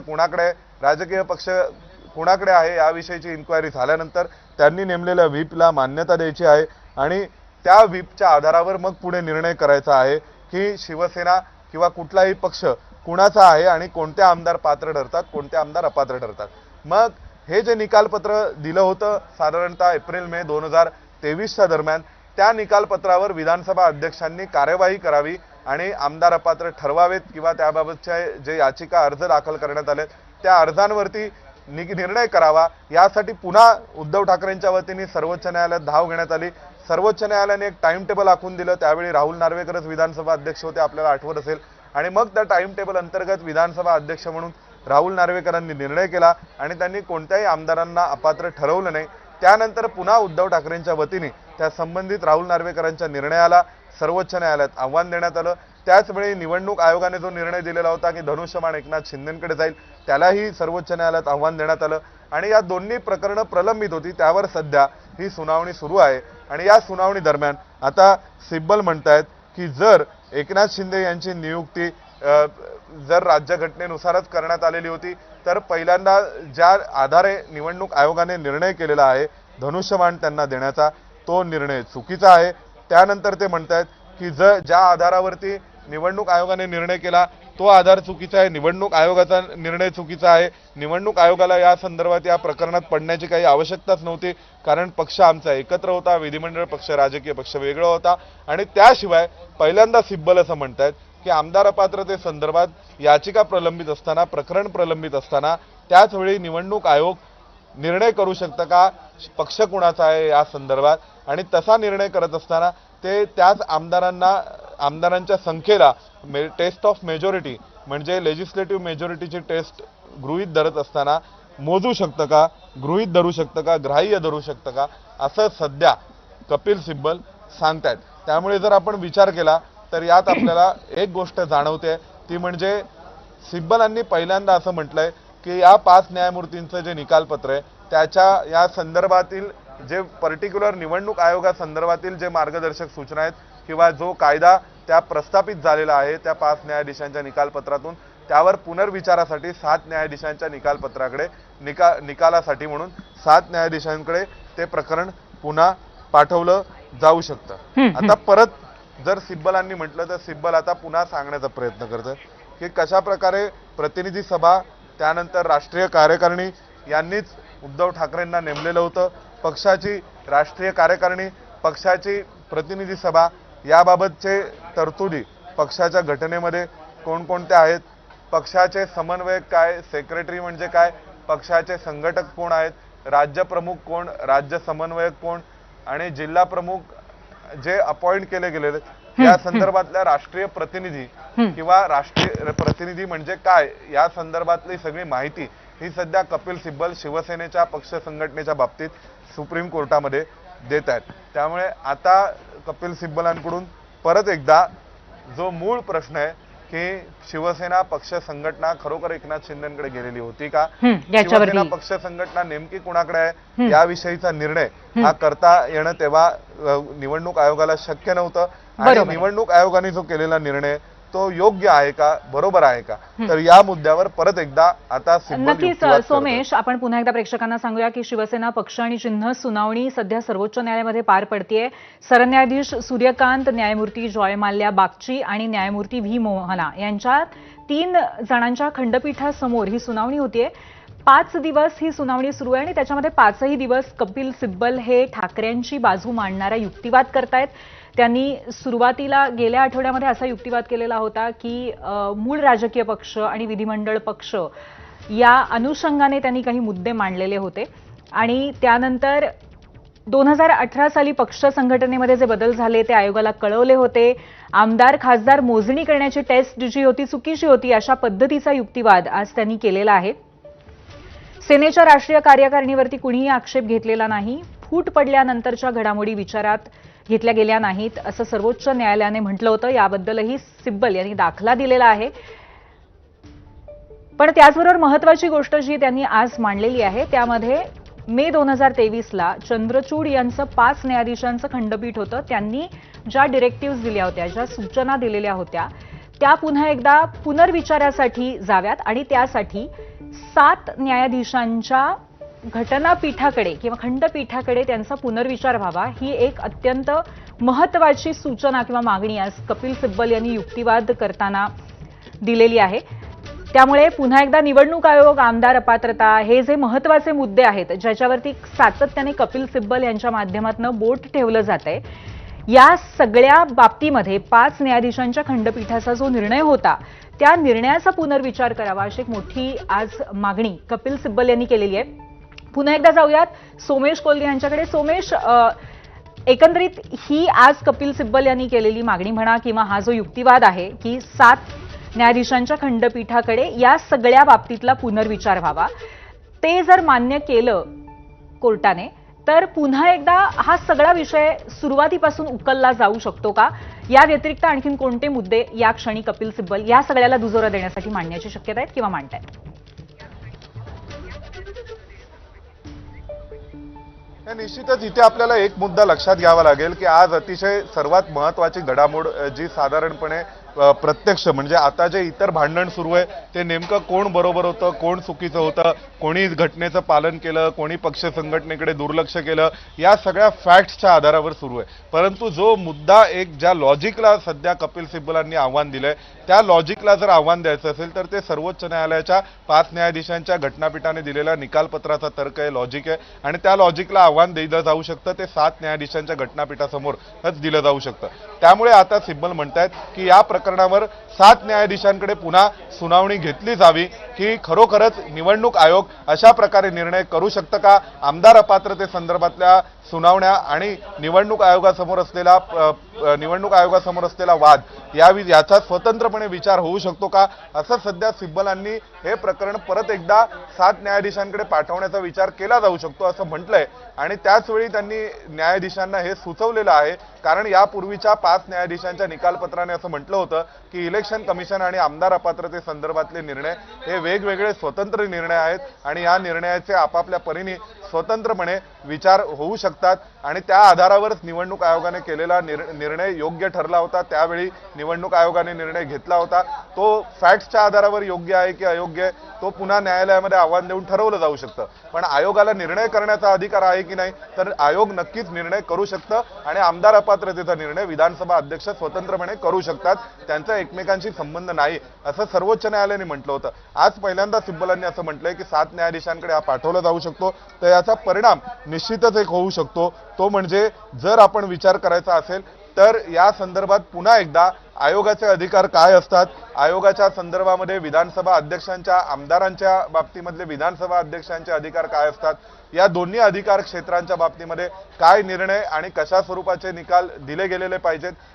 कुणाकडे आहे याविषयीची इन्क्वायरी झाल्यानंतर त्यांनी नेमलेल्या व्हीपला मान्यता द्यायची आहे आणि त्या व्हीपच्या आधारावर मग पुढे निर्णय करायचा आहे की शिवसेना किंवा कुठलाही पक्ष कुणाचा आहे आणि कोणते आमदार पात्र ठरतात, कोणते आमदार अपात्र ठरतात। मग हे जे निकालपत्र दिलं होतं साधारणतः एप्रिल-मे 2023च्या दरम्यान, त्या निकालपत्रावर विधानसभा अध्यक्षांनी कार्यवाही करावी आणि आमदार अपात्र ठरवावेत किंवा त्याबाबतचे जे याचिका अर्ज दाखल करण्यात आले त्या अर्जांवरती निर्णय करावा। यासाठी पुन्हा उद्धव ठाकरेंच्या वतीने सर्वोच्च न्यायालयात धाव घेण्यात आली। सर्वोच्च न्यायालयाने एक टाइम टेबल आखून दिलं। त्यावेळी राहुल नार्वेकरच विधानसभा अध्यक्ष होते, आपल्याला आठवत असेल। आणि मग त्या टाइम टेबल अंतर्गत विधानसभा अध्यक्ष म्हणून राहुल नार्वेकरांनी निर्णय केला आणि त्यांनी कोणत्याही आमदारांना अपात्र ठरवलं नाही। त्यानंतर पुन्हा उद्धव ठाकरेंच्या वतीने त्या संबंधित राहुल नार्वेकरांच्या निर्णयाला सर्वोच्च न्यायालयात आव्हान देण्यात आलं। त्याचवेळी निवडणूक आयोगाने जो निर्णय दिलेला होता की धनुष्यबाण एकनाथ शिंदेंकडे जाईल, त्यालाही सर्वोच्च न्यायालयात आव्हान देण्यात आलं आणि या दोन्ही प्रकरणं प्रलंबित होती। त्यावर सध्या ही सुनावणी सुरू आहे आणि या सुनावणी दरम्यान आता सिब्बल म्हणतायत की जर एकनाथ शिंदे यांची नियुक्ती जर राज्यघटनेनुसारच करण्यात आलेली होती तर पहिल्यांदा ज्या आधारे निवडणूक आयोगाने निर्णय केलेला आहे धनुष्यबाण त्यांना देण्याचा, तो निर्णय चुकीचा आहे। त्यानंतर ते म्हणतायत की ज्या आधारावरती निवडणूक आयोगाने निर्णय केला तो आधार चुकीचा आहे, निवडणूक आयोगाचा निर्णय चुकीचा आहे। निवडणूक आयोगाला या संदर्भात या प्रकरणात पडण्याची काही आवश्यकताच नव्हती, कारण पक्ष आमचा एकत्र होता, विधिमंडळ पक्ष राजकीय पक्ष वेगळा होता। आणि त्याशिवाय पहिल्यांदा सिब्बल असं म्हणतायत की आमदार अपात्रतेसंदर्भात याचिका प्रलंबित असताना, प्रकरण प्रलंबित असताना त्याच वेळी निवडणूक आयोग निर्णय करू शकतं का पक्ष कुणाचा आहे या संदर्भात, आणि तसा निर्णय करत असताना ते त्याच आमदारांच्या संख्येला टेस्ट ऑफ मेजॉरिटी म्हणजे लेजिस्लेटिव्ह मेजॉरिटीची टेस्ट गृहीत धरत असताना मोजू शकतं का, गृहीत धरू शकतं का, ग्राह्य धरू शकतं का, असं सध्या कपिल सिब्बल सांगतायत। त्यामुळे जर आपण विचार केला तर यात आपल्याला एक गोष्ट जाणवते ती म्हणजे सिब्बलांनी पहिल्यांदा असं म्हटलंय की या 5 न्यायमूर्तींचं जे निकालपत्र आहे त्याच्या या संदर्भातील जे पर्टिक्युलर निवडणूक आयोगासंदर्भातील जे मार्गदर्शक सूचना आहेत किंवा जो कायदा त्या प्रस्थापित झालेला आहे त्या 5 न्यायाधीशांच्या निकालपत्रातून, त्यावर पुनर्विचारासाठी 7 न्यायाधीशांच्या निकालपत्राकडे निकालासाठी म्हणून 7 न्यायाधीशांकडे ते प्रकरण पुन्हा पाठवलं जाऊ शकतं। आता परत जर सिब्बलांनी म्हटलं तर सिब्बल आता पुन्हा सांगण्याचा प्रयत्न करतात की कशा प्रकारे प्रतिनिधी सभा त्यानंतर राष्ट्रीय कार्यकारिणी यांनीच उद्धव ठाकरेंना नेमलेलं होतं। पक्षाची राष्ट्रीय कार्यकारिणी, पक्षाची प्रतिनिधी सभा याबाबतचे तरतुदी पक्षाच्या घटनेमध्ये कोणकोणत्या आहेत, पक्षाचे समन्वयक काय, सेक्रेटरी म्हणजे काय, पक्षाचे संघटक कोण आहेत, राज्य प्रमुख कोण, राज्य समन्वयक कोण आणि जिल्हा प्रमुख जे अपॉइंट केले गेलेले या संदर्भातल्या राष्ट्रीय प्रतिनिधी किंवा राष्ट्रीय प्रतिनिधी म्हणजे काय या संदर्भातली सगळी माहिती ही सध्या कपिल सिब्बल शिवसेनेच्या पक्ष संघटनेच्या बाबतीत सुप्रीम कोर्टामध्ये देत आहेत। त्यामुळे आता कपिल सिब्बलांकडून परत एकदा जो मूळ प्रश्न आहे की शिवसेना पक्ष संघटना खरोखर एकनाथ शिंदेंकडे गेलेली होती का, शिवसेना पक्ष संघटना नेमकी कुणाकडे आहे याविषयीचा निर्णय हा करता येणं तेव्हा निवडणूक आयोगाला शक्य नव्हतं आणि निवडणूक आयोगाने जो केलेला निर्णय तो योग्य आहे का, बरोबर आहे का, तर या मुद्द्यावर परत एकदा आता
नक्कीच सोमेश आपण पुन्हा एकदा प्रेक्षकांना सांगूया की शिवसेना पक्ष आणि चिन्ह सुनावणी सध्या सर्वोच्च न्यायालयामध्ये पार पडतेय। सरन्यायाधीश सूर्यकांत, न्यायमूर्ती जॉय माल्या बागची आणि न्यायमूर्ती व्ही मोहना यांच्या 3 जणांच्या खंडपीठासमोर ही सुनावणी होतीये। 5 दिवस ही सुनावणी सुरू आहे आणि त्याच्यामध्ये 5ही दिवस कपिल सिब्बल हे ठाकरेंची बाजू मांडणारा युक्तिवाद करतायत। त्यांनी सुरुवातीला गेल्या आठवड्यामध्ये असा युक्तिवाद केलेला होता की मूळ राजकीय पक्ष आणि विधिमंडळ पक्ष या अनुषंगाने त्यांनी काही मुद्दे मांडलेले होते आणि त्यानंतर 2018 साली पक्ष संघटनेमध्ये जे बदल झाले ते आयोगाला कळवले होते. आमदार खासदार मोजणी करण्याची टेस्ट जी होती चुकीची होती अशा पद्धतीचा युक्तिवाद आज त्यांनी केलेला आहे. सेनेच्या राष्ट्रीय कार्यकारिणीवरती कुणीही आक्षेप घेतलेला नाही. फूट पडल्यानंतरच्या घडामोडी विचारात घेतल्या गेल्या नाहीत असं सर्वोच्च न्यायालयाने म्हटलं होतं. याबद्दलही सिब्बल यांनी दाखला दिलेला आहे. पण त्याचबरोबर महत्वाची गोष्ट जी त्यांनी आज मांडलेली आहे त्यामध्ये मे 2023ला चंद्रचूड यांचं 5 न्यायाधीशांचं खंडपीठ होतं. त्यांनी ज्या डिरेक्टिव्ह दिल्या होत्या, ज्या सूचना दिलेल्या होत्या त्या पुन्हा एकदा पुनर्विचारासाठी जाव्यात आणि त्यासाठी 7 न्यायाधीशांच्या घटनापीठाकडे किंवा खंडपीठाकडे त्यांचा पुनर्विचार व्हावा ही एक अत्यंत महत्वाची सूचना किंवा मागणी आज कपिल सिब्बल यांनी युक्तिवाद करताना दिलेली आहे. त्यामुळे पुन्हा एकदा निवडणूक आयोग, आमदार अपात्रता हे जे महत्वाचे मुद्दे आहेत ज्याच्यावरती सातत्याने कपिल सिब्बल यांच्या माध्यमातून बोट ठेवलं जातंय, या सगळ्या बाबतीमध्ये 5 न्यायाधीशांच्या खंडपीठाचा जो निर्णय होता त्या निर्णयाचा पुनर्विचार करावा अशी एक मोठी आज मागणी कपिल सिब्बल यांनी केलेली आहे. पुन्हा एकदा जाऊयात सोमेश कोल्हे यांच्याकडे. सोमेश, एकंदरीत ही आज कपिल सिब्बल यांनी केलेली मागणी म्हणा किंवा हा जो युक्तिवाद आहे की 7 न्यायाधीशांच्या खंडपीठाकडे या सगळ्या बाबतीतला पुनर्विचार व्हावा, ते जर मान्य केलं कोर्टाने तर पुन्हा एकदा हा सगळा विषय सुरुवातीपासून उकलला जाऊ शकतो का? या व्यतिरिक्त आणखीन कोणते मुद्दे या क्षणी कपिल सिब्बल या सगळ्याला दुजोरा देण्यासाठी मांडण्याची शक्यता आहेत किंवा मांडतायत?
निश्चितच इथे आपल्याला एक मुद्दा लक्षात घ्यावा लागेल की आज अतिशय सर्वात महत्वाची घडामोड जी साधारणपणे प्रत्यक्ष म्हणजे आता जे इतर भांडण सुरू आहे ते नेमकं कोण बरोबर होतं, कोण चुकीचं होतं, कोणी घटनेचं पालन केलं, कोणी पक्ष संघटनेकडे दुर्लक्ष केलं, या सगळ्या फॅक्ट्सच्या आधारावर सुरू आहे. परंतु जो मुद्दा एक ज्या लॉजिकला सध्या कपिल सिब्बलांनी आव्हान दिलंय त्या लॉजिकला जर आव्हान द्यायचं असेल तर ते सर्वोच्च न्यायालयाच्या 5 न्यायाधीशांच्या घटनापीठाने दिलेल्या निकालपत्राचा तर्क आहे, लॉजिक आहे आणि त्या लॉजिकला आव्हान दिलं जाऊ शकतं ते 7 न्यायाधीशांच्या घटनापीठासमोरच दिलं जाऊ शकतं. त्यामुळे आता सिब्बल म्हणतायत की या प्रकरणावर 7 न्यायाधीशांकडे पुन्हा सुनावणी घेतली जावी की खरोखरच निवडणूक आयोग अशा प्रकारे निर्णय करू शकतं का? आमदार अपात्रतेसंदर्भातल्या सुनावण्या आणि निवडणूक आयोगासमोर असलेला वाद याचा स्वतंत्रपणे विचार होऊ शकतो का? असं सध्या सिब्बलांनी हे प्रकरण परत एकदा 7 न्यायाधीशांकडे पाठवण्याचा विचार केला जाऊ शकतो असं म्हटलंय आणि त्याचवेळी त्यांनी न्यायाधीशांना हे सुचवलेलं आहे. कारण यापूर्वीच्या 5 न्यायाधीशांच्या निकालपत्राने असं म्हटलं होतं की इलेक्शन कमिशन आणि आमदार अपात्रते संदर्भातले निर्णय हे वेगवेगळे स्वतंत्र निर्णय आहेत आणि या निर्णयाचे आपापल्या परीने स्वतंत्रपणे विचार होऊ शकतात आणि त्या आधारावरच निवडणूक आयोगाने केलेला निर्णय योग्य ठरला होता. त्यावेळी निवडणूक आयोगाने निर्णय घेतला होता तो फॅक्ट्सच्या आधारावर योग्य आहे की अयोग्य आहे तो पुन्हा न्यायालयामध्ये आव्हान देऊन ठरवलं जाऊ शकतं. पण आयोगाला निर्णय करण्याचा अधिकार आहे की नाही तर आयोग नक्कीच निर्णय करू शकतं आणि आमदार अपात्रतेचा निर्णय विधानसभा अध्यक्ष स्वतंत्रपणे करू शकतात. त्यांचा एकमेकांशी संबंध नाही असं सर्वोच्च न्यायालयाने म्हटलं होतं. आज पहिल्यांदा सिब्बलांनी असं म्हटलंय की 7 न्यायाधीशांकडे हा पाठवला जाऊ शकतो. तर याचा परिणाम निश्चितच एक होऊ शकतो तो म्हणजे जर आपण विचार करायचा असेल तर या संदर्भात पुन्हा एकदा आयोगाचे अधिकार काय असतात, आयोगाच्या संदर्भामध्ये विधानसभा अध्यक्षांच्या आमदारांच्या बाबतीमधले विधानसभा अध्यक्षांचे अधिकार काय असतात, या दोन्ही अधिकार क्षेत्रांच्या बाबतीमध्ये काय निर्णय आणि कशा स्वरूपाचे निकाल दिले गेलेले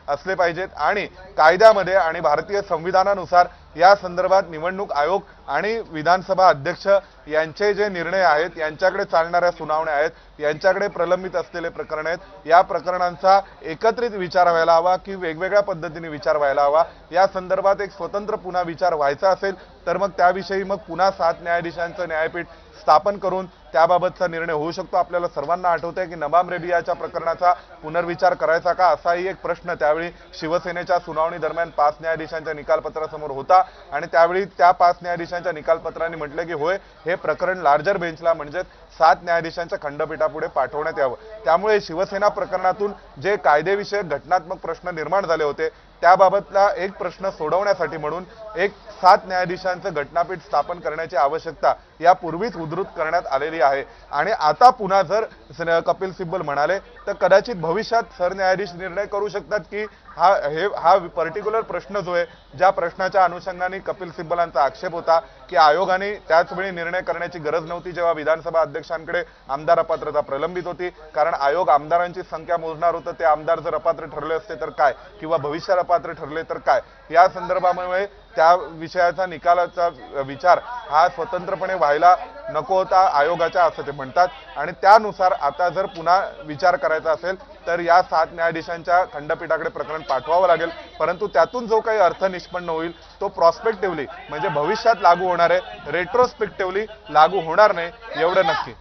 असले पाहिजेत आणि कायद्यामध्ये आणि भारतीय संविधानानुसार या संदर्भात निवडणूक आयोग आणि विधानसभा अध्यक्ष यांचे जे निर्णय आहेत यांच्याकडे चालणाऱ्या सुनावण्या आहेत यांच्याकडे प्रलंबित असलेले प्रकरण आहेत या प्रकरणांचा एकत्रित विचार व्हायला हवा की वेगवेगळ्या पद्धतीने विचार व्हायला हवा. या संदर्भात एक स्वतंत्र पुन्हा विचार व्हायचा असेल तर मग त्याविषयी मग पुन्हा 7 न्यायाधीशांचं न्यायपीठ स्थापन करून त्याबाबतचा निर्णय होऊ शकतो. आपल्याला सर्वांना आठवतंय की नबाम रेबियाच्या प्रकरणाचा पुनर्विचार करायचा का असाही एक प्रश्न त्यावेळी शिवसेनेच्या सुनावणी दरम्यान 5 न्यायाधीशांच्या निकालपत्रासमोर होता आणि त्यावेळी त्या 5 न्यायाधीशांच्या निकालपत्राने म्हटलं की होय हे प्रकरण लार्जर बेंचला म्हणजेच 7 न्यायाधीशांच्या खंडपीठापुढे पाठवण्यात यावं. त्यामुळे शिवसेना प्रकरणातून जे कायदेविषयक घटनात्मक प्रश्न निर्माण झाले होते त्याबाबतला एक प्रश्न सोडवण्यासाठी म्हणून एक 7 न्यायाधीशांचं घटनापीठ स्थापन करण्याची आवश्यकता यापूर्वीच उद्धृत करण्यात आलेली आहे। आणि आता पुन्हा जर कपिल सिब्बल म्हणाले तर कदाचित भविष्यात सरन्यायाधीश निर्णय करू शकतात की हा पर्टिक्युलर प्रश्न जो आहे, ज्या प्रश्नाच्या अनुषंगाने कपिल सिब्बलांचा आक्षेप होता की आयोगाने त्याचवेळी निर्णय करण्याची गरज नव्हती जेव्हा विधानसभा अध्यक्षांकडे आमदार अपात्रता प्रलंबित होती, कारण आयोग आमदारांची संख्या मोजणार होतं, ते आमदार जर अपात्र ठरले असते तर काय, किंवा भविष्यात अपात्र ठरले तर काय, या संदर्भामुळे त्या विषयाचा निकालाचा विचार हा स्वतंत्रपणे व्हायला नको होता आयोगाच्या, असं ते म्हणतात। आणि त्यानुसार आता जर पुन्हा विचार करायचा असेल तर या 7 न्यायाधीशांच्या खंडपीठाकडे प्रकरण पाठवावं लागेल, परंतु त्यातून जो काही अर्थ निष्पन्न होईल तो प्रॉस्पेक्टिव्हली म्हणजे भविष्यात लागू होणार आहे, रेट्रोस्पेक्टिव्हली लागू होणार नाही एवढं नक्की।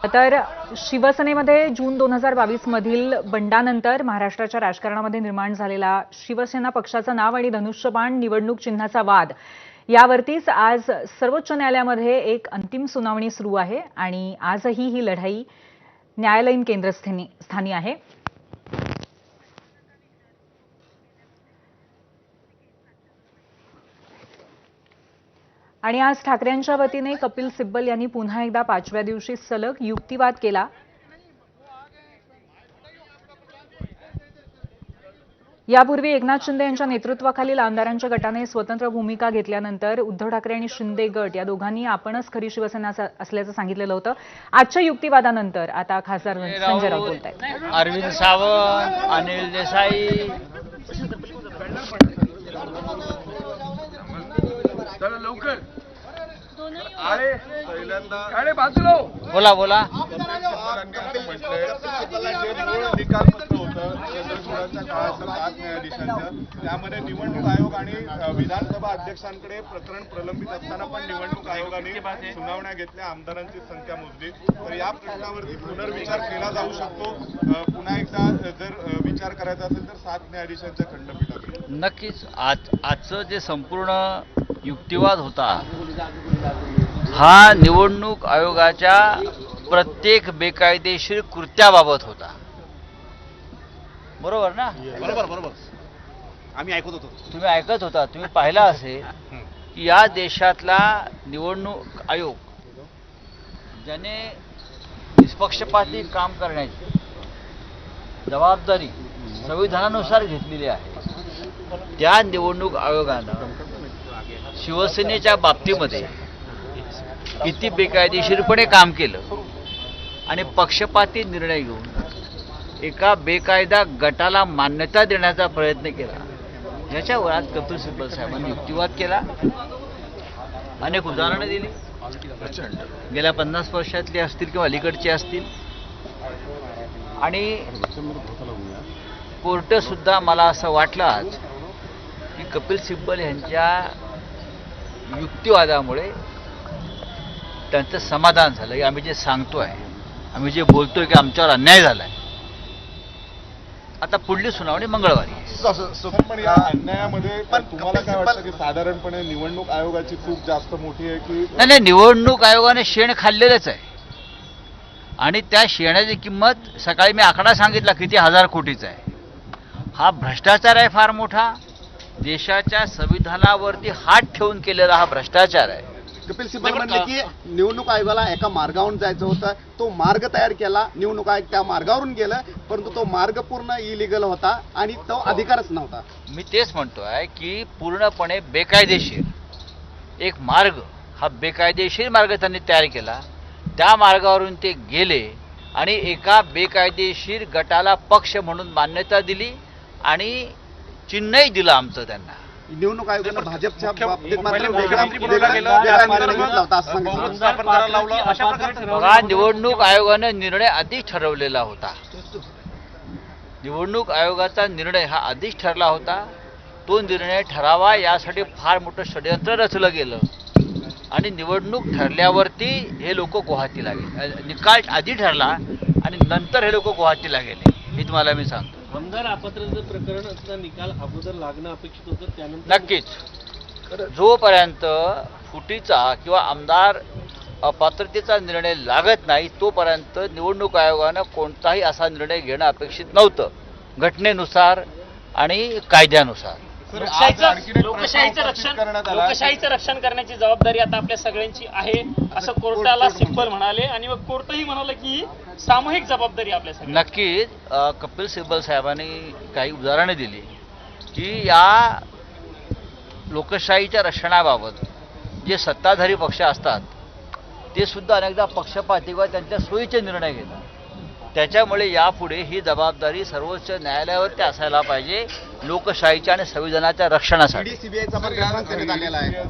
तर शिवसेनेमध्ये जून 2022 मधील बंडानंतर महाराष्ट्राच्या राजकारणामध्ये निर्माण झालेला शिवसेना पक्षाचं नाव आणि धनुष्यबाण निवडणूक चिन्हाचा वाद यावरतीच आज सर्वोच्च न्यायालयामध्ये एक अंतिम सुनावणी सुरू आहे आणि आजही ही लढाई न्यायालयीन केंद्रस्थानी आहे। आणि आज ठाकरेंच्या वतीने कपिल सिब्बल यांनी पुन्हा एकदा 5व्या दिवशी सलग युक्तिवाद केला। यापूर्वी एकनाथ शिंदे यांच्या नेतृत्वाखालील आमदारांच्या गटाने स्वतंत्र भूमिका घेतल्यानंतर उद्धव ठाकरे आणि शिंदे गट या दोघांनी आपणच खरी शिवसेना असल्याचं सांगितलेलं होतं। आजच्या युक्तिवादानंतर आता खासदार संजय राऊत बोलतायत।
अरविंद सावंत, अनिल देसाई,
लवकर अरे बाजूला
बोला बोला।
निकालपत्र होतं चंद्रचूडाच्या काळाचं 7 न्यायाधीशांचं, त्यामध्ये निवडणूक आयोग आणि विधानसभा अध्यक्षांकडे प्रकरण प्रलंबित असताना पण निवडणूक आयोगाने सुनावण्या घेतल्या, आमदारांची संख्या मोजली, तर या प्रश्नावरती पुनर्विचार केला जाऊ शकतो। पुन्हा एकदा जर विचार करायचा असेल तर 7 न्यायाधीशांच्या खंडपीठाकडे
नक्कीच आजचं जे संपूर्ण युक्तिवाद होता हा निवडणूक आयोगाच्या प्रत्येक बेकायदेशीर कृत्याबाबत होता, बरोबर ना?
बरोबर आम्ही ऐकत होतो,
तुम्ही ऐकत होता, तुम्ही पाहिला असेल की या देशातला निवडणूक आयोग ज्याने निष्पक्षपाती काम करण्याची जबाबदारी संविधानानुसार घेतलेली आहे, त्या निवडणूक आयोगानं शिवसेनेच्या बाबतीमध्ये किती बेकायदेशीरपणे काम केलं आणि पक्षपाती निर्णय घेऊन एका बेकायदा गटाला मान्यता देण्याचा प्रयत्न केला, याच्यावर आज कपिल सिब्बल साहेबांनी युक्तिवाद केला, अनेक उदाहरणं दिली, गेल्या 50 वर्षातली असतील किंवा अलीकडची असतील, आणि कोर्ट सुद्धा मला असं वाटलं आज की कपिल सिब्बल यांच्या युक्तिवादामुळे त्यांचं समाधान झालं की आम्ही जे सांगतोय, आम्ही जे बोलतोय की आमच्यावर अन्याय झालाय। आता पुढली सुनावणी मंगळवारी।
पण या अन्यायामध्ये तुम्हाला काय वाटतं की साधारणपणे निवडणूक आयोगाची चूक जास्त मोठी आहे की
नाही, निवडणूक आयोगाने शेण खाल्लेलंच आहे आणि त्या शेणाची किंमत सकाळी मी आकडा सांगितला किती 1000 कोटीचा आहे। हा भ्रष्टाचार आहे फार मोठा, देशाच्या संविधानावरती हात ठेवून केलेला हा भ्रष्टाचार आहे।
कपिल सिब्बल म्हणले की निवडणूक आयोगाला एका मार्गावरून जायचं होतं, तो मार्ग तयार केला, निवडणूक आयोग त्या मार्गावरून गेलं, परंतु तो मार्ग पूर्ण इलिगल होता आणि तो अधिकारच नव्हता।
मी तेच म्हणतोय की पूर्णपणे बेकायदेशीर एक मार्ग, हा बेकायदेशीर मार्ग त्यांनी तयार केला, त्या मार्गावरून ते गेले आणि एका बेकायदेशीर गटाला पक्ष म्हणून मान्यता दिली आणि चिन्हही दिलं आमचं त्यांना।
निवडणूक आयोगानं भाजपच्या बाबतीत मात्र वेगळा निर्णय घेतला होता असं सांगितलं।
बघा, निवडणूक आयोगाने निर्णय आधीच ठरवलेला होता, निवडणूक आयोगाचा निर्णय हा आधीच ठरला होता, तो निर्णय ठरावा यासाठी फार मोठं षडयंत्र रचलं गेलं आणि निवडणूक ठरल्यावरती हे लोक गुवाहाटीला गेले, निकाल आधी ठरला आणि नंतर हे लोक गुवाहाटीला गेले, हे तुम्हाला मी सांगतो।
आमदार अपात्रतेचं प्रकरणाचा निकाल अगोदर लागणं अपेक्षित होतं, त्यानंतर
नक्कीच जोपर्यंत फुटीचा किंवा आमदार अपात्रतेचा निर्णय लागत नाही तोपर्यंत निवडणूक आयोगानं कोणताही असा निर्णय घेणं अपेक्षित नव्हतं घटनेनुसार आणि कायद्यानुसार.
लोकशाहीचं रक्षण करण्याची जबाबदारी आता आपल्या सगळ्यांची आहे असं कोर्टाला सिब्बल म्हणाले आणि मग कोर्टही म्हणाले की सामूहिक जबाबदारी आपल्या सगळ्यांची.
नक्कीच कपिल सिब्बल साहेबांनी काही उदाहरणं दिली की या लोकशाहीच्या रक्षणाबाबत जे सत्ताधारी पक्ष असतात ते सुद्धा अनेकदा पक्षपाती व त्यांच्या सोयीचे निर्णय घेतात. त्याच्यामुळे यापुढे ही जबाबदारी सर्वोच्च न्यायालयावरती असायला पाहिजे लोकशाहीच्या आणि संविधानाच्या रक्षणासाठी.
सीबीआयचा पण रेफरन्स देण्यात आलेला आहे.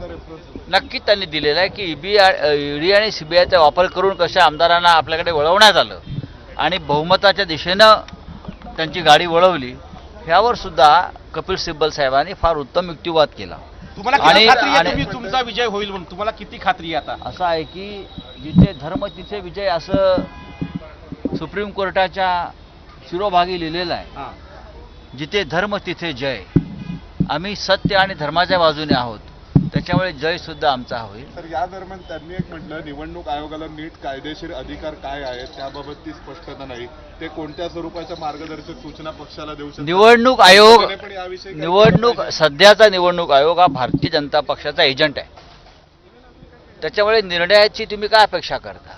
नक्कीच त्यांनी दिलेलं आहे की ईडी आणि सीबीआयचा वापर करून कशा आमदारांना आपल्याकडे वळवण्यात आलं आणि बहुमताच्या दिशेनं त्यांची गाडी वळवली ह्यावर सुद्धा कपिल सिब्बल साहेबांनी फार उत्तम युक्तिवाद केला.
तुम्हाला किती खात्री आहे तुम्ही तुमचा विजय होईल म्हणून तुम्हाला किती खात्री आहे आता?
असं आहे की जिथे धर्म तिथे विजय असं सुप्रीम कोर्टाच्या शिरोभागी लिहिलेलं आहे. जिथे धर्म तिथे जय. आम्ही सत्य आणि धर्माच्या बाजूने आहोत त्याच्यामुळे जय सुद्धा आमचा होईल.
तर या दरम्यान त्यांनी एक म्हटलं निवडणूक आयोगाला नीट कायदेशीर अधिकार काय आहेत त्याबाबत ती स्पष्टता नाही. ते कोणत्या स्वरूपाच्या मार्गदर्शक सूचना पक्षाला देऊ शकतात?
निवडणूक आयोग
पण याविषयी काही
निवडणूक सध्याचा निवडणूक आयोग हा भारतीय जनता पक्षाचा एजंट आहे. त्याच्यामुळे निर्णयाची तुम्ही काय अपेक्षा करता?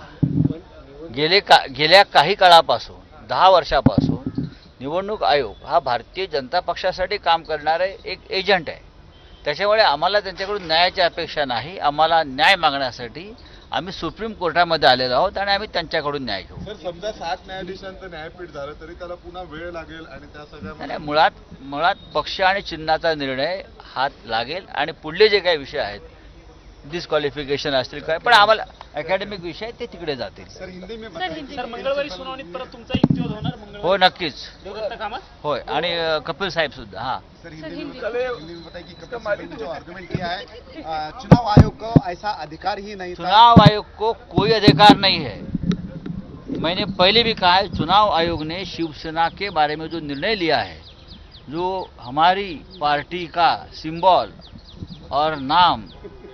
गेल्या काही काळापासून 10 वर्षापासून निवडणूक आयोग हा भारतीय जनता पक्षासाठी काम करणारे एक एजंट आहे. त्याच्यामुळे आम्हाला त्यांच्याकडून न्यायाची अपेक्षा नाही. आम्हाला न्याय मागण्यासाठी आम्ही सुप्रीम कोर्टामध्ये आलेलो आहोत आणि आम्ही त्यांच्याकडून न्याय घेऊ.
सर समजा 7 न्यायाधीशांचं न्यायपीठ झालं तरी त्याला पुन्हा वेळ लागेल आणि त्या सगळ्या
नाही, मुळात पक्ष आणि चिन्हाचा निर्णय हात लागेल आणि पुढले जे काही विषय आहेत डिस्क्वालिफिकेशन असतील काय पण आम्हाला अकॅडमिक विषय ते तिकडे जातील.
सर हिंदी में
सर मंगळवारी सुनावणीत परत तुमचा युक्तिवाद होणार मंगळवारी
हो नक्कीच
देवदत्त कामत.
होय आणि कपिल साहेब सुद्धा. हां
सर हिंदी में बताइए कि कपिल सिब्बल ने जो आर्गुमेंट किया है चुनाव आयोग को ऐसा अधिकार ही नहीं था.
चुनाव आयोग को कोई अधिकार नहीं है. मैंने पहले भी कहा है चुनाव आयोग ने शिवसेना के बारे में जो निर्णय लिया है जो हमारी पार्टी का सिंबल और नाम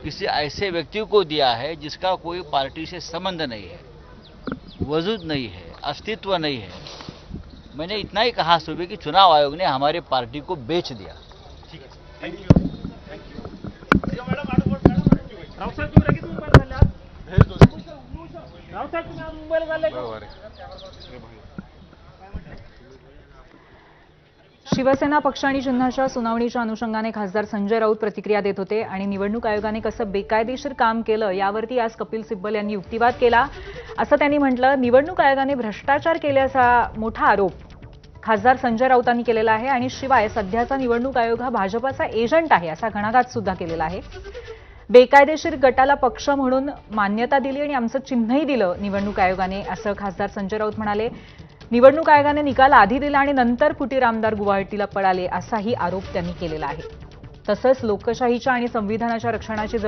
किसी ऐसे व्यक्ति को दिया है जिसका कोई पार्टी से संबंध नहीं है, वजूद नहीं है, अस्तित्व नहीं है. मैंने इतना ही कहा सुबह कि चुनाव आयोग ने हमारी पार्टी को बेच दिया.
रावसाहेब तुम्ही लगेच मुंबईला झाले आज? रावसाहेब तुम्ही आज मुंबईला झाले?
शिवसेना पक्ष आणि चिन्हाच्या सुनावणीच्या अनुषंगाने खासदार संजय राऊत प्रतिक्रिया देत होते आणि निवडणूक आयोगाने कसं बेकायदेशीर काम केलं यावरती आज कपिल सिब्बल यांनी युक्तिवाद केला. असं त्यांनी म्हटलं निवडणूक आयोगाने भ्रष्टाचार केल्याचा मोठा आरोप खासदार संजय राऊतांनी केलेला आहे आणि शिवाय सध्याचा निवडणूक आयोग हा भाजपाचा एजंट आहे असा घणाघात सुद्धा केलेला आहे. बेकायदेशीर गटाला पक्ष म्हणून मान्यता दिली आणि आमचं चिन्हही दिलं निवडणूक आयोगाने असं खासदार संजय राऊत म्हणाले. निवडणूक आयोगाने निकाल आधी दिला आणि नंतर फुटीर आमदार गुवाहाटीला पळाले असाही आरोप त्यांनी केलेला आहे. तसंच लोकशाहीच्या आणि संविधानाच्या रक्षणाची